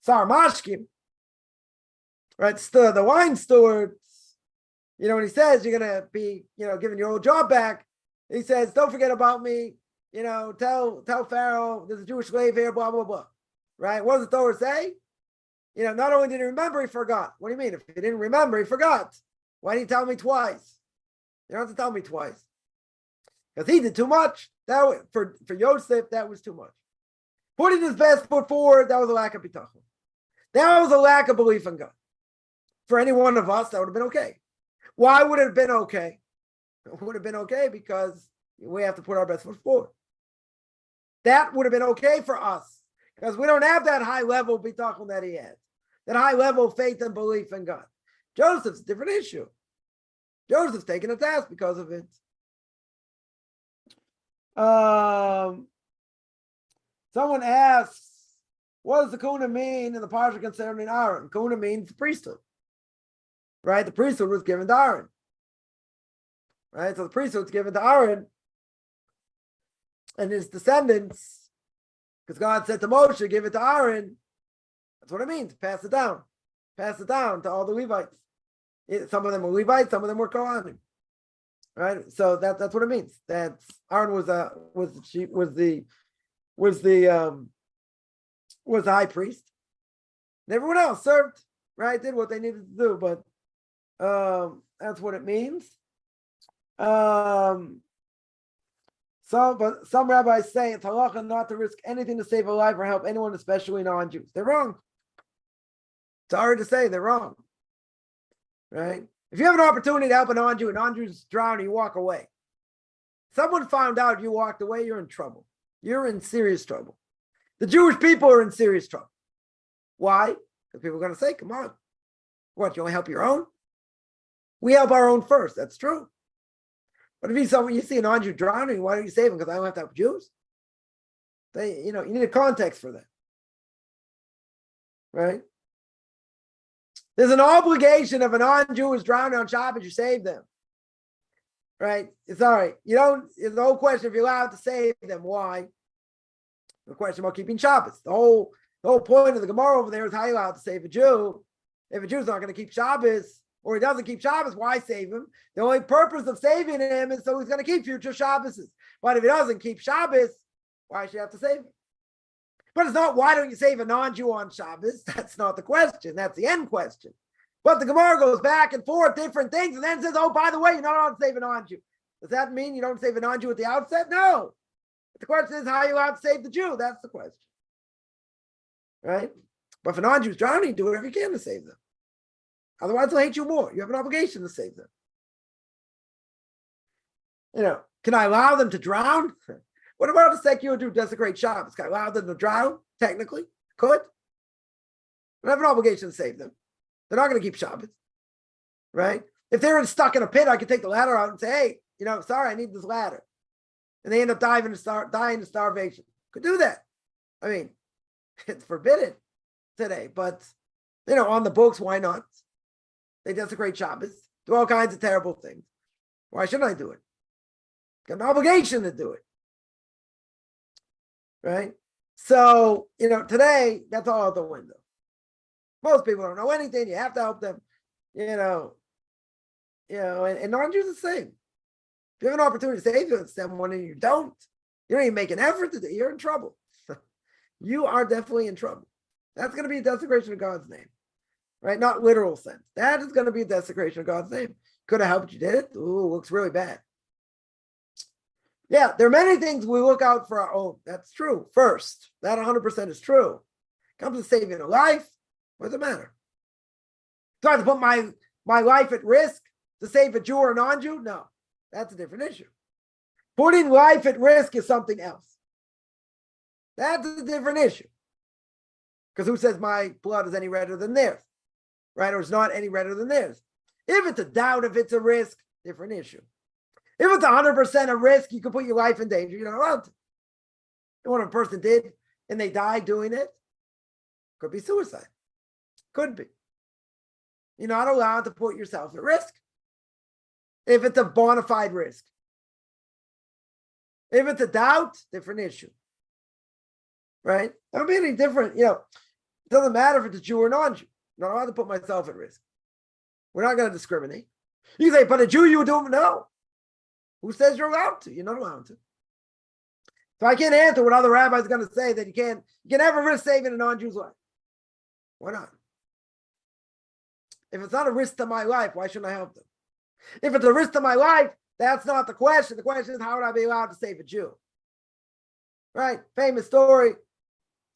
Sarmashkim, right, the wine steward, when he says you're going to be, giving your old job back, He says, don't forget about me. Tell Pharaoh there's a Jewish slave here, blah, blah, blah. Right? What does the Torah say? Not only did he remember, he forgot. What do you mean? If he didn't remember, he forgot. Why didn't he tell me twice? You don't have to tell me twice. Because he did too much. For Yosef, that was too much. Putting his best foot forward, that was a lack of bitachon. That was a lack of belief in God. For any one of us, that would have been okay. Why would it have been okay? It would have been okay because we have to put our best foot forward. That would have been okay for us because we don't have that high level bitachon that he had, that high level of faith and belief in God. Joseph's a different issue. Joseph's taking a task because of it. Someone asks, what does the kuna mean in the parsha concerning Aaron? Kuna means priesthood, right? The priesthood was given to Aaron, right? So the priesthood was given to Aaron and his descendants, because God said to Moshe, give it to Aaron. That's what it means. Pass it down to all the Levites. Some of them were Levites, some of them were Kohanim, right? So that's what it means. That Aaron was the high priest, and everyone else served, right? Did what they needed to do, but that's what it means. But some rabbis say it's halacha not to risk anything to save a life or help anyone, especially non-Jews. They're wrong. Sorry to say, they're wrong. Right? If you have an opportunity to help a non-Jew, and non-Jew's drowning, you walk away. Someone found out you walked away, you're in trouble. You're in serious trouble. The Jewish people are in serious trouble. Why? Because people are going to say, come on. What, you only help your own? We help our own first. That's true. But if you see a non-Jew drowning, why don't you save him? Because I don't have to help Jews. You need a context for that. Right? There's an obligation if a non-Jew is drowning on Shabbat, you save them. Right? It's all right. It's the whole question if you're allowed to save them. Why? The question about keeping Shabbos. The whole point of the Gemara over there is how you're allowed to save a Jew. If a Jew's not going to keep Shabbos, or he doesn't keep Shabbos, why save him? The only purpose of saving him is so he's going to keep future Shabbos. But if he doesn't keep Shabbos, why should you have to save him? But it's not why don't you save a non-Jew on Shabbos? That's not the question. That's the end question. But the Gemara goes back and forth, different things, and then says, oh, by the way, you're not allowed to save a non-Jew. Does that mean you don't save a non-Jew at the outset? No. The question is, how are you allowed to save the Jew? That's the question. Right? But if a non-Jew's drowning, do whatever you can to save them. Otherwise, they'll hate you more. You have an obligation to save them. Can I allow them to drown? What about a secular Jew desecrate Shabbos? Can I allow them to drown? Technically, could. I have an obligation to save them. They're not going to keep Shabbos, right? If they're stuck in a pit, I could take the ladder out and say, hey, sorry, I need this ladder. And they end up dying of starvation. Could do that. I mean, it's forbidden today, but, on the books, why not? They desecrate Shabbos, do all kinds of terrible things. Why shouldn't I do it? Got an obligation to do it. Right? So, today, that's all out the window. Most people don't know anything. You have to help them, and non-Jews the same. If you have an opportunity to save someone and you don't even make an effort to do it, you're in trouble. You are definitely in trouble. That's going to be a desecration of God's name, right? Not literal sense. That is going to be a desecration of God's name. Could have helped you did it. Ooh, looks really bad. Yeah, there are many things we look out for our own. That's true. First, that 100% is true. Comes to saving a life, what does it matter? Do I have to put my life at risk to save a Jew or a non-Jew? No, that's a different issue. Putting life at risk is something else. That's a different issue. Because who says my blood is any redder than theirs? Right? Or it's not any redder than theirs. If it's a doubt, if it's a risk, different issue. If it's 100% a risk, you can put your life in danger. You're not allowed to. And what a person did and they died doing it, could be suicide. Could be. You're not allowed to put yourself at risk. If it's a bona fide risk. If it's a doubt, different issue. Right? That would be any different. It doesn't matter if it's a Jew or non-Jew. I'm not allowed to put myself at risk. We're not going to discriminate. You say, but a Jew, you would do it? No. Who says you're allowed to? You're not allowed to. So I can't answer what other rabbis are going to say that you can never risk saving a non-Jew's life. Why not? If it's not a risk to my life, why shouldn't I help them? If it's a risk to my life, that's not the question. The question is, how would I be allowed to save a Jew? Right? Famous story.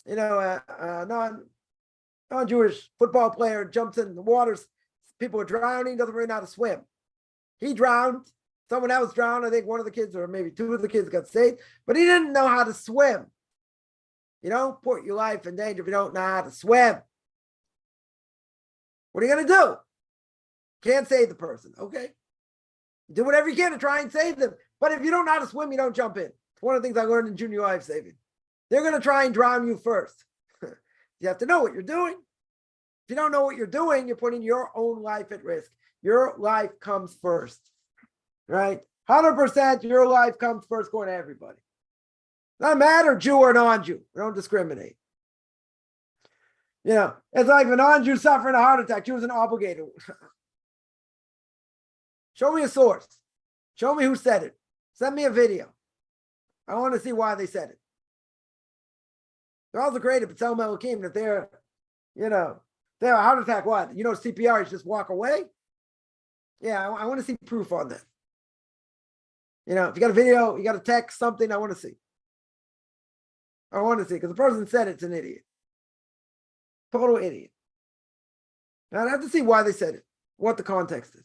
Non-Jewish football player jumps in the waters. People are drowning. Doesn't really know how to swim. He drowned. Someone else drowned. I think one of the kids, or maybe two of the kids, got saved, but he didn't know how to swim. You don't put your life in danger if you don't know how to swim. What are you going to do? Can't save the person. Okay. Do whatever you can to try and save them. But if you don't know how to swim, you don't jump in. It's one of the things I learned in junior life saving. They're going to try and drown you first. You have to know what you're doing. If you don't know what you're doing, you're putting your own life at risk. Your life comes first. Right? 100% your life comes first going to everybody. Doesn't matter Jew or non-Jew. We don't discriminate. It's like if a non-Jew suffering a heart attack, Jew isn't obligated. Show me a source. Show me who said it. Send me a video. I want to see why they said it. They're also great if it's El Melikim, that they're, they have a heart attack, what? CPR is just walk away? Yeah, I want to see proof on that. If you got a video, you got a text, something, I want to see. I want to see, because the person said it's an idiot. Total idiot. Now, I have to see why they said it, what the context is.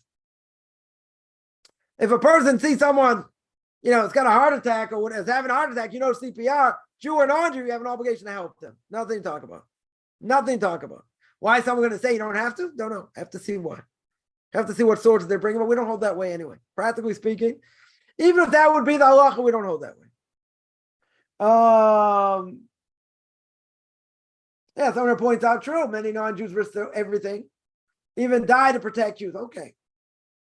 If a person sees someone, it's got a heart attack or is having a heart attack, CPR, Jew or non-Jew, you have an obligation to help them. Nothing to talk about. Nothing to talk about. Why is someone going to say you don't have to? Don't know. I have to see why. I have to see what sources they're bringing, but we don't hold that way anyway. Practically speaking, even if that would be the halacha, we don't hold that way. Someone points out, true, many non-Jews risk everything, even die to protect Jews. Okay.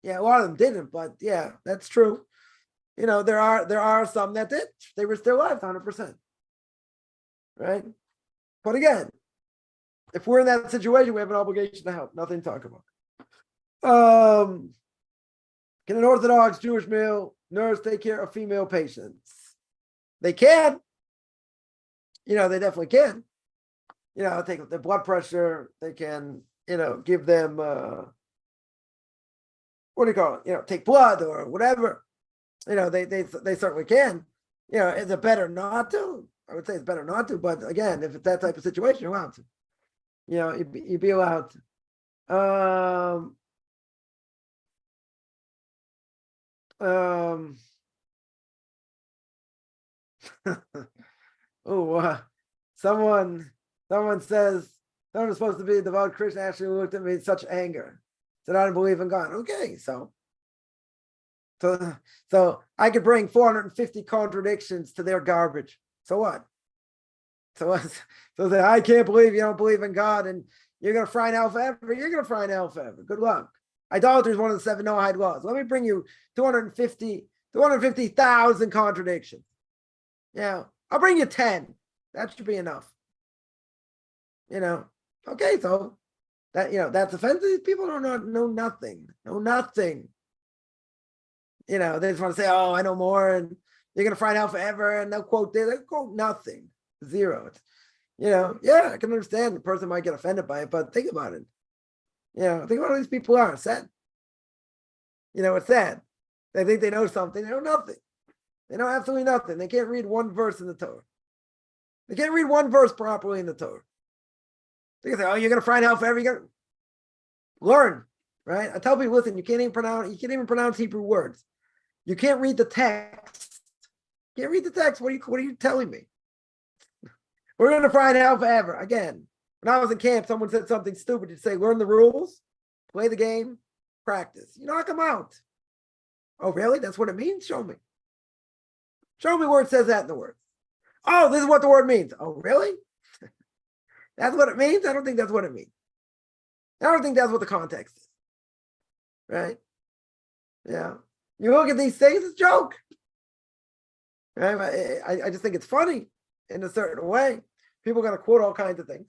Yeah, a lot of them didn't, but yeah, that's true. There are some that did. They risked their lives 100%. Right? But again, if we're in that situation, we have an obligation to help. Nothing to talk about. Can an Orthodox Jewish male nurse take care of female patients? They can. They definitely can. Take their blood pressure. They can, give them, what do you call it? Take blood or whatever. They certainly can. Is it better not to? I would say it's better not to. But again, if it's that type of situation, you're allowed to. You'd be allowed to. Someone says someone is supposed to be a devout Christian actually looked at me in such anger. Said I don't believe in God. Okay, so I could bring 450 contradictions to their garbage. So what? So I can't believe you don't believe in God and you're gonna fry in hell forever. You're gonna fry in hell forever. Good luck. Idolatry is one of the 7 Noahide laws. Let me bring you 250,000 contradictions. I'll bring you 10. That should be enough. Okay, so that's offensive. These people don't know nothing. Know nothing. They just want to say, oh, I know more, and you're gonna fry in hell forever, and they'll quote this, they'll quote nothing. Zero. I can understand the person might get offended by it, but think about it. Think about how these people are. It's sad. It's sad. They think they know something. They know nothing. They know absolutely nothing. They can't read one verse in the Torah. They can't read one verse properly in the Torah. They can say, oh, you're going to fry in hell forever. You're going to learn, right? I tell people, listen, you can't even pronounce Hebrew words. You can't read the text. You can't read the text. What are you telling me? We're going to fry in hell forever. Again, when I was in camp, someone said something stupid. You'd say, learn the rules, play the game, practice. You knock them out. Oh, really? That's what it means? Show me. Show me where it says that in the word. Oh, this is what the word means. Oh, really? That's what it means? I don't think that's what it means. I don't think that's what the context is. Right? Yeah. You look at these things, it's a joke. Right? I just think it's funny in a certain way. People are going to quote all kinds of things.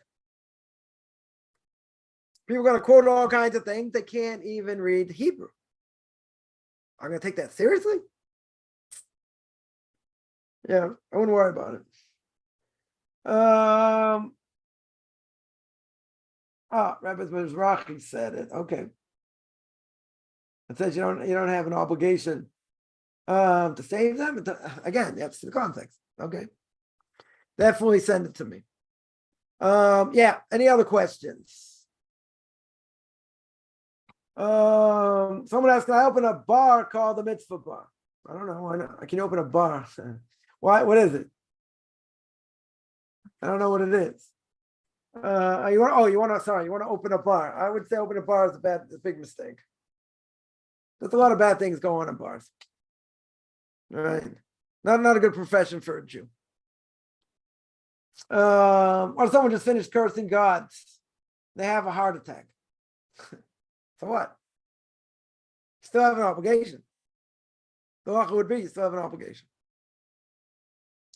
People are going to quote all kinds of things. They can't even read Hebrew. I'm going to take that seriously? Yeah, I wouldn't worry about it. Rabbi Mizrahi said it. Okay. It says you don't have an obligation to save them. Again, that's the context. Okay. Definitely send it to me. Yeah. Any other questions? Someone asked, can I open a bar called the Mitzvah Bar? I don't know. Why not? I can open a bar. Why? What is it? I don't know what it is. You want to open a bar. I would say open a bar is a big mistake. There's a lot of bad things going on in bars. All right. Not a good profession for a Jew. Or someone just finished cursing God. They have a heart attack. So what? You still have an obligation. The halacha would be you still have an obligation.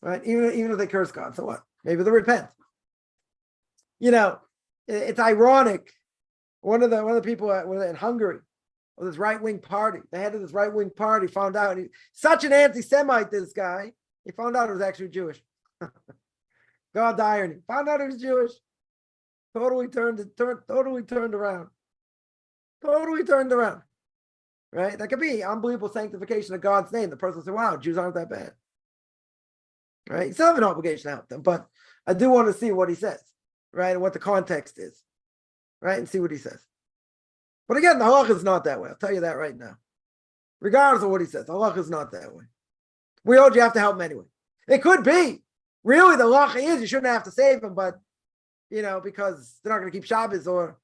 Right? Even if they curse God, so what? Maybe they'll repent. It's ironic. One of the people in Hungary, of this right-wing party, the head of this right-wing party found out such an anti-Semite, this guy. He found out he was actually Jewish. God, the irony. Found out he was Jewish. Totally turned around. Totally turned around. Right? That could be unbelievable sanctification of God's name. The person said, wow, Jews aren't that bad. Right? You still have an obligation to help them, but I do want to see what he says, right? And what the context is, right? And see what he says. But again, the halacha is not that way. I'll tell you that right now. Regardless of what he says, the halacha is not that way. We hold you have to help them anyway. It could be. Really, the halacha is you shouldn't have to save them, but, because they're not going to keep Shabbos or,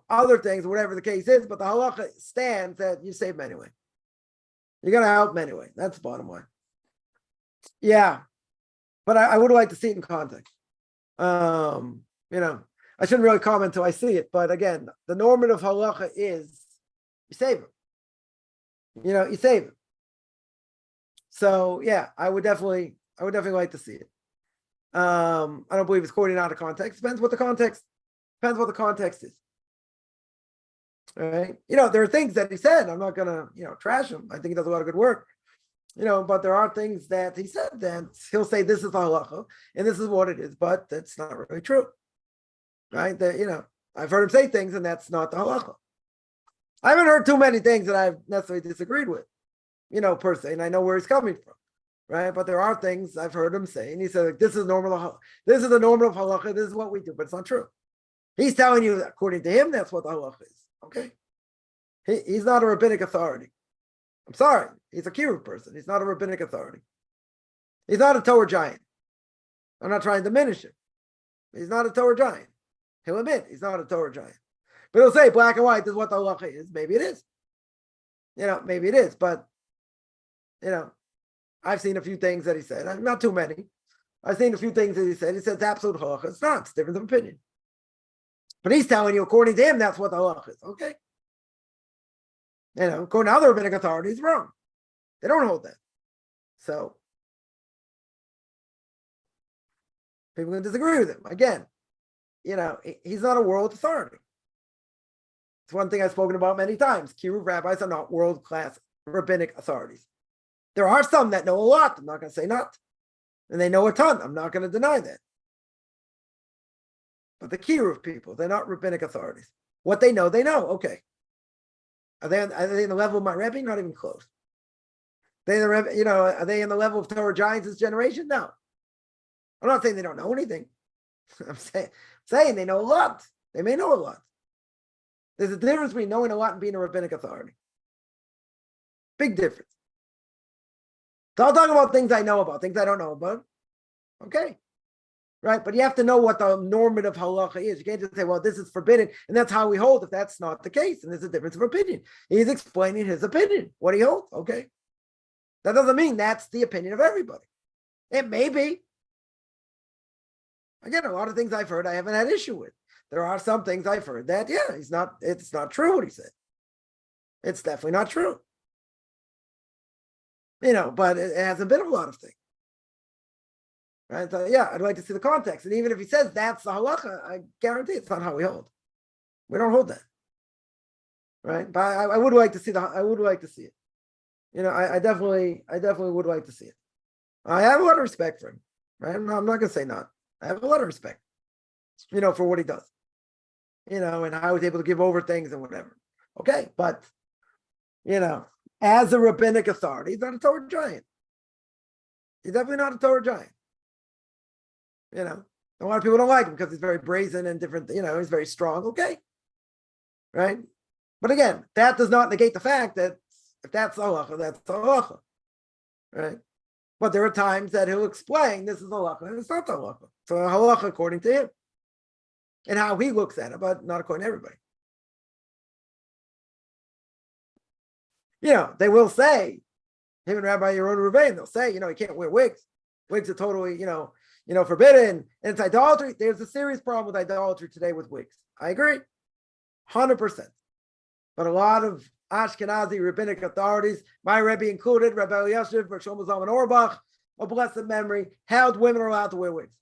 other things, whatever the case is. But the halacha stands that you save them anyway. You're going to help them anyway. That's the bottom line. Yeah. But I would like to see it in context. I shouldn't really comment until I see it, but again, the normative halacha is you save him. You save him. So yeah, I would definitely like to see it. I don't believe it's quoting out of context. Depends what the context is. All right. There are things that he said. I'm not gonna, trash him. I think he does a lot of good work. But there are things that he said that he'll say this is the halacha and this is what it is, but that's not really true. Right? That, I've heard him say things and that's not the halacha. I haven't heard too many things that I've necessarily disagreed with, per se, and I know where he's coming from. Right? But there are things I've heard him say, and he said, like, this is normal, this is the normal of halacha, this is what we do, but it's not true. He's telling you that according to him, that's what the halacha is. Okay. He's not a rabbinic authority. I'm sorry. He's a kiruv person. He's not a rabbinic authority. He's not a Torah giant. I'm not trying to diminish him. He's not a Torah giant. He'll admit he's not a Torah giant. But he'll say black and white, this is what the halacha is. Maybe it is. Maybe it is. But, I've seen a few things that he said. Not too many. I've seen a few things that he said. He said it's absolute halacha. It's not. It's difference of opinion. But he's telling you, according to him, that's what the halacha is. Okay. According to other rabbinic authorities, wrong. They don't hold that. So people can disagree with him. Again, he's not a world authority. It's one thing I've spoken about many times. Kiruv rabbis are not world-class rabbinic authorities. There are some that know a lot. I'm not going to say not. And they know a ton. I'm not going to deny that. But the kiruv people, they're not rabbinic authorities. What they know, okay. Are they in the level of my Rebbe? Not even close. Are they in the level of Torah giants this generation? No. I'm not saying they don't know anything. I'm saying they know a lot. They may know a lot. There's a difference between knowing a lot and being a rabbinic authority. Big difference. So I'll talk about things I know about, things I don't know about. Okay. Right? But you have to know what the normative halacha is. You can't just say, well, this is forbidden, and that's how we hold if that's not the case. And there's a difference of opinion. He's explaining his opinion, what he holds. Okay. That doesn't mean that's the opinion of everybody. It may be. Again, a lot of things I've heard I haven't had issue with. There are some things I've heard that, it's not true what he said. It's definitely not true. But it hasn't been a lot of things. Right? So, I'd like to see the context. And even if he says that's the halacha, I guarantee it's not how we hold. We don't hold that. Right? But I would like to see it. I definitely would like to see it. I have a lot of respect for him, right? I'm not going to say not. I have a lot of respect, for what he does, and how he's able to give over things and whatever. Okay, but, as a rabbinic authority, he's not a Torah giant. He's definitely not a Torah giant. A lot of people don't like him because he's very brazen and different, he's very strong. Okay, right? But again, that does not negate the fact that if that's halacha, that's halacha, right? But there are times that he'll explain this is halacha and it's not halacha. So halacha according to him and how he looks at it, but not according to everybody. They will say, him and Rabbi Yeroda Ruvain, they'll say, he can't wear wigs. Wigs are totally, forbidden. And it's idolatry. There's a serious problem with idolatry today with wigs. I agree, 100%. But a lot of Ashkenazi rabbinic authorities, my Rebbe included, Rabbi Elyashiv, Shlomo Zalman Auerbach, of blessed memory, held women are allowed to wear wigs.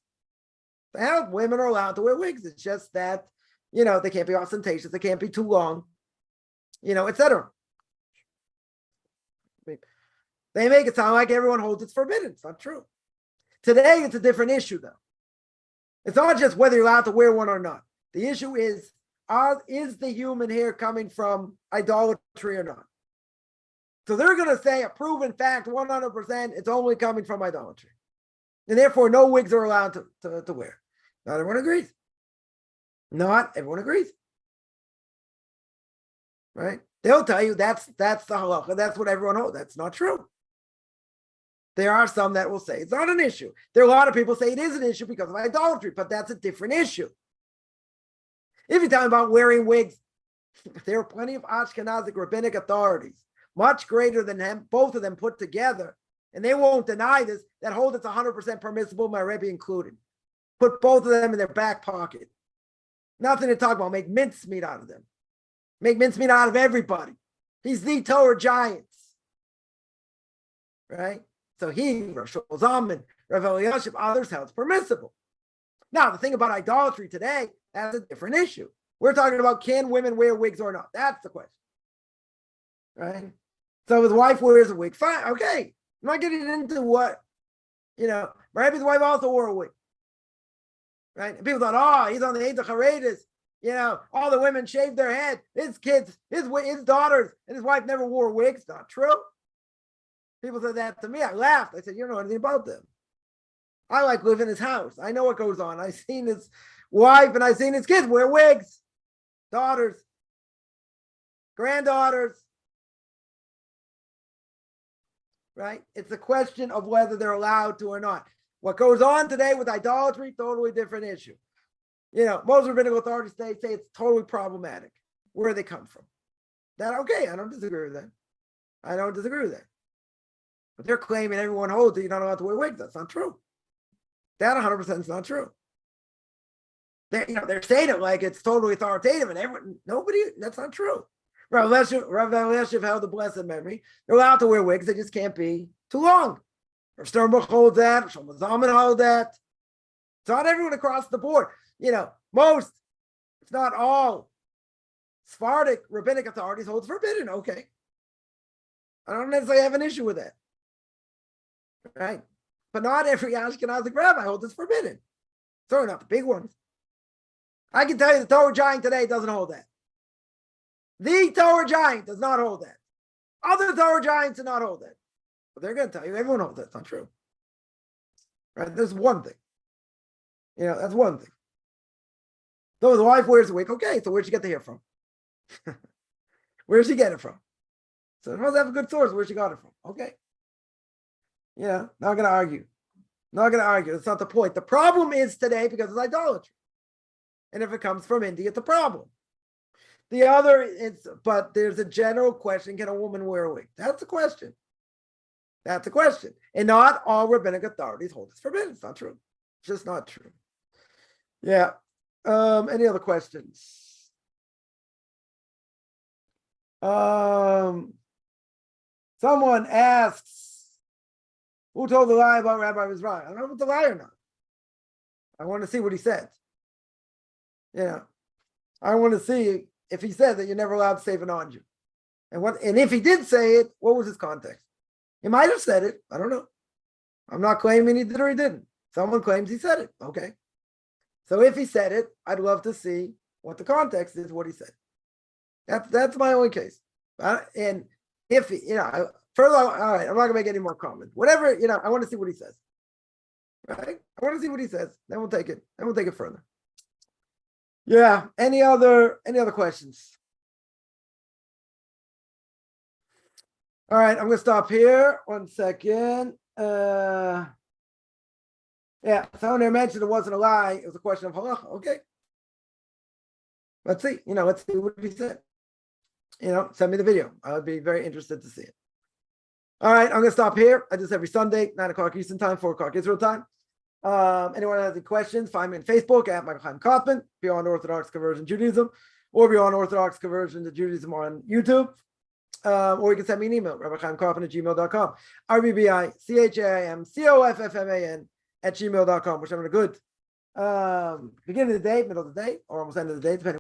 They held women are allowed to wear wigs. It's just that, they can't be ostentatious, they can't be too long, etc. They make it sound like everyone holds it's forbidden. It's not true. Today, it's a different issue, though. It's not just whether you're allowed to wear one or not. The issue is the human hair coming from idolatry or not? So they're going to say a proven fact, 100%, it's only coming from idolatry. And therefore, no wigs are allowed to wear. Not everyone agrees. Not everyone agrees. Right? They'll tell you that's the halacha. That's what everyone holds. That's not true. There are some that will say it's not an issue. There are a lot of people say it is an issue because of idolatry, but that's a different issue. If you're talking about wearing wigs, there are plenty of Ashkenazic rabbinic authorities, much greater than them, both of them put together, and they won't deny this, that hold it's 100% permissible, my Rebbe included. Put both of them in their back pocket. Nothing to talk about. Make mincemeat out of them. Make mincemeat out of everybody. He's the Torah giant. Right? So he, Rosh Zalman, Rav Elyashiv, others held it's permissible. Now, the thing about idolatry today, that's a different issue. We're talking about can women wear wigs or not? That's the question. Right? So his wife wears a wig. Fine. Okay. I'm not getting into what, my Rebbe's wife also wore a wig. Right? And people thought, he's on the Eidah Charedis. All the women shaved their head. His kids, his daughters, and his wife never wore wigs. Not true. People said that to me. I laughed. I said, you don't know anything about them. I live in his house. I know what goes on. I've seen his wife and I've seen his kids wear wigs. Daughters. Granddaughters. Right? It's a question of whether they're allowed to or not. What goes on today with idolatry, totally different issue. Most rabbinic authorities say it's totally problematic. Where they come from. That, okay, I don't disagree with that. I don't disagree with that. But they're claiming everyone holds that you're not allowed to wear wigs. That's not true. That 100% is not true. They're saying it like it's totally authoritative, and that's not true. Rav Elyashiv held the blessed memory. They're allowed to wear wigs, they just can't be too long. Rav Sternbuch holds that, Shlomo Zalman holds that. It's not everyone across the board. Most, if not all, Sephardic rabbinic authorities hold forbidden. Okay. I don't necessarily have an issue with that. Right? But not every Ashkenazic rabbi holds it's forbidden. Certainly not the big ones. I can tell you the Torah giant today doesn't hold that. The Torah giant does not hold that. Other Torah giants do not hold that. But they're going to tell you everyone holds that. It's not true. Right? There's one thing. That's one thing. So the wife wears a wig. Okay, so where'd she get the hair from? Where'd she get it from? So it must have a good source where she got it from. Okay. Not going to argue. Not going to argue. That's not the point. The problem is today because it's idolatry. And if it comes from India, it's a problem. The other is, but there's a general question, can a woman wear a wig? That's the question. That's the question. And not all rabbinic authorities hold it's forbidden. It's not true. It's just not true. Yeah. Any other questions? Someone asks, who told the lie about Rabbi Mizrahi? I don't know if it's a lie or not. I want to see what he said. I want to see if he said that you're never allowed to save an on-Jew. And if he did say it, what was his context? He might have said it. I don't know. I'm not claiming he did or he didn't. Someone claims he said it. Okay. So if he said it, I'd love to see what the context is, what he said. That's my only case. And if, further, all right, I'm not gonna make any more comments. Whatever, I want to see what he says. Right? I want to see what he says. Then we'll take it. Then we'll take it further. Yeah. Any other questions? All right, I'm gonna stop here. 1 second. Yeah, someone there mentioned it wasn't a lie. It was a question of halacha. Okay. Let's see. Let's see what he said. Send me the video. I would be very interested to see it. All right, I'm gonna stop here. I do this every Sunday, 9 o'clock Eastern time, 4 o'clock Israel time. Anyone has any questions, find me on Facebook at Michael Chaim Kaufman, Beyond Orthodox Conversion Judaism, or Beyond Orthodox Conversion to Judaism on YouTube. Or you can send me an email, rabbichaimkaufman@gmail.com, RBBICHAIMCOFFMAN @gmail.com. Wish I'm having a good beginning of the day, middle of the day, or almost end of the day, depending